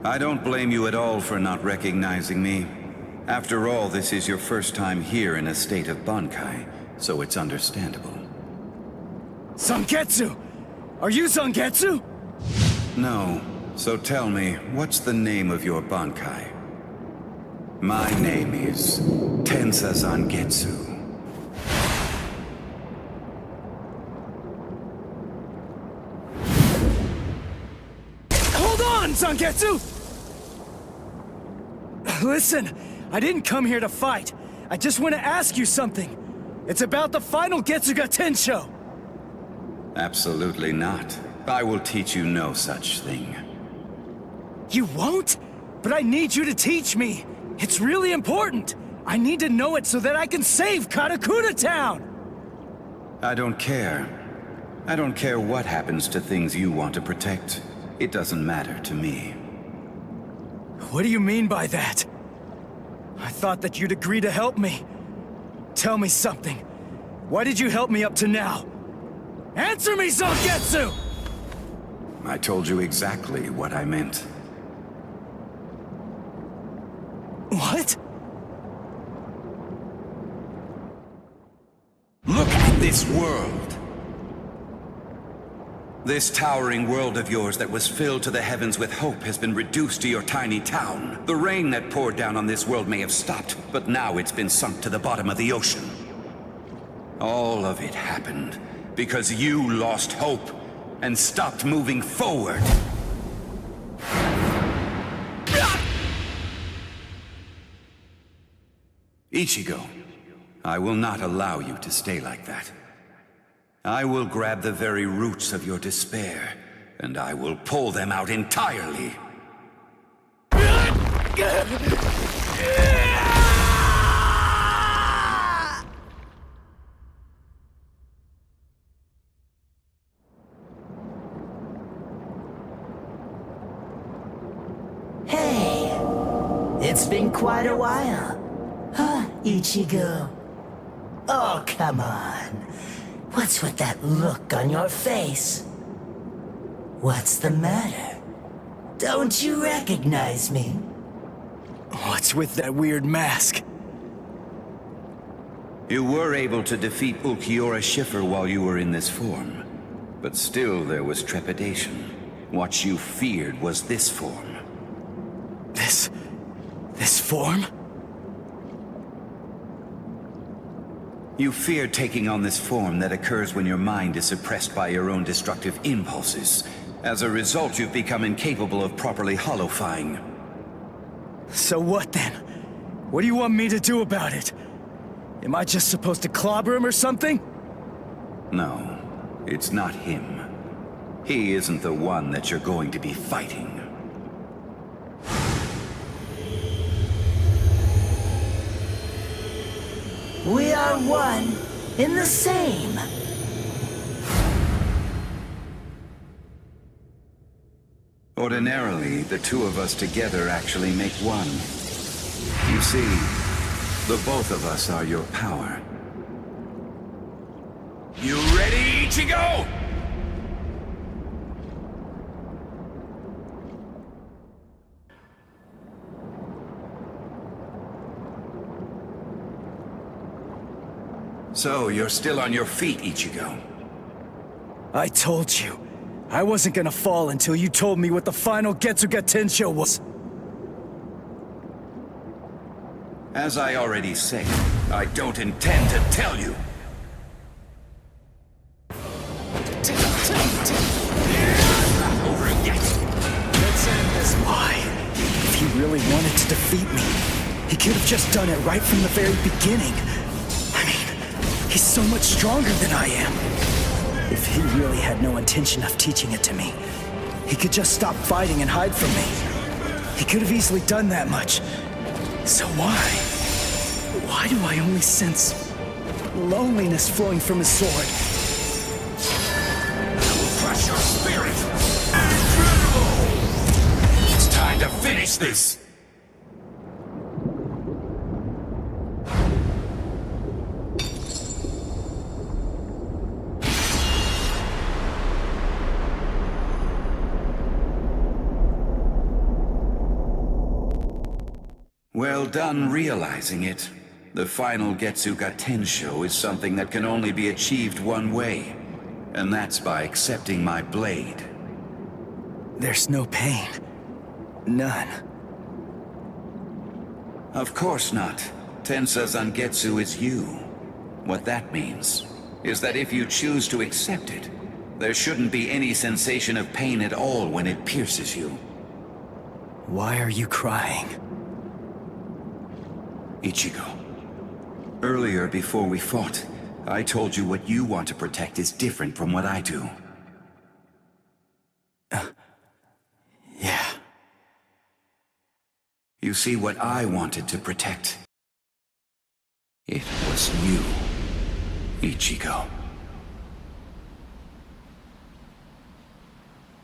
I don't blame you at all for not recognizing me. After all, this is your first time here in a state of Bankai, so it's understandable. Zangetsu! Are you Zangetsu? No. So tell me, what's the name of your Bankai? My name is Tensa Zangetsu. Zangetsu! Listen, I didn't come here to fight. I just want to ask you something. It's about the final Getsuga Tensho. Absolutely not. I will teach you no such thing. You won't? But I need you to teach me. It's really important. I need to know it so that I can save Karakura Town! I don't care. I don't care what happens to things you want to protect. It doesn't matter to me. What do you mean by that? I thought that you'd agree to help me. Tell me something. Why did you help me up to now? Answer me, Zangetsu! I told you exactly what I meant. What? Look at this world! This towering world of yours that was filled to the heavens with hope has been reduced to your tiny town. The rain that poured down on this world may have stopped, but now it's been sunk to the bottom of the ocean. All of it happened because you lost hope and stopped moving forward. Ichigo, I will not allow you to stay like that. I will grab the very roots of your despair, and I will pull them out entirely. Hey, it's been quite a while. Huh, Ichigo? Oh, come on. What's with that look on your face? What's the matter? Don't you recognize me? What's with that weird mask? You were able to defeat Ulquiorra Schiffer while you were in this form. But still there was trepidation. What you feared was this form. This form? You fear taking on this form that occurs when your mind is suppressed by your own destructive impulses. As a result, you've become incapable of properly holofying. So what then? What do you want me to do about it? Am I just supposed to clobber him or something? No, it's not him. He isn't the one that you're going to be fighting. We are one in the same. Ordinarily, the two of us together actually make one. You see, the both of us are your power. You ready, Ichigo? So, you're still on your feet, Ichigo. I told you. I wasn't gonna fall until you told me what the final Getsuga Tensho was. As I already said, I don't intend to tell you. Over yet. Let's end this. Why? If he really wanted to defeat me, he could have just done it right from the very beginning. I mean, he's so much stronger than I am. If he really had no intention of teaching it to me, he could just stop fighting and hide from me. He could have easily done that much. So why? Why do I only sense loneliness flowing from his sword? I will crush your spirit! Incredible! It's time to finish this! Well done realizing it. The final Getsuga Tensho is something that can only be achieved one way, and that's by accepting my blade. There's no pain. None. Of course not. Tensa Zangetsu is you. What that means is that if you choose to accept it, there shouldn't be any sensation of pain at all when it pierces you. Why are you crying? Ichigo, earlier before we fought, I told you what you want to protect is different from what I do. Yeah. You see, what I wanted to protect, it was you, Ichigo.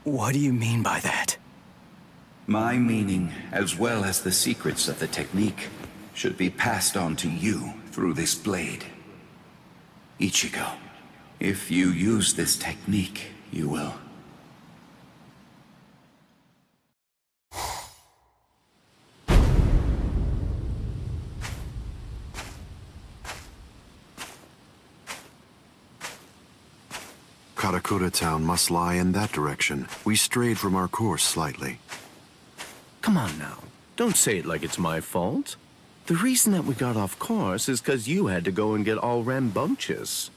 What do you mean by that? My meaning, as well as the secrets of the technique, should be passed on to you through this blade. Ichigo, if you use this technique, you will. Karakura Town must lie in that direction. We strayed from our course slightly. Come on now. Don't say it like it's my fault. The reason that we got off course is because you had to go and get all rambunctious.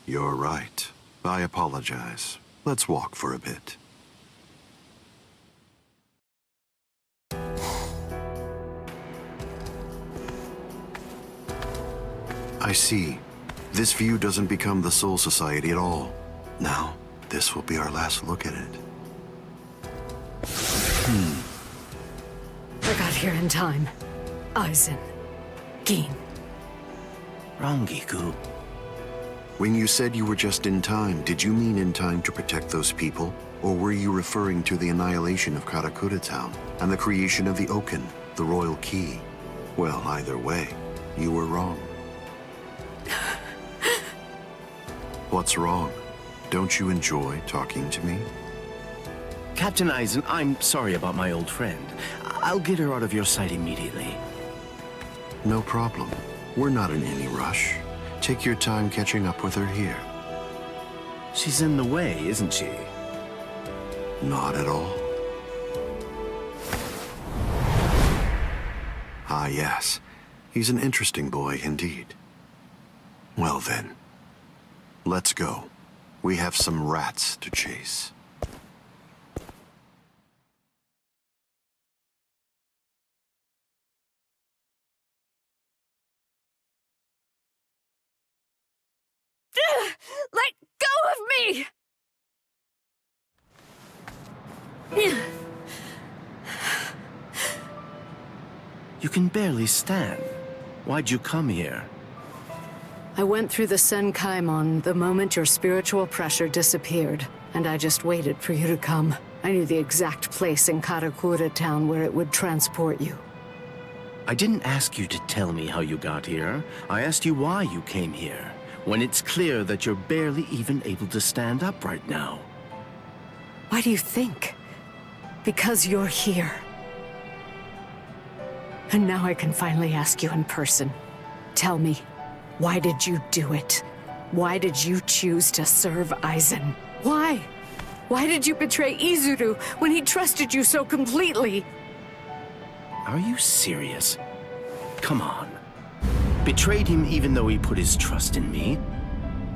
You're right. I apologize. Let's walk for a bit. I see. This view doesn't become the Soul Society at all. Now, this will be our last look at it. I got here in time. Aizen. Gin. Rangiku. When you said you were just in time, did you mean in time to protect those people? Or were you referring to the annihilation of Karakura Town and the creation of the Oaken, the Royal Key? Well, either way, you were wrong. What's wrong? Don't you enjoy talking to me? Captain Aizen, I'm sorry about my old friend. I'll get her out of your sight immediately. No problem. We're not in any rush. Take your time catching up with her here. She's in the way, isn't she? Not at all. Ah, yes. He's an interesting boy indeed. Well then, let's go. We have some rats to chase. Let go of me! You can barely stand. Why'd you come here? I went through the Senkaimon the moment your spiritual pressure disappeared, and I just waited for you to come. I knew the exact place in Karakura Town where it would transport you. I didn't ask you to tell me how you got here. I asked you why you came here, when it's clear that you're barely even able to stand up right now. Why do you think? Because you're here. And now I can finally ask you in person. Tell me, why did you do it? Why did you choose to serve Aizen? Why? Why did you betray Izuru when he trusted you so completely? Are you serious? Come on. Betrayed him even though he put his trust in me?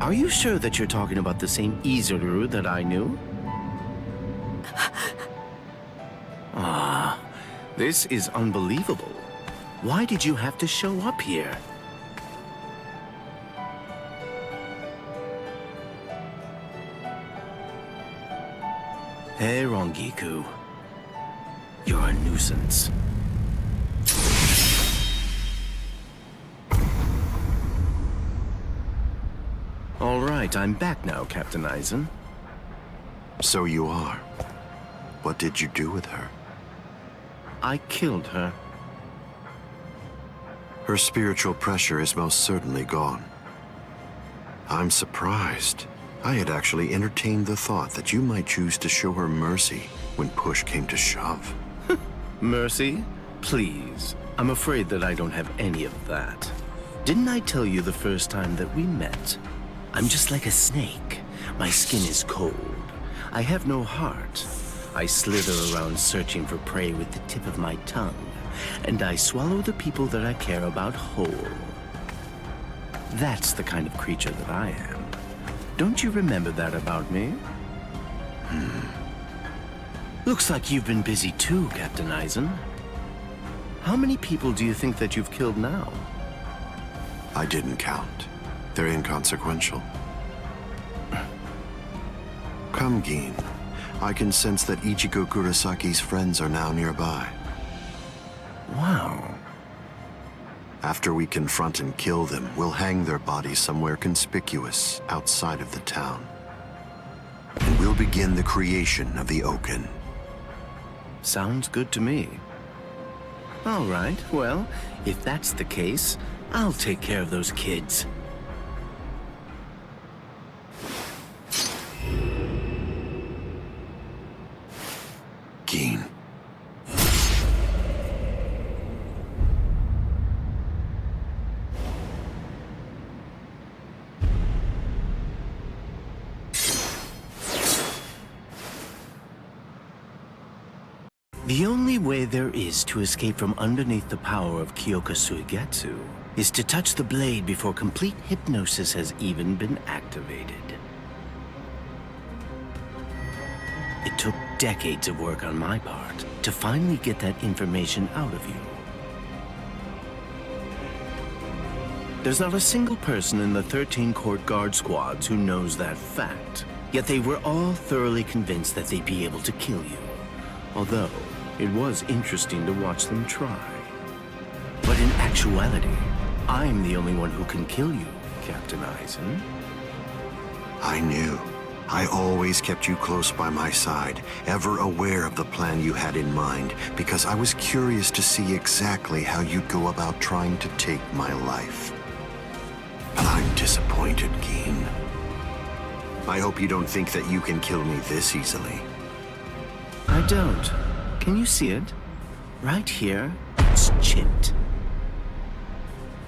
Are you sure that you're talking about the same Izuru that I knew? Ah, this is unbelievable. Why did you have to show up here? Hey, Rangiku. You're a nuisance. All right, I'm back now, Captain Aizen. So you are. What did you do with her? I killed her. Her spiritual pressure is most certainly gone. I'm surprised. I had actually entertained the thought that you might choose to show her mercy when push came to shove. Mercy? Please. I'm afraid that I don't have any of that. Didn't I tell you the first time that we met? I'm just like a snake. My skin is cold. I have no heart. I slither around searching for prey with the tip of my tongue, and I swallow the people that I care about whole. That's the kind of creature that I am. Don't you remember that about me? Looks like you've been busy too, Captain Eisen. How many people do you think that you've killed now? I didn't count. They're inconsequential. Come, Gin. I can sense that Ichigo Kurosaki's friends are now nearby. Wow. After we confront and kill them, we'll hang their bodies somewhere conspicuous outside of the town. And we'll begin the creation of the Oaken. Sounds good to me. All right, well, if that's the case, I'll take care of those kids. Gin. The only way there is to escape from underneath the power of Kyoka Suigetsu is to touch the blade before complete hypnosis has even been activated. It took decades of work on my part to finally get that information out of you. There's not a single person in the 13 court guard squads who knows that fact, yet they were all thoroughly convinced that they'd be able to kill you. Although, it was interesting to watch them try. But in actuality, I'm the only one who can kill you, Captain Eisen. I knew. I always kept you close by my side, ever aware of the plan you had in mind, because I was curious to see exactly how you'd go about trying to take my life. But I'm disappointed, Gin. I hope you don't think that you can kill me this easily. I don't. Can you see it? Right here, it's chipped.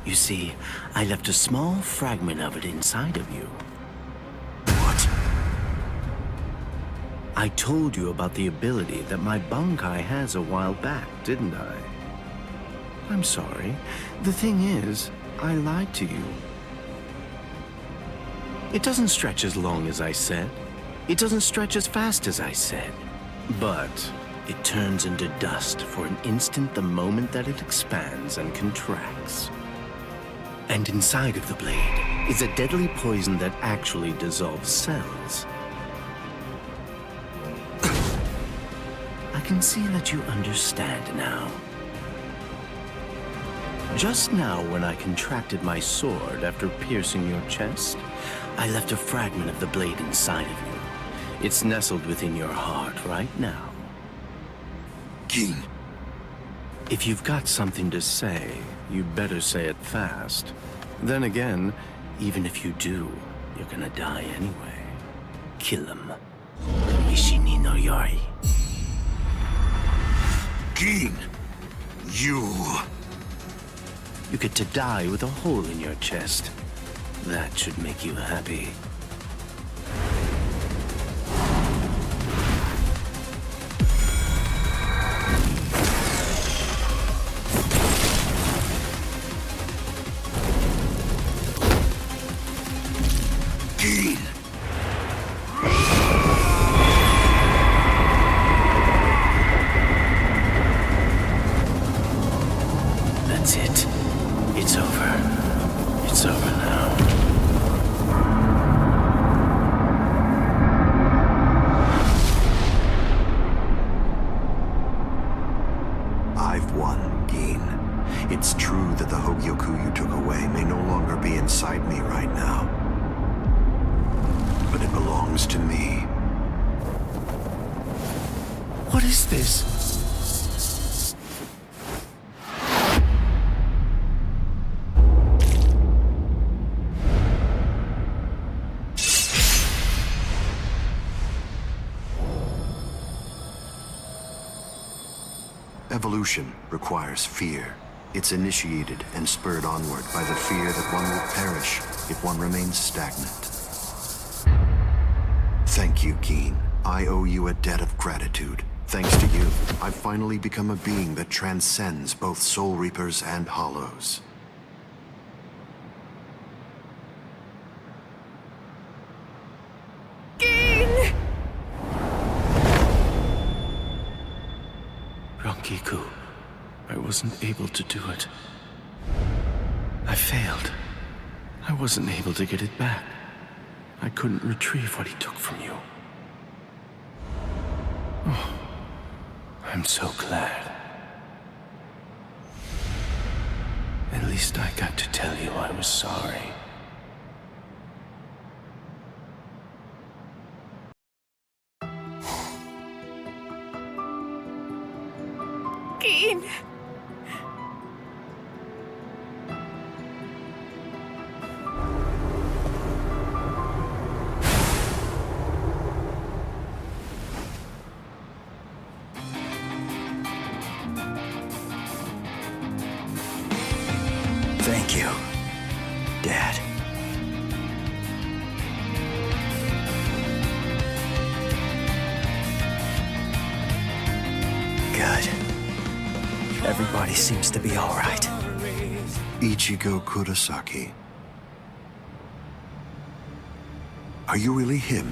You see, I left a small fragment of it inside of you. What? I told you about the ability that my Bankai has a while back, didn't I? I'm sorry. The thing is, I lied to you. It doesn't stretch as long as I said. It doesn't stretch as fast as I said. But it turns into dust for an instant the moment that it expands and contracts. And inside of the blade is a deadly poison that actually dissolves cells. I can see that you understand now. Just now, when I contracted my sword after piercing your chest, I left a fragment of the blade inside of you. It's nestled within your heart right now. Gin. If you've got something to say, you'd better say it fast. Then again, even if you do, you're gonna die anyway. Kill him. Ishini no Yori. Gin! You get to die with a hole in your chest. That should make you happy. That's it. It's over. It's over now. I've won, Gin. It's true that the Hogyoku you took away may no longer be inside me right now. But it belongs to me. What is this? Evolution requires fear. It's initiated and spurred onward by the fear that one will perish if one remains stagnant. Thank you, Gin. I owe you a debt of gratitude. Thanks to you, I've finally become a being that transcends both Soul Reapers and Hollows. Rangiku. I wasn't able to do it. I failed. I wasn't able to get it back. I couldn't retrieve what he took from you. Oh, I'm so glad. At least I got to tell you I was sorry. Keen. Thank you, Dad. Good. Everybody seems to be all right. Ichigo Kurosaki. Are you really him?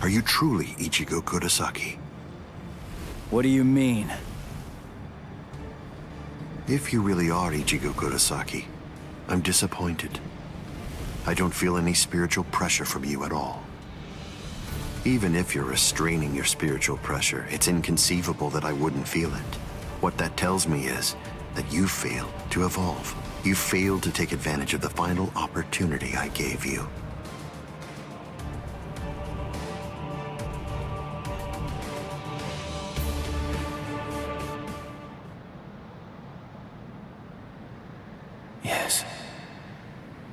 Are you truly Ichigo Kurosaki? What do you mean? If you really are Ichigo Kurosaki, I'm disappointed. I don't feel any spiritual pressure from you at all. Even if you're restraining your spiritual pressure, it's inconceivable that I wouldn't feel it. What that tells me is that you failed to evolve. You failed to take advantage of the final opportunity I gave you. Yes.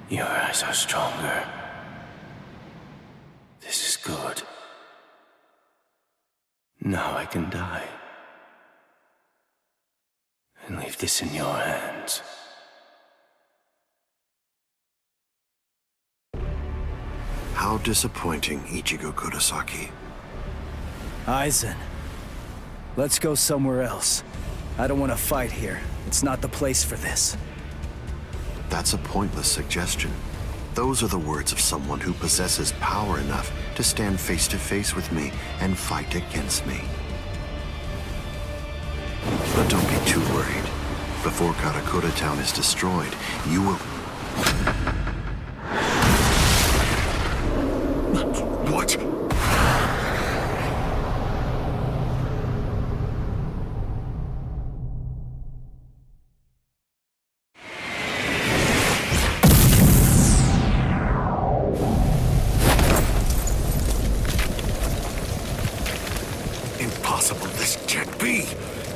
Your eyes are stronger. This is good. Now I can die. And leave this in your hands. How disappointing, Ichigo Kurosaki. Aizen, let's go somewhere else. I don't want to fight here. It's not the place for this. That's a pointless suggestion. Those are the words of someone who possesses power enough to stand face to face with me and fight against me. But don't be too worried. Before Karakura Town is destroyed, you will... What? Impossible, this can't be!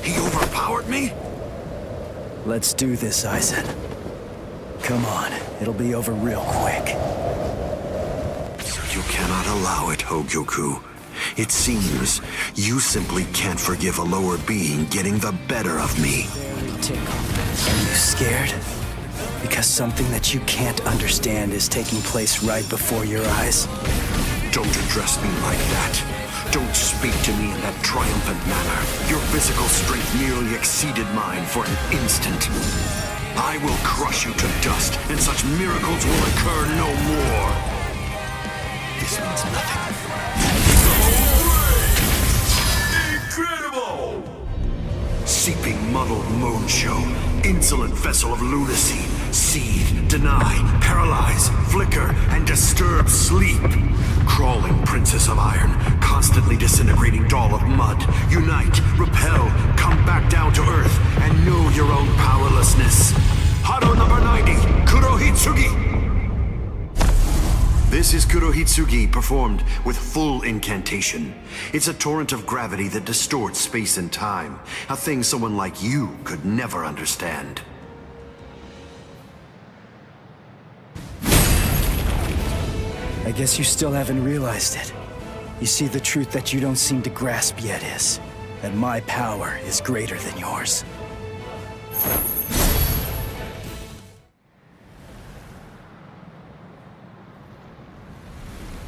He overpowered me? Let's do this, Aizen. Come on, it'll be over real quick. You cannot allow it, Hogyoku. It seems you simply can't forgive a lower being getting the better of me. Are you scared? Because something that you can't understand is taking place right before your eyes? Don't address me like that. Don't speak to me in that triumphant manner. Your physical strength nearly exceeded mine for an instant. I will crush you to dust, and such miracles will occur no more. This means nothing. Incredible! Seeping, muddled moon show. Insolent vessel of lunacy. Seethe, deny, paralyze, flicker, and disturb sleep. Crawling princess of iron, constantly disintegrating doll of mud. Unite, repel, come back down to earth, and know your own powerlessness. Hado number 90, Kurohitsugi! This is Kurohitsugi performed with full incantation. It's a torrent of gravity that distorts space and time, a thing someone like you could never understand. I guess you still haven't realized it. You see, the truth that you don't seem to grasp yet is that my power is greater than yours.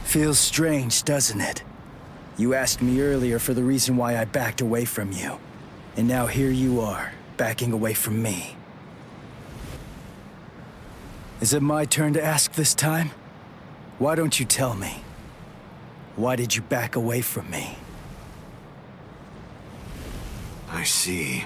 Feels strange, doesn't it? You asked me earlier for the reason why I backed away from you. And now here you are, backing away from me. Is it my turn to ask this time? Why don't you tell me? Why did you back away from me? I see.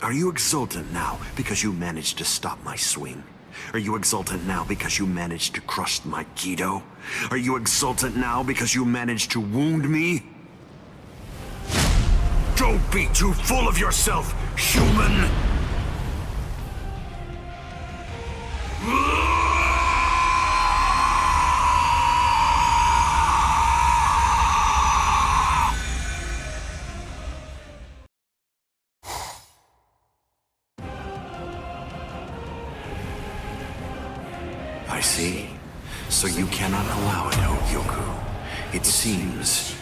Are you exultant now because you managed to stop my swing? Are you exultant now because you managed to crush my Kido? Are you exultant now because you managed to wound me? Don't be too full of yourself, human! I see. So you cannot allow it, Hogyoku. It seems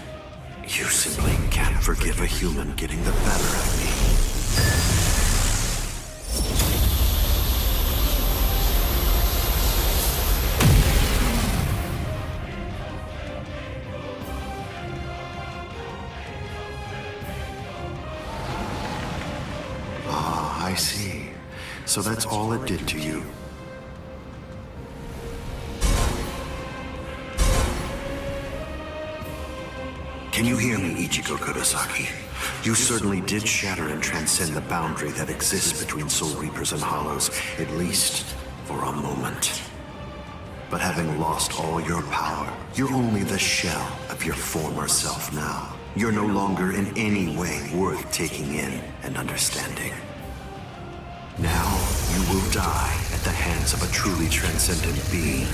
you simply can't forgive a human getting the better of me. Ah, I see. So that's all it did to you. Can you hear me, Ichigo Kurosaki? You certainly did shatter and transcend the boundary that exists between Soul Reapers and Hollows, at least for a moment. But having lost all your power, you're only the shell of your former self now. You're no longer in any way worth taking in and understanding. Now, you will die at the hands of a truly transcendent being.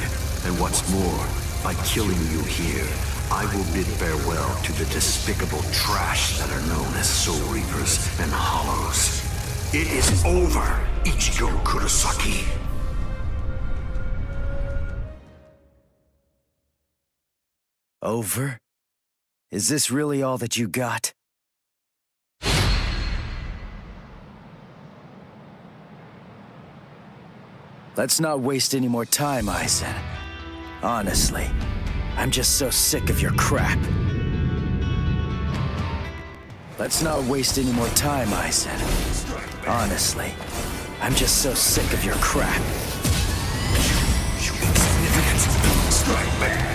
And what's more, by killing you here, I will bid farewell to the despicable trash that are known as Soul Reapers and Hollows. It is over, Ichigo Kurosaki. Over? Is this really all that you got? Let's not waste any more time, Aizen. Honestly, I'm just so sick of your crap. Let's not waste any more time, Aizen. Honestly, I'm just so sick of your crap. You insignificant! Strike back!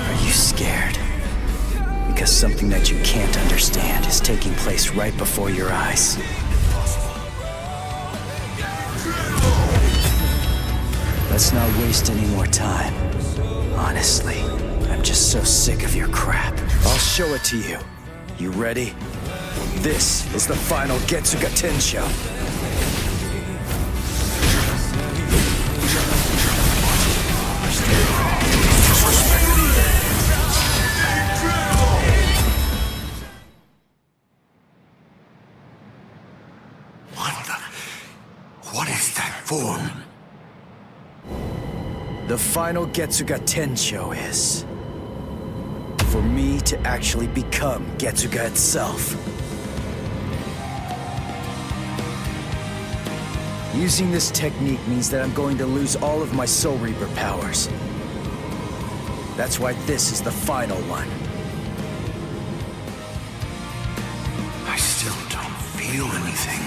Are you scared? Because something that you can't understand is taking place right before your eyes. Let's not waste any more time. Honestly, I'm just so sick of your crap. I'll show it to you. You ready? This is the final Getsuga Tensho. What is that form? The final Getsuga Tensho is for me to actually become Getsuga itself. Using this technique means that I'm going to lose all of my Soul Reaper powers. That's why this is the final one. I still don't feel anything.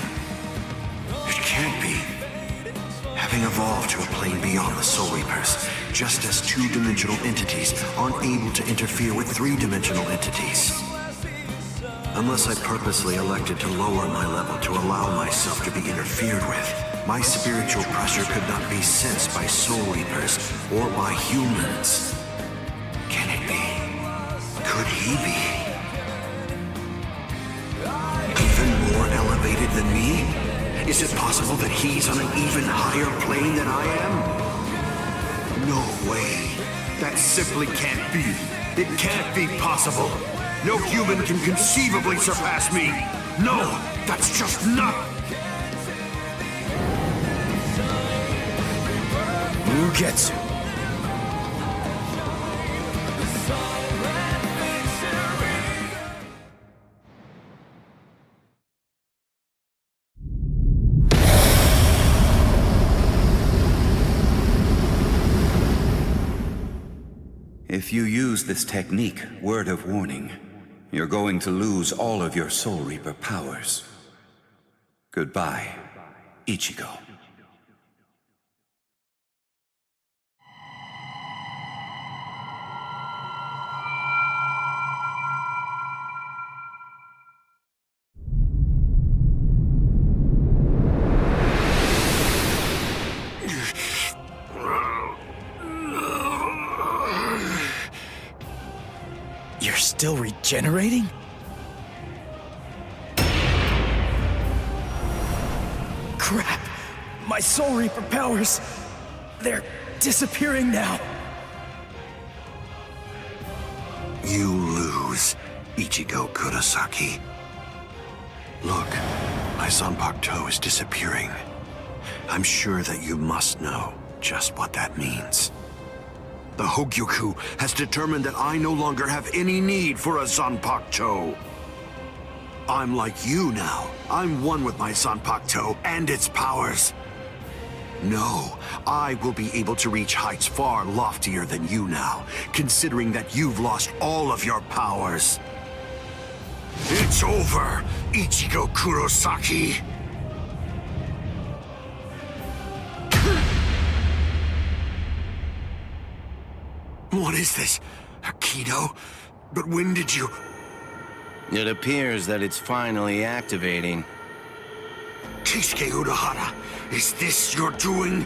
It can't be. Having evolved to a plane beyond the Soul Reapers, just as two-dimensional entities aren't able to interfere with three-dimensional entities. Unless I purposely elected to lower my level to allow myself to be interfered with, my spiritual pressure could not be sensed by Soul Reapers or by humans. Can it be? Could he be? Even more elevated than me? Is it possible that he's on an even higher plane than I am? No way. That simply can't be. It can't be possible. No human can conceivably surpass me. No, that's just not... Mugetsu. If you use this technique, word of warning, you're going to lose all of your Soul Reaper powers. Goodbye, Ichigo. still regenerating? Crap! My Soul Reaper powers... they're disappearing now. You lose, Ichigo Kurosaki. Look, my Zanpakuto is disappearing. I'm sure that you must know just what that means. The Hogyoku has determined that I no longer have any need for a Zanpakuto. I'm like you now. I'm one with my Zanpakuto and its powers. No, I will be able to reach heights far loftier than you now, considering that you've lost all of your powers. It's over, Ichigo Kurosaki! What is this? A Kido? But when did you... It appears that it's finally activating. Keisuke Urahara, is this your doing?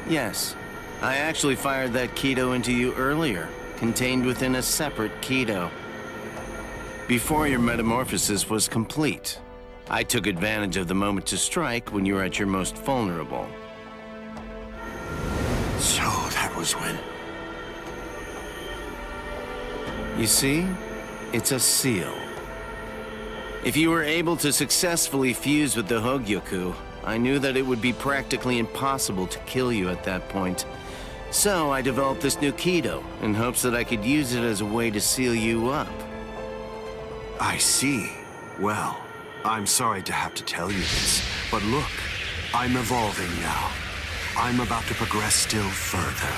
Yes. I actually fired that Kido into you earlier, contained within a separate Kido. Before your metamorphosis was complete, I took advantage of the moment to strike when you were at your most vulnerable. So that was when... You see? It's a seal. If you were able to successfully fuse with the Hogyoku, I knew that it would be practically impossible to kill you at that point. So I developed this new Kido in hopes that I could use it as a way to seal you up. I see. Well, I'm sorry to have to tell you this, but look, I'm evolving now. I'm about to progress still further.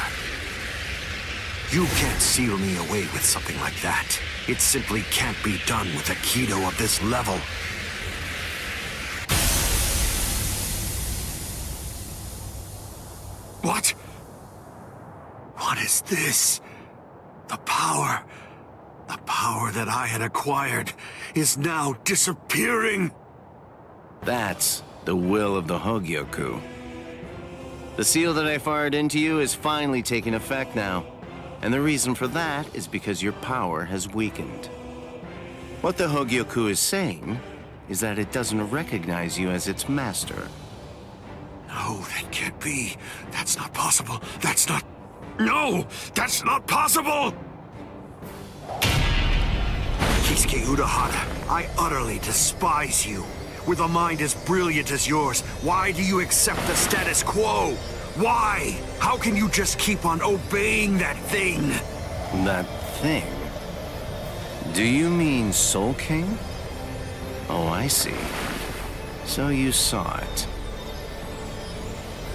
You can't seal me away with something like that. It simply can't be done with a Kido of this level. What? What is this? The power that I had acquired is now disappearing. That's the will of the Hogyoku. The seal that I fired into you is finally taking effect now. And the reason for that is because your power has weakened. What the Hogyoku is saying is that it doesn't recognize you as its master. No, that can't be. That's not possible. That's not... No! That's not possible! Keisuke Urahara, I utterly despise you. With a mind as brilliant as yours, why do you accept the status quo? Why? How can you just keep on obeying that thing? That thing? Do you mean Soul King? Oh, I see. So you saw it.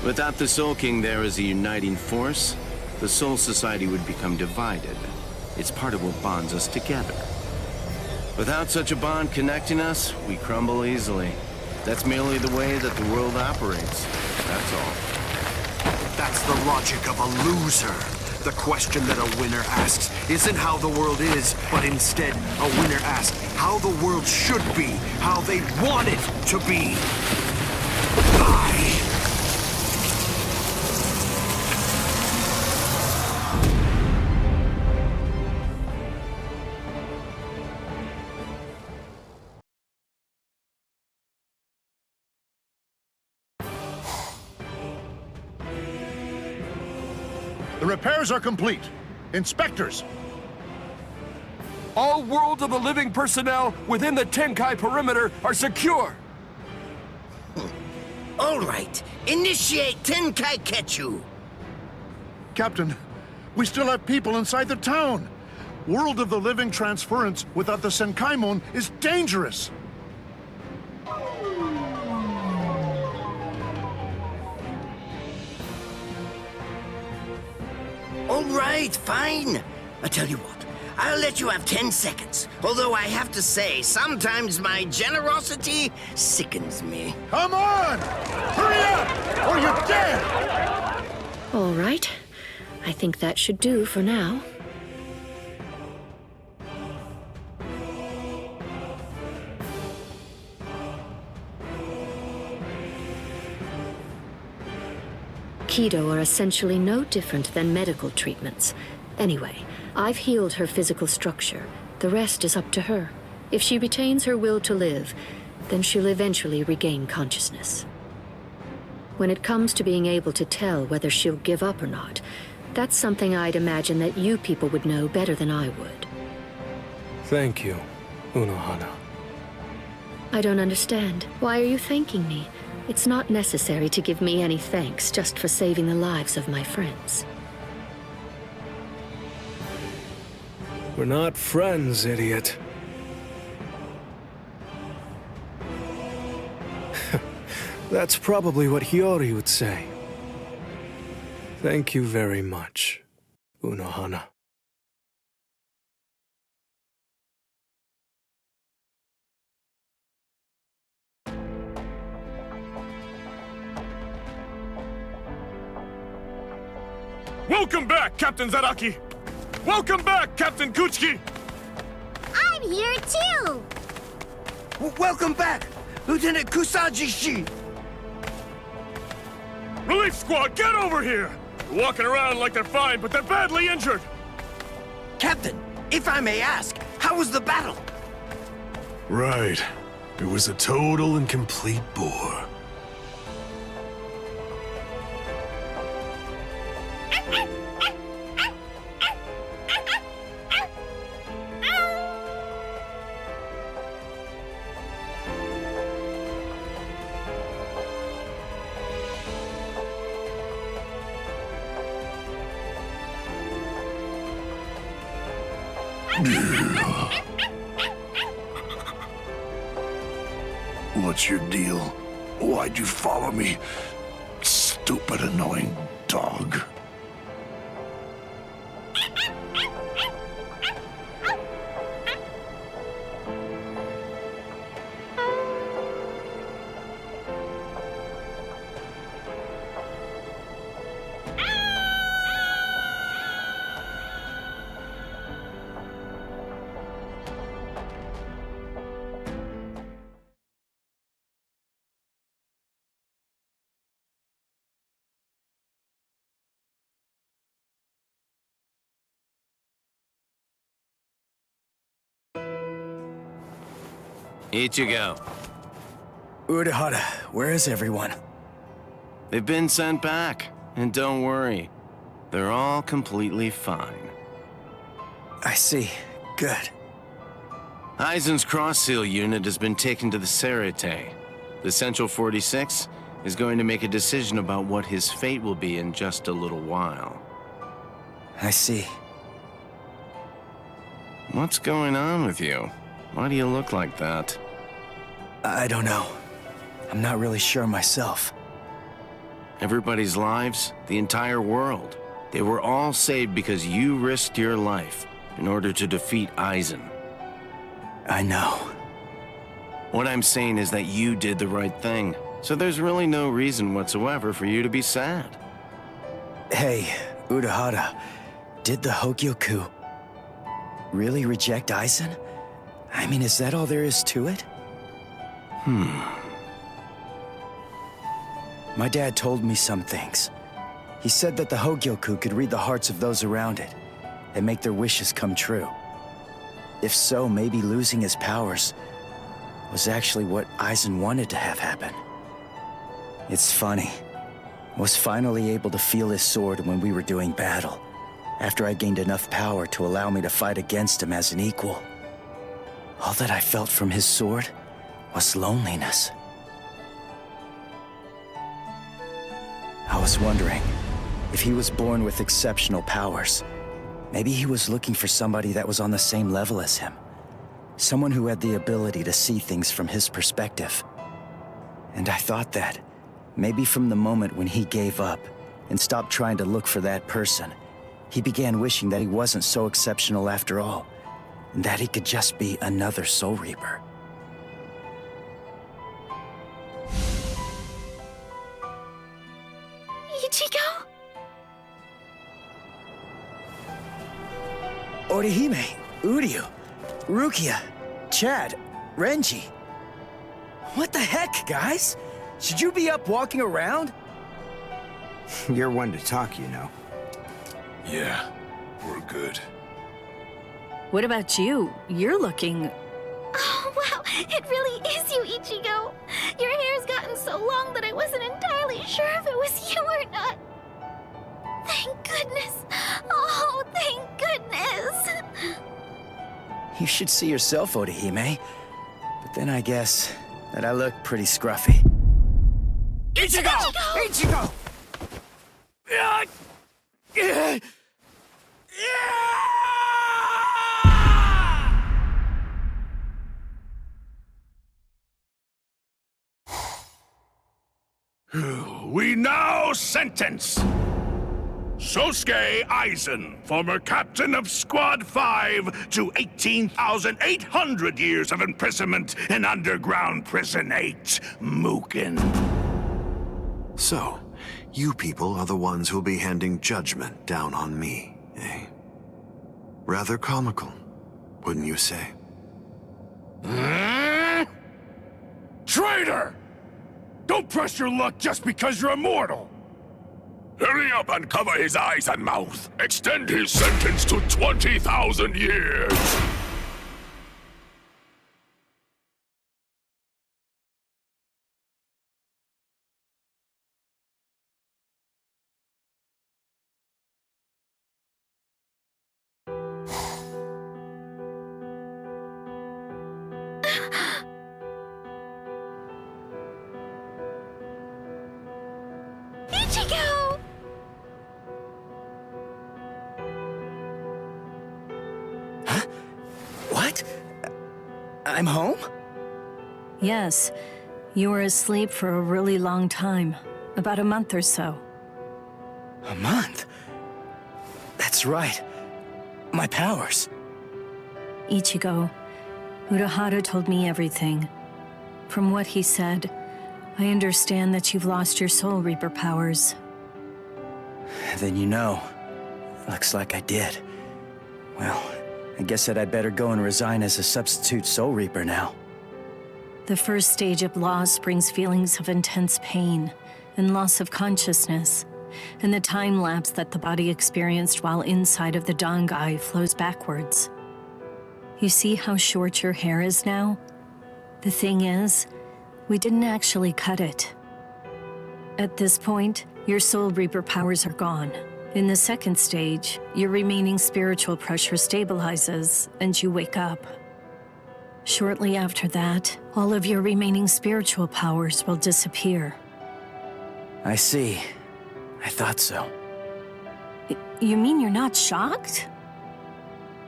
Without the Soul King there as a uniting force, the Soul Society would become divided. It's part of what bonds us together. Without such a bond connecting us, we crumble easily. That's merely the way that the world operates. That's all. That's the logic of a loser. The question that a winner asks isn't how the world is, but instead, a winner asks how the world should be, how they want it to be. The repairs are complete. Inspectors! All World of the Living personnel within the Tenkai perimeter are secure! All right. Initiate Tenkai Ketchu! Captain, we still have people inside the town. World of the Living transference without the Senkaimon is dangerous. All right, fine. I tell you what, I'll let you have 10 seconds. Although I have to say, sometimes my generosity sickens me. Come on! Hurry up, or you're dead! All right. I think that should do for now. Kido are essentially no different than medical treatments. Anyway, I've healed her physical structure. The rest is up to her. If she retains her will to live, then she'll eventually regain consciousness. When it comes to being able to tell whether she'll give up or not, that's something I'd imagine that you people would know better than I would. Thank you, Unohana. I don't understand. Why are you thanking me? It's not necessary to give me any thanks just for saving the lives of my friends. We're not friends, idiot. That's probably what Hiyori would say. Thank you very much, Unohana. Welcome back, Captain Zaraki! Welcome back, Captain Kuchiki! I'm here too! Welcome back, Lieutenant Kusaji-shi! Relief squad, get over here! They're walking around like they're fine, but they're badly injured! Captain, if I may ask, how was the battle? Right. It was a total and complete bore. What's your deal? Why'd you follow me? Stupid, annoying dog. Ichigo. Urahara, where is everyone? They've been sent back. And don't worry, they're all completely fine. I see. Good. Aizen's cross-seal unit has been taken to the Serite. The Central 46 is going to make a decision about what his fate will be in just a little while. I see. What's going on with you? Why do you look like that? I don't know. I'm not really sure myself. Everybody's lives, the entire world, they were all saved because you risked your life in order to defeat Aizen. I know. What I'm saying is that you did the right thing, so there's really no reason whatsoever for you to be sad. Hey, Urahara, did the Hogyoku really reject Aizen? I mean, is that all there is to it? My dad told me some things. He said that the Hogyoku could read the hearts of those around it and make their wishes come true. If so, maybe losing his powers was actually what Aizen wanted to have happen. It's funny. I was finally able to feel his sword when we were doing battle, after I gained enough power to allow me to fight against him as an equal. All that I felt from his sword was loneliness. I was wondering, if he was born with exceptional powers, maybe he was looking for somebody that was on the same level as him. Someone who had the ability to see things from his perspective. And I thought that, maybe from the moment when he gave up and stopped trying to look for that person, he began wishing that he wasn't so exceptional after all, and that he could just be another Soul Reaper. Ichigo? Orihime, Uryu, Rukia, Chad, Renji. What the heck, guys? Should you be up walking around? You're one to talk, you know. Yeah, we're good. What about you? You're looking... Oh, wow, it really is you, Ichigo. Your hair's gotten so long that I wasn't entirely sure if it was you or not. Thank goodness. Oh, thank goodness. You should see yourself, Orihime. But then I guess that I look pretty scruffy. Ichigo! Ichigo! We now sentence Sosuke Aizen, former captain of Squad 5, to 18,800 years of imprisonment in underground prison 8, Mukin. So, you people are the ones who'll be handing judgment down on me, eh? Rather comical, wouldn't you say? Traitor! Don't press your luck just because you're immortal! Hurry up and cover his eyes and mouth. Extend his sentence to 20,000 years. Ichigo! What? I'm home? Yes, you were asleep for a really long time. About a month or so. A month? That's right. My powers. Ichigo, Urahara told me everything. From what he said, I understand that you've lost your Soul Reaper powers. Then you know. Looks like I did. Well, I guess that I'd better go and resign as a substitute Soul Reaper now. The first stage of loss brings feelings of intense pain and loss of consciousness, and the time lapse that the body experienced while inside of the Dangai flows backwards. You see how short your hair is now? The thing is, we didn't actually cut it. At this point, your Soul Reaper powers are gone. In the second stage, your remaining spiritual pressure stabilizes, and you wake up. Shortly after that, all of your remaining spiritual powers will disappear. I see. I thought so. You mean you're not shocked?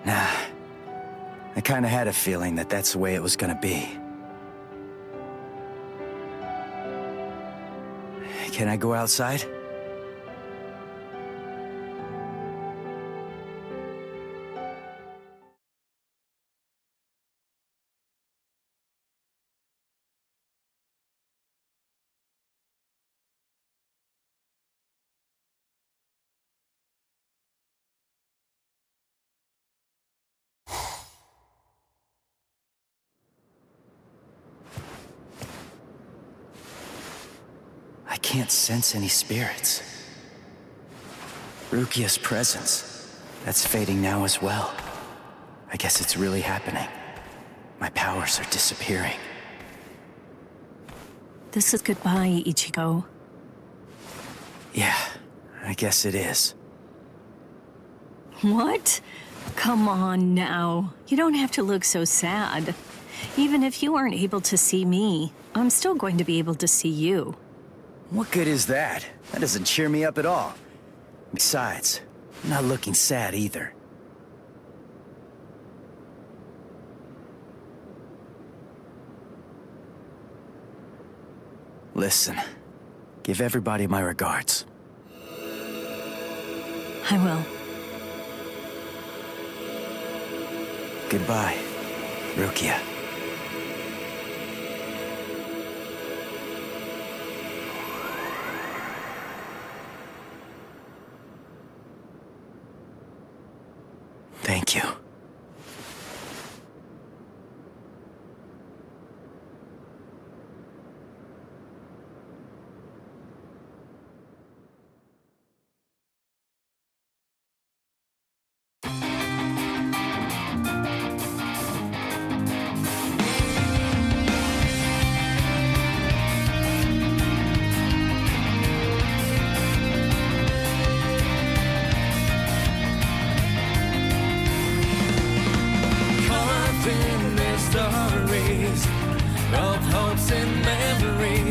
Nah. I kinda had a feeling that that's the way it was gonna be. Can I go outside? I can't sense any spirits. Rukia's presence, that's fading now as well. I guess it's really happening. My powers are disappearing. This is goodbye, Ichigo. Yeah, I guess it is. What? Come on now. You don't have to look so sad. Even if you aren't able to see me, I'm still going to be able to see you. What good is that? That doesn't cheer me up at all. Besides, I'm not looking sad either. Listen, give everybody my regards. I will. Goodbye, Rukia. Thank you.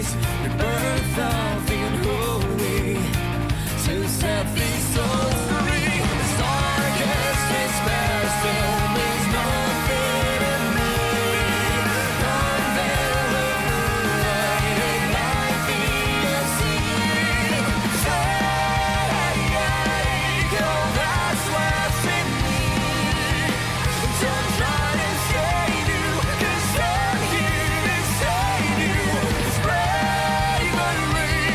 Bleach Rebirth of the unholy to set these souls free. This darkest despair still means nothing to me. Unveil the moonlight, ignite the sea. Take all that's left in me. Don't try to save you, 'cause I'm here to save you. It's bravery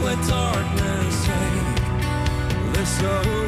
let darkness take this away.